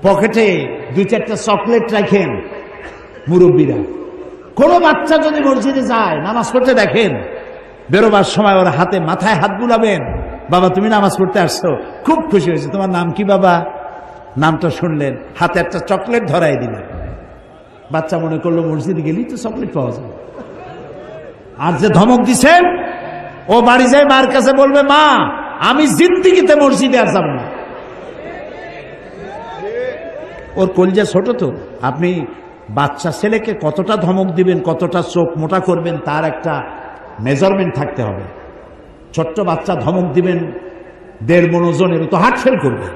A: পকেটে 2-4টা চকলেট রাখেন মুরব্বীরা। কোনো বাচ্চা যদি মসজিদে যায় নামাজ পড়তে দেখেন, বেরোবার সময় ওর হাতে মাথায় হাত বুলাবেন, বাবা তুমি নামাজ পড়তে আসছো, খুব খুশি হয়েছে, তোমার নাম কি বাবা? নামটা শুনলেন, হাতে একটা চকলেট ধরাই দিলেন। বাচ্চা মনে করলো মসজিদে গেলেই তো চকলেট পাওয়া যায়। আর যে ধমক দিছেন, ও বাড়ি যায় মার কাছে বলবে, মা আমি জিন্দিগিতে মসজিদে আর যাব না। ওর কলজা ছোট তো, আপনি বাচ্চা ছেলেকে কতটা ধমক দিবেন, কতটা চোখ মোটা করবেন, তার একটা মেজারমেন্ট থাকতে হবে। ছোট্ট বাচ্চা ধমক দিবেন 1.5 মণ ওজনের, তো হার্ট ফেল করবে।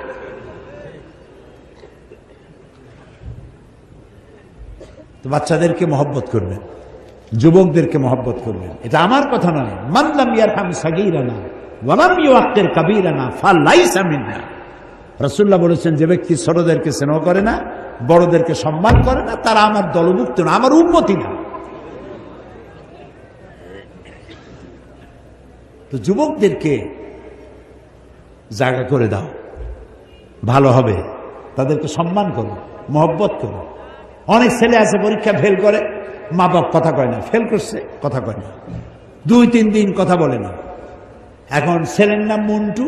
A: তো বাচ্চাদেরকে মহব্বত করবেন, যুবকদেরকে মহব্বত করবেন। এটা আমার কথা নয়। মান লাম ইয়ারহাম সাগীরানা ওয়া লাম ইউআক্কির কাবীরানা ফালাইসা মিন্না। রাসূলুল্লাহ বলেছেন, যে ব্যক্তি ছোটদেরকে স্নেহ করে না, বড়দেরকে সম্মান করে না, তারা আমার দলভুক্ত না, আমার উম্মতি না। তো যুবকদেরকে জায়গা করে দাও, ভালো হবে। তাদেরকে সম্মান করো, মহব্বত করো। অনেক ছেলে আছে পরীক্ষা ফেল করে, মা বাপ কথা কয় না, ফেল করছে কথা কয় না, 2-3 দিন কথা বলে না। এখন ছেলের নাম মন্টু,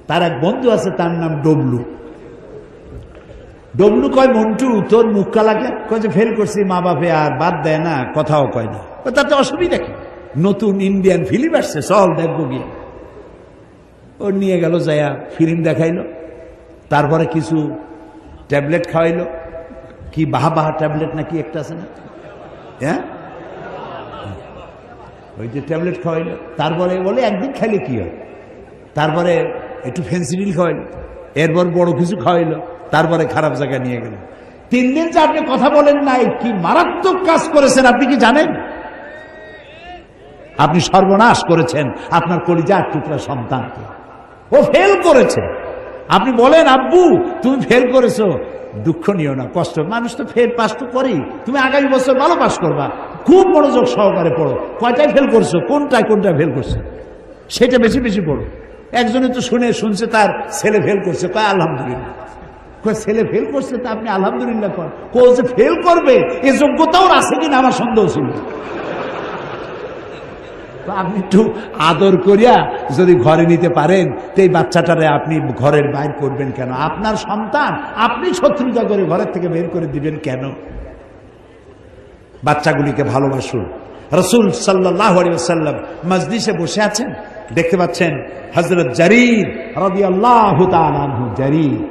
A: তার এক বন্ধু আছে তার নাম ডবলু। ডবলু কয়, মন্টু তোর মুখ কালাকে, কয় যে ফেল করছি, মা বাপে আর বাদ দেয় না, কথাও কয় না। তাতে অসুবিধা কি? নতুন ইন্ডিয়ান ফিল্ম আসছে, চল দেখবো গিয়ে। ও নিয়ে গেল, যায়া ফিল্ম দেখাইলো, তারপরে কিছু ট্যাবলেট খাওয়াইলো, কি বাহা ট্যাবলেট নাকি একটা আছে না, হ্যাঁ ওই যে ট্যাবলেট খাওয়াইলো। তারপরে বলে একদিন খাইলে কি হয়, তারপরে একটু ফেন্সিডিল খাওয়াইলো, এরপর বড় কিছু খাওয়াইলো, তারপরে খারাপ জায়গায় নিয়ে গেল। 3 দিন যে আপনি কথা বলেন নাই, কি মারাত্মক কাজ করেছেন আপনি কি জানেন? আপনি সর্বনাশ করেছেন আপনার কলিজার টুকরা সন্তানকে। ও ফেল করেছে, আপনি বলেন আব্বু তুমি ফেল করেছো, দুঃখ নিও না, কষ্ট, মানুষ তো ফেল পাস তো করেই, তুমি আগামী বছর ভালো পাস করবা, খুব মনোযোগ সহকারে পড়ো, কয়টায় ফেল করছো, কোনটায় ফেল করছো সেটা বেশি বেশি পড়ো। একজনে তো শুনছে তার ছেলে ফেল করছে, কয় আলহামদুলিল্লাহ। ছেলে ফেল করছে তা আপনি আলহামদুলিল্লাহ কর, যে ফেল করবে এ যোগ্যতাও আছে কিনা আমার সন্দেহ ছিল। আপনি একটু আদর করিয়া যদি ঘরে নিতে পারেন তো এই বাচ্চাটারে আপনি ঘরের বাইর করবেন কেন? আপনার সন্তান আপনি শত্রুতা করে ঘরের থেকে বের করে দিবেন কেন? বাচ্চাগুলিকে ভালোবাসুন। রাসূল সাল্লাল্লাহু আলাইহি ওয়াসাল্লাম মজলিসে বসে আছেন, দেখতে পাচ্ছেন হযরত জারীর রাদিয়াল্লাহু তাআলা আনহু। জারীর,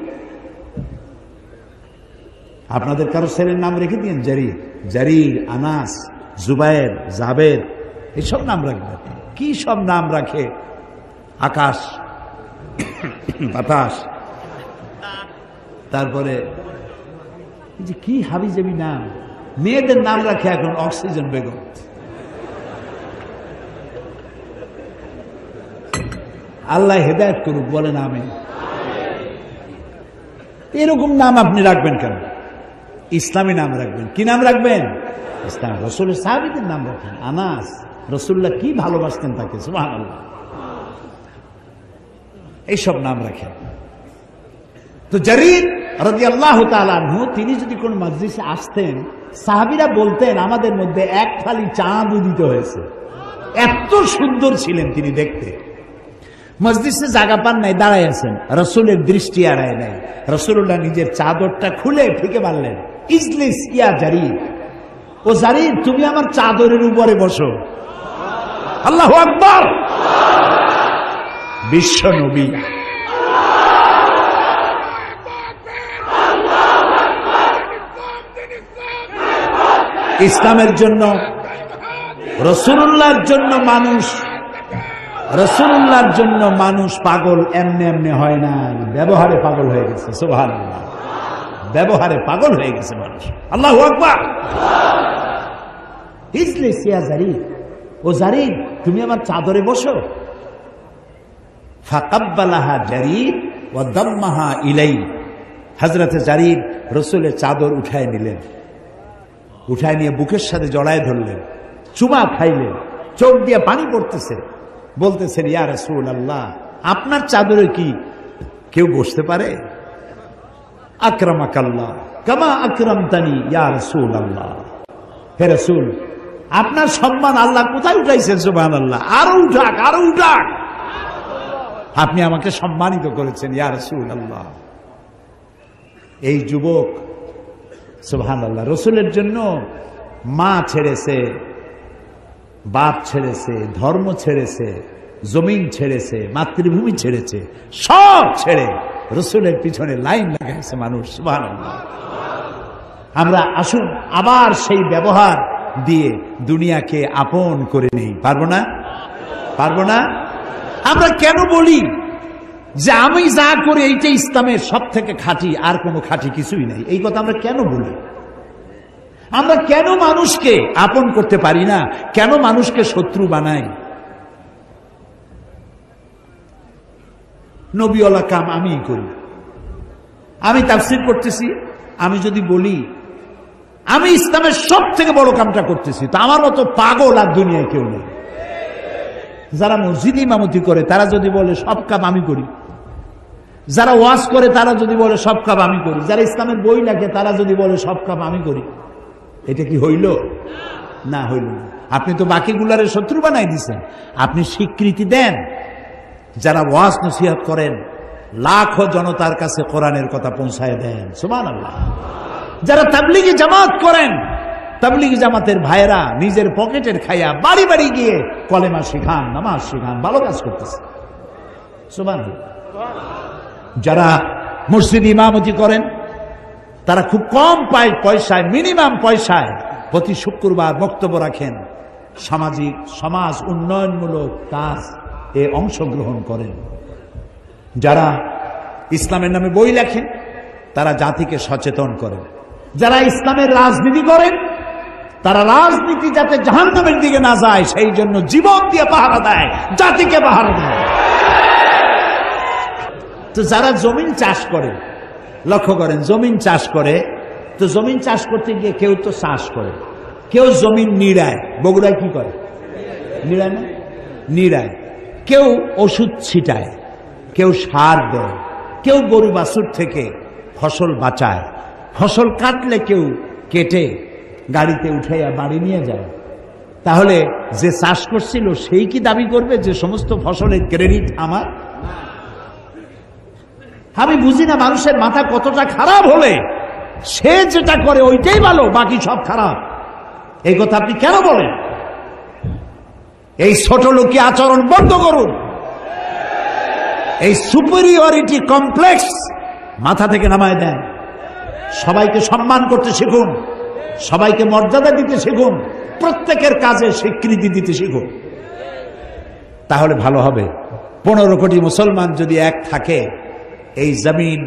A: আপনাদের কারো ছেলের নাম রেখে দিন জারীর, জারীর, আনাস, জুবায়ের, জাবের, এইসব নাম রাখবেন। কি সব নাম রাখে, আকাশ, বাতাস, তারপরে যে কি হাবিজাবি নাম, মেয়েদের নাম রাখে এখন অক্সিজেন বেগম। আল্লাহ হেদায়েত করুক, বলেন আমিন। এরকম নাম আপনি রাখবেন কেন? ইসলামী নাম রাখবেন। কি নাম রাখবেন? ইসলাম। রাসূলের সাহাবীদের নাম রাখেন। আনাস, রাসূলুল্লাহ কি ভালোবাসতেন তাকে, সুবহানাল্লাহ। এইসব নাম রাখেন। তো জারীর রাদিয়াল্লাহু তাআলা আনহু তিনি যদি কোন মজলিসে আসতেন, সাহাবীরা বলতেন আমাদের মধ্যে এক ফালি চাঁদ উদিত হয়েছে, এত সুন্দর ছিলেন তিনি দেখতে। মজলিসে জায়গা পান নাই, দাঁড়ায় আছেন, রাসূলের দৃষ্টি এড়ায় নাই। রাসূলুল্লাহ নিজের চাদরটা খুলে ফিকে মারলেন, ইজলিস ইয়া জারীর, ও জারীর তুমি আমার চাদরের উপরে বসো। আল্লাহু আকবার। বিশ্ব নবী ইসলামের জন্য, রাসূলুল্লাহর জন্য মানুষ, রাসূলুল্লাহর জন্য মানুষ পাগল এমনি এমনি হয় না, ব্যবহারে পাগল হয়ে গেছে। সুবহানাল্লাহ, ব্যবহারে পাগল হয়ে গেছে মানুষ। আল্লাহু আকবার। ইজলিস ইয়া জারীর, ও জারীর তুমি আমার চাদরে বসো। ফাকাব্বালাহা জারীর ওয়া দাম্মাহা ইলাই। হযরত জারীর রাসূলের চাদর উঠায় নিলেন, উঠায় নিয়ে বুকের সাথে জড়ায় ধরলেন, চুমা খাইলেন, চোখ দিয়ে পানি পড়তেছে, বলতেছেন ইয়া রাসূলুল্লাহ আপনার চাদরে কি কেউ বসতে পারে? আকরামাকাল্লাহ কামা আকরামতানি ইয়া রাসূলুল্লাহ। হে রাসূল আপনার সম্মান আল্লাহ কোথায় উঠাইছেন? সুবহানাল্লাহ, আরো উঠাক, আরো উঠাক, আপনি আমাকে সম্মানিত করেছেন ইয়া রাসূলুল্লাহ। এই যুবক সুবহানাল্লাহ রাসূলের জন্য মা ছেড়েছে, বাপ ছেড়েছে, ধর্ম ছেড়েছে, জমিন ছেড়েছে, মাতৃভূমি ছেড়েছে, সব ছেড়ে রাসূলের পিছনে লাইন লাগাইছে মানুষ। সুবহানাল্লাহ। আমরা আসুন আবার সেই ব্যবহার দিয়ে দুনিয়াকে আপন করে নেই। পারবো না? পারবো না? আমরা কেন বলি যে আমি যা করি এইটা ইসলামের সব থেকে খাঁটি, আর কোনো খাঁটি কিছুই নাই? এই কথা আমরা কেন বলি? আমরা কেন মানুষকে আপন করতে পারি না? কেন মানুষকে শত্রু বানাই? নবীওয়ালা কাম আমিই করি। আমি তাফসীর করতেছি, আমি যদি বলি আমি ইসলামের সব থেকে বড় কামটা করতেছি, তো আমার মতো পাগল আর দুনিয়ায় কেউ নেই। যারা মসজিদ ইমামতি করে তারা যদি বলে সব কাম আমি করি, যারা ওয়াজ করে তারা যদি বলে সব কাম আমি করি, যারা ইসলামের বই লেখে তারা যদি বলে সব কাম আমি করি, এটা কি হইল? না, হইল না। আপনি তো বাকিগুলারে শত্রু বানাই দিচ্ছেন। আপনি স্বীকৃতি দেন, যারা ওয়াজ নসিহত করেন লাখো জনতার কাছে কোরআনের কথা পৌঁছায় দেন। সুবহানাল্লাহ। যারা তাবলীগি জামাত করেন, তাবলীগি জামাতের ভাইয়েরা নিজের পকেটের খাইয়া বাড়ি বাড়ি গিয়ে কলেমা শিখান, নামাজ শিখান, ভালো কাজ করতেছে। সুবহানাল্লাহ। যারা মসজিদ ইমামতি করেন তারা খুব কম পয়সায়, মিনিমাম পয়সায় প্রতি শুক্রবার বক্তব্য রাখেন, সামাজিক সমাজ উন্নয়নমূলক কাজ এ অংশগ্রহণ করেন। যারা ইসলামের নামে বই লেখেন তারা জাতিকে সচেতন করেন। যারা ইসলামের রাজনীতি করেন তারা রাজনীতি যাতে জাহান্নামের দিকে না যায় সেই জন্য জীবন দিয়ে পাহারা দেয়, জাতিকে পাহারা দেয়। তো যারা জমিন চাষ করে, লক্ষ্য করেন, জমিন চাষ করে, তো জমিন চাষ করতে গিয়ে কেউ তো চাষ করে, কেউ জমিন নিড়ায়। বগুড়ায় কি করে? নিড়ায় না? নিড়ায়। কেউ ওষুধ ছিটায়, কেউ সার দেয়, কেউ গরু বাছুর থেকে ফসল বাঁচায়, ফসল কাটলে কেউ কেটে গাড়িতে উঠাইয়া বাড়ি নিয়ে যায়। তাহলে যে চাষ করছিল সেই কি দাবি করবে যে সমস্ত ফসলের ক্রেডিট আমার? আমি বুঝি না মানুষের মাথা কতটা খারাপ হলে সে যেটা করে ওইটাই ভালো, বাকি সব খারাপ। এই কথা আপনি কেন বলেন? এই ছোট লোকী আচরণ বন্ধ করুন। এই সুপিরিয়রিটি কমপ্লেক্স মাথা থেকে নামায় দেন। সবাইকে সম্মান করতে শিখুন, সবাইকে মর্যাদা দিতে শিখুন, প্রত্যেকের কাজে স্বীকৃতি দিতে শিখুন, তাহলে ভালো হবে। 15 কোটি মুসলমান যদি এক থাকে, এই জমিন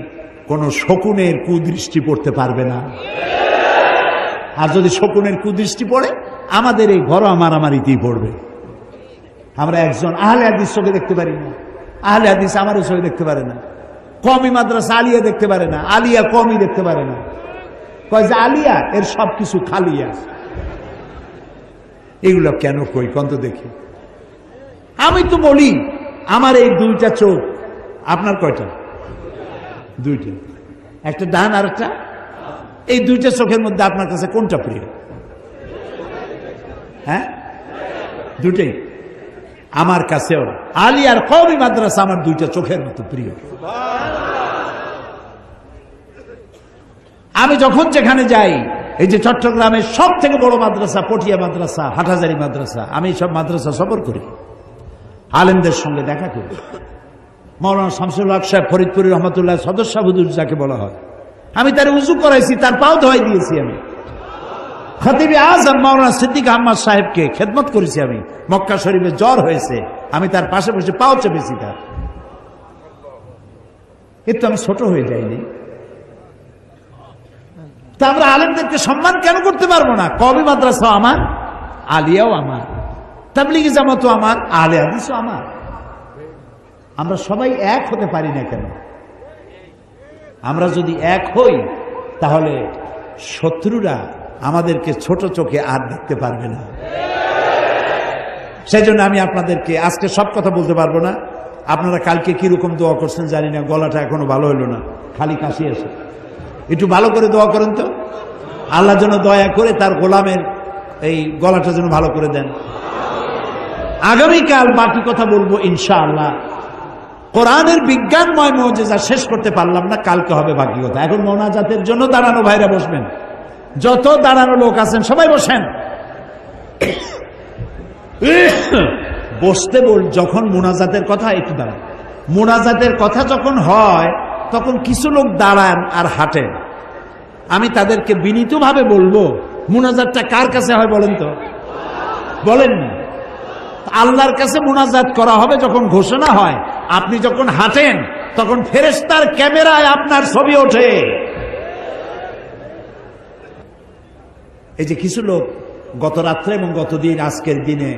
A: কোন শকুনের কুদৃষ্টি পড়তে পারবে না। আর যদি শকুনের কুদৃষ্টি পড়ে, আমাদের এই ঘরোয়া মারামারিতেই পড়বে। আমরা একজন আহলে হাদিস চোখে দেখতে পারি না, আহলে হাদিস আমারও চোখে দেখতে পারে না, কওমি মাদ্রাসা আলিয়া দেখতে পারে না, আলিয়া কওমি দেখতে পারে না। কয় যে আলিয়া, এর সবকিছু খালিয়া। এগুলো কেন কই কন্ত দেখি? আমি তো বলি আমার এই দুইটা চোখ, আপনার কয়টা? দুইটা, একটা ডান আর একটা। এই দুইটা চোখের মধ্যে আপনার কাছে কোনটা প্রিয়? হ্যাঁ, দুটেই। আমার কাছেও আলিয়ার কওমি মাদ্রাসা আমার দুইটা চোখের মতো প্রিয়। আমি যখন যেখানে যাই, এই যে চট্টগ্রামের সব থেকে বড় মাদ্রাসা পটিয়া মাদ্রাসা, হাটহাজারী মাদ্রাসা, আমি সব মাদ্রাসা সফর করি, আলেমদের সঙ্গে দেখা করি। মাওলানা শামসুল হক সাহেব ফরিদপুরি রহমতুল্লাহ সদস্য হুজুর যাকে বলা হয়, আমি তার উজু করাইছি, তার পাও ধোয়াই দিয়েছি। আমি খতিবে আজম মাওলানা সিদ্দিক আহমদ সাহেবকে খেদমত করেছি। আমি মক্কা শরীফে জ্বর হয়েছে, আমি তার পাশে বসে পাও চেপেছি তার। এর তো আমি ছোট হয়ে যাইনি। তা আমরা আলেমদেরকে সম্মান কেন করতে পারবো না? কওমি মাদ্রাসা আমার, আলিয়াও আমার, তাবলিগি জামাতও আমার, আহলে হাদিসও আমার। আমরা সবাই এক হতে পারি না কেন? আমরা যদি এক হই তাহলে শত্রুরা আমাদেরকে ছোট চোখে আর দেখতে পারবে না। সেজন্য আমি আপনাদেরকে আজকে সব কথা বলতে পারবো না। আপনারা কালকে কিরকম দোয়া করছেন জানি না, গলাটা এখনো ভালো হলো না, খালি কাশি আসে। একটু ভালো করে দোয়া করেন তো, আল্লাহ যেন দয়া করে তার গোলামের এই গলাটা যেন ভালো করে দেন। আগামীকাল বাকি কথা বলবো ইনশাআল্লাহ। কোরআনের বিজ্ঞানময় মুজিজা শেষ করতে পারলাম না, কালকে হবে বাকি কথা। এখন মোনাজাতের জন্য দাঁড়ানো ভাইরা বসবেন, যত দাঁড়ানো লোক আছেন সবাই বসেন। বসতে বল, যখন মোনাজাতের কথা, একটু দাঁড়ান। মোনাজাতের কথা যখন হয় তখন কিছু লোক দাঁড়ান আর হাঁটেন। আমি তাদেরকে বিনীতভাবে বলবো, মোনাজাতটা কার কাছে হয় বলেন তো? বলেন না। আল্লাহর কাছে মোনাজাত করা হবে যখন ঘোষণা হয়। আপনি যখন হাঁটেন তখন ফেরেশতার ক্যামেরায় আপনার ছবি ওঠে। এই যে কিছু লোক গত রাত্রে এবং গতদিন আজকের দিনে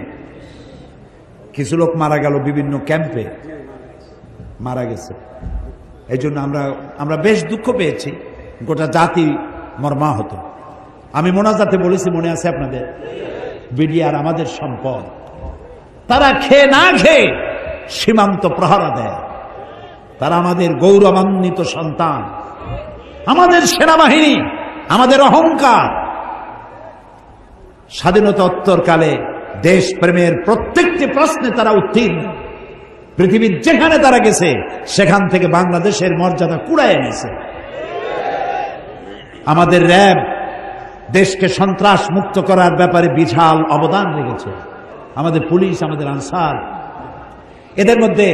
A: কিছু লোক মারা গেল, বিভিন্ন ক্যাম্পে মারা গেছে। এই জন্য আমরা বেশ দুঃখ পেয়েছি, গোটা জাতি মর্মাহত। আমি মোনাজাতে বলেছি, মনে আছে আপনাদের? বিডিআর আমাদের সম্পদ, তারা খেয়ে না খেয়ে সীমান্ত প্রহরা দেয়, তারা আমাদের গৌরবান্বিত সন্তান, আমাদের সেনাবাহিনী, আমাদের অহংকার। স্বাধীনতোত্তরকালে দেশপ্রেমের প্রত্যেকটি প্রশ্নে তারা উত্তীর্ণ। পৃথিবীর যেখানে তারা গেছে সেখান থেকে বাংলাদেশের মর্যাদা কুড়ায় এনেছে। আমাদের র্যাব দেশকে সন্ত্রাস মুক্ত করার ব্যাপারে বিশাল অবদান রেখেছে। আমাদের পুলিশ, আমাদের আনসার, এদের মধ্যে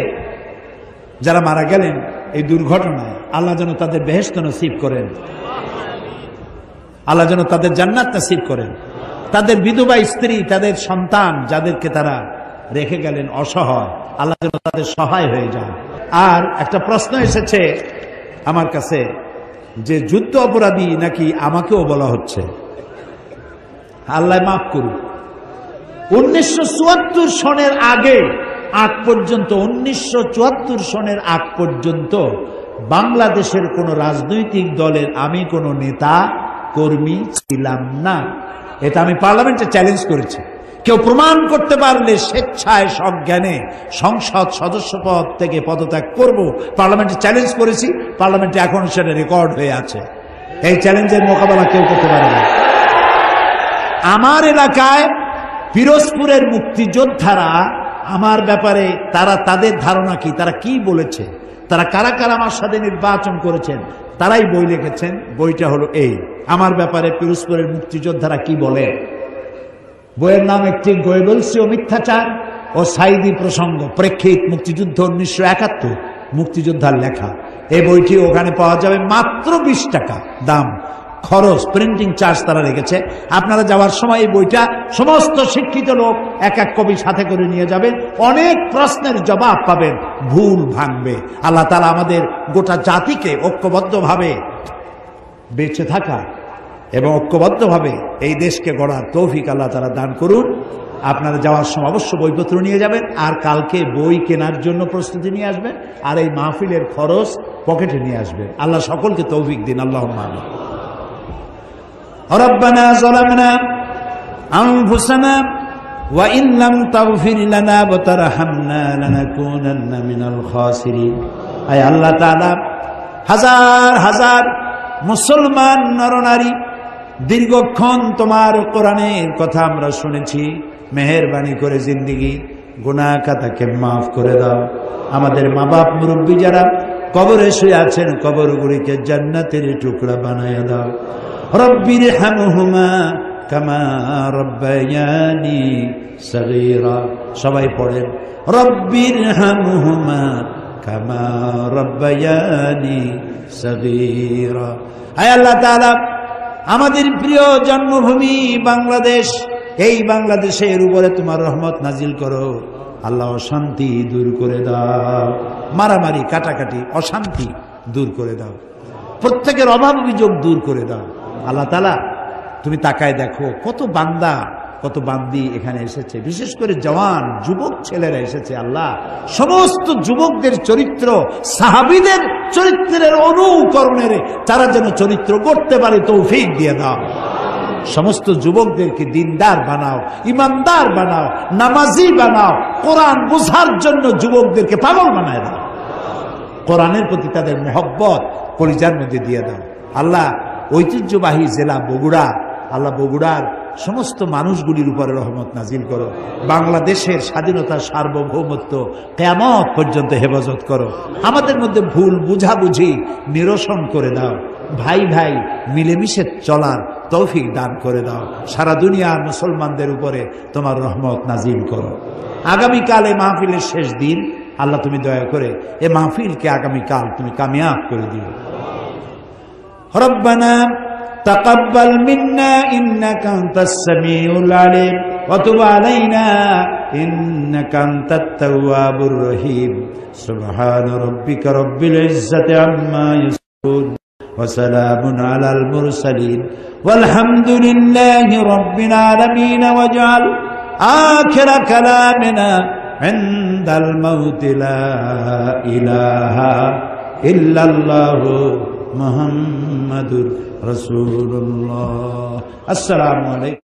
A: যারা মারা গেলেন এই দুর্ঘটনায়, আল্লাহ যেন তাদের বেহেশত নসিব করেন, আল্লাহ যেন তাদের জান্নাত নসিব করেন। তাদের বিধবা স্ত্রী, তাদের সন্তান যাদেরকে তারা রেখে গেলেন অসহায়, আল্লাহ যেন তাদের সহায় হয়ে যান। আর একটা প্রশ্ন এসেছে আমার কাছে যে যুদ্ধ অপরাধী নাকি আমাকেও বলা হচ্ছে। আল্লাহ মাফ করুন। 1974 সনের আগে আগ পর্যন্ত 1974 সনের আগ পর্যন্ত বাংলাদেশের কোন রাজনৈতিক দলের আমি কোন নেতা কর্মী ছিলাম না। এটা আমি পার্লামেন্টে চ্যালেঞ্জ করেছি। কেউ প্রমাণ করতে পারলে স্বেচ্ছায় সজ্ঞানে সংসদ সদস্য পদ থেকে পদত্যাগ করব, পার্লামেন্টে চ্যালেঞ্জ করেছি। পার্লামেন্টে এখন সেটা রেকর্ড হয়ে আছে। এই চ্যালেঞ্জের মোকাবেলা কেউ করতে পারে না। আমার এলাকায় পিরোজপুরের মুক্তিযোদ্ধারা আমার ব্যাপারে তারা তাদের ধারণা কি, তারা কি বলেছে, তারা কারা কারা আমার সাথে নির্বাচন করেছেন, তারাই বই লিখেছেন। বইটা হলো এই, আমার ব্যাপারে পিরোজপুরের মুক্তিযোদ্ধারা কি বলে। বইয়ের নাম একটি গোয়েবলসি ও মিথ্যাচার ও সাইদি প্রসঙ্গ, প্রেক্ষিত মুক্তিযুদ্ধ 1971, মুক্তিযোদ্ধার লেখা। এই বইটি ওখানে পাওয়া যাবে মাত্র 20 টাকা দাম, খরচ, প্রিন্টিং চার্জ তারা রেখেছে। আপনারা যাওয়ার সময় এই বইটা সমস্ত শিক্ষিত লোক এক এক কপি সাথে করে নিয়ে যাবেন। অনেক প্রশ্নের জবাব পাবেন, ভুল ভাঙবে। আল্লাহ তাআলা আমাদের গোটা জাতিকে ঐক্যবদ্ধভাবে বেঁচে থাকা এবং ঐক্যবদ্ধভাবে এই দেশকে গড়ার তৌফিক আল্লাহ তাআলা দান করুন। আপনারা যাওয়ার সময় অবশ্য বইপত্র নিয়ে যাবেন, আর কালকে বই কেনার জন্য প্রস্তুতি নিয়ে আসবেন, আর এই মাহফিলের খরচ পকেটে নিয়ে আসবেন। আল্লাহ সকলকে তৌফিক দিন। আল্লাহুম্মা আমিন। রব্বানা যালামনা আনফুসানা ওয়া ইন লাম তাগফির লানা ওয়া তারহামনা লানাকুনান্না মিনাল খাসিরিন। আয় আল্লাহ তাআলা, হাজার হাজার মুসলমান নরনারী দীর্ঘক্ষণ তোমার কোরআনের কথা আমরা শুনেছি। মেহেরবানি করে জিন্দেগি গুনাহ খাতাকে মাফ করে দাও। আমাদের মা বাপ মুরব্বী যারা কবরে শুয়ে আছেন, কবরগুলিকে জান্নাতের টুকরা বানায়া দাও। রব্বির হামহুমা কামা রব্বায়ানি সগীরা। সবাই পড়েন, রব্বির হামহুমা কামা রব্বায়ানি সগীরা। আয় আল্লাহ তাআলা, আমাদের প্রিয় জন্মভূমি বাংলাদেশ, এই বাংলাদেশের উপরে তোমার রহমত নাজিল করো। আল্লাহ অশান্তি দূর করে দাও, মারামারি কাটাকাটি অশান্তি দূর করে দাও, প্রত্যেকের অভাব অভিযোগ দূর করে দাও। আল্লাহ তাআলা, তুমি তাকায় দেখো কত বান্দা কত বান্দি এখানে এসেছে, বিশেষ করে জওয়ান যুবক ছেলেরা এসেছে। আল্লাহ, সমস্ত যুবকদের চরিত্র সাহাবীদের চরিত্রের অনুকরণের তারা যেন চরিত্র গড়তে পারে তৌফিক দিয়ে দাও। সমস্ত যুবকদেরকে দিনদার বানাও, ইমানদার বানাও, নামাজি বানাও। কোরআন বোঝার জন্য যুবকদেরকে পাগল বানায় দাও। কোরআনের প্রতি তাদের মহব্বত কলিজার মধ্যে দিয়ে দাও। আল্লাহ, ঐতিহ্যবাহী জেলা বগুড়া, আল্লাহ বগুড়ার সমস্ত মানুষগুলির উপরে রহমত নাজিল করো। বাংলাদেশের স্বাধীনতার সার্বভৌমত্ব কিয়ামত পর্যন্ত হেফাজত করো। আমাদের মধ্যে ভুল বুঝাবুঝি নিরসন করে দাও। ভাই ভাই মিলেমিশে চলার তৌফিক দান করে দাও। সারা দুনিয়ার মুসলমানদের উপরে তোমার রহমত নাজিল করো। আগামীকাল এই মাহফিলের শেষ দিন, আল্লাহ তুমি দয়া করে এই মাহফিলকে আগামীকাল তুমি কামিয়াব করে দিও। রব্বানা তাকাব্বাল মিন্না ইন্নাকা আনতাস সামিউল আলিম ওয়া তুব আলাইনা ইন্নাকা আনতাত তাওয়াবুর রহিম। সুবহানা রাব্বিকা রাব্বিল ইজ্জাতি আম্মা ইয়াসিফুন ওয়া সালামুন আলাল মুরসালিন ওয়ালহামদুলিল্লাহি রাব্বিল আলামিন। ওয়াজআল আখিরা কালামিনা ইনদাল মাউতি লা ইলাহা ইল্লাল্লাহু মুহাম্মাদুর রাসূলুল্লাহ। আসসালামু আলাইকুম।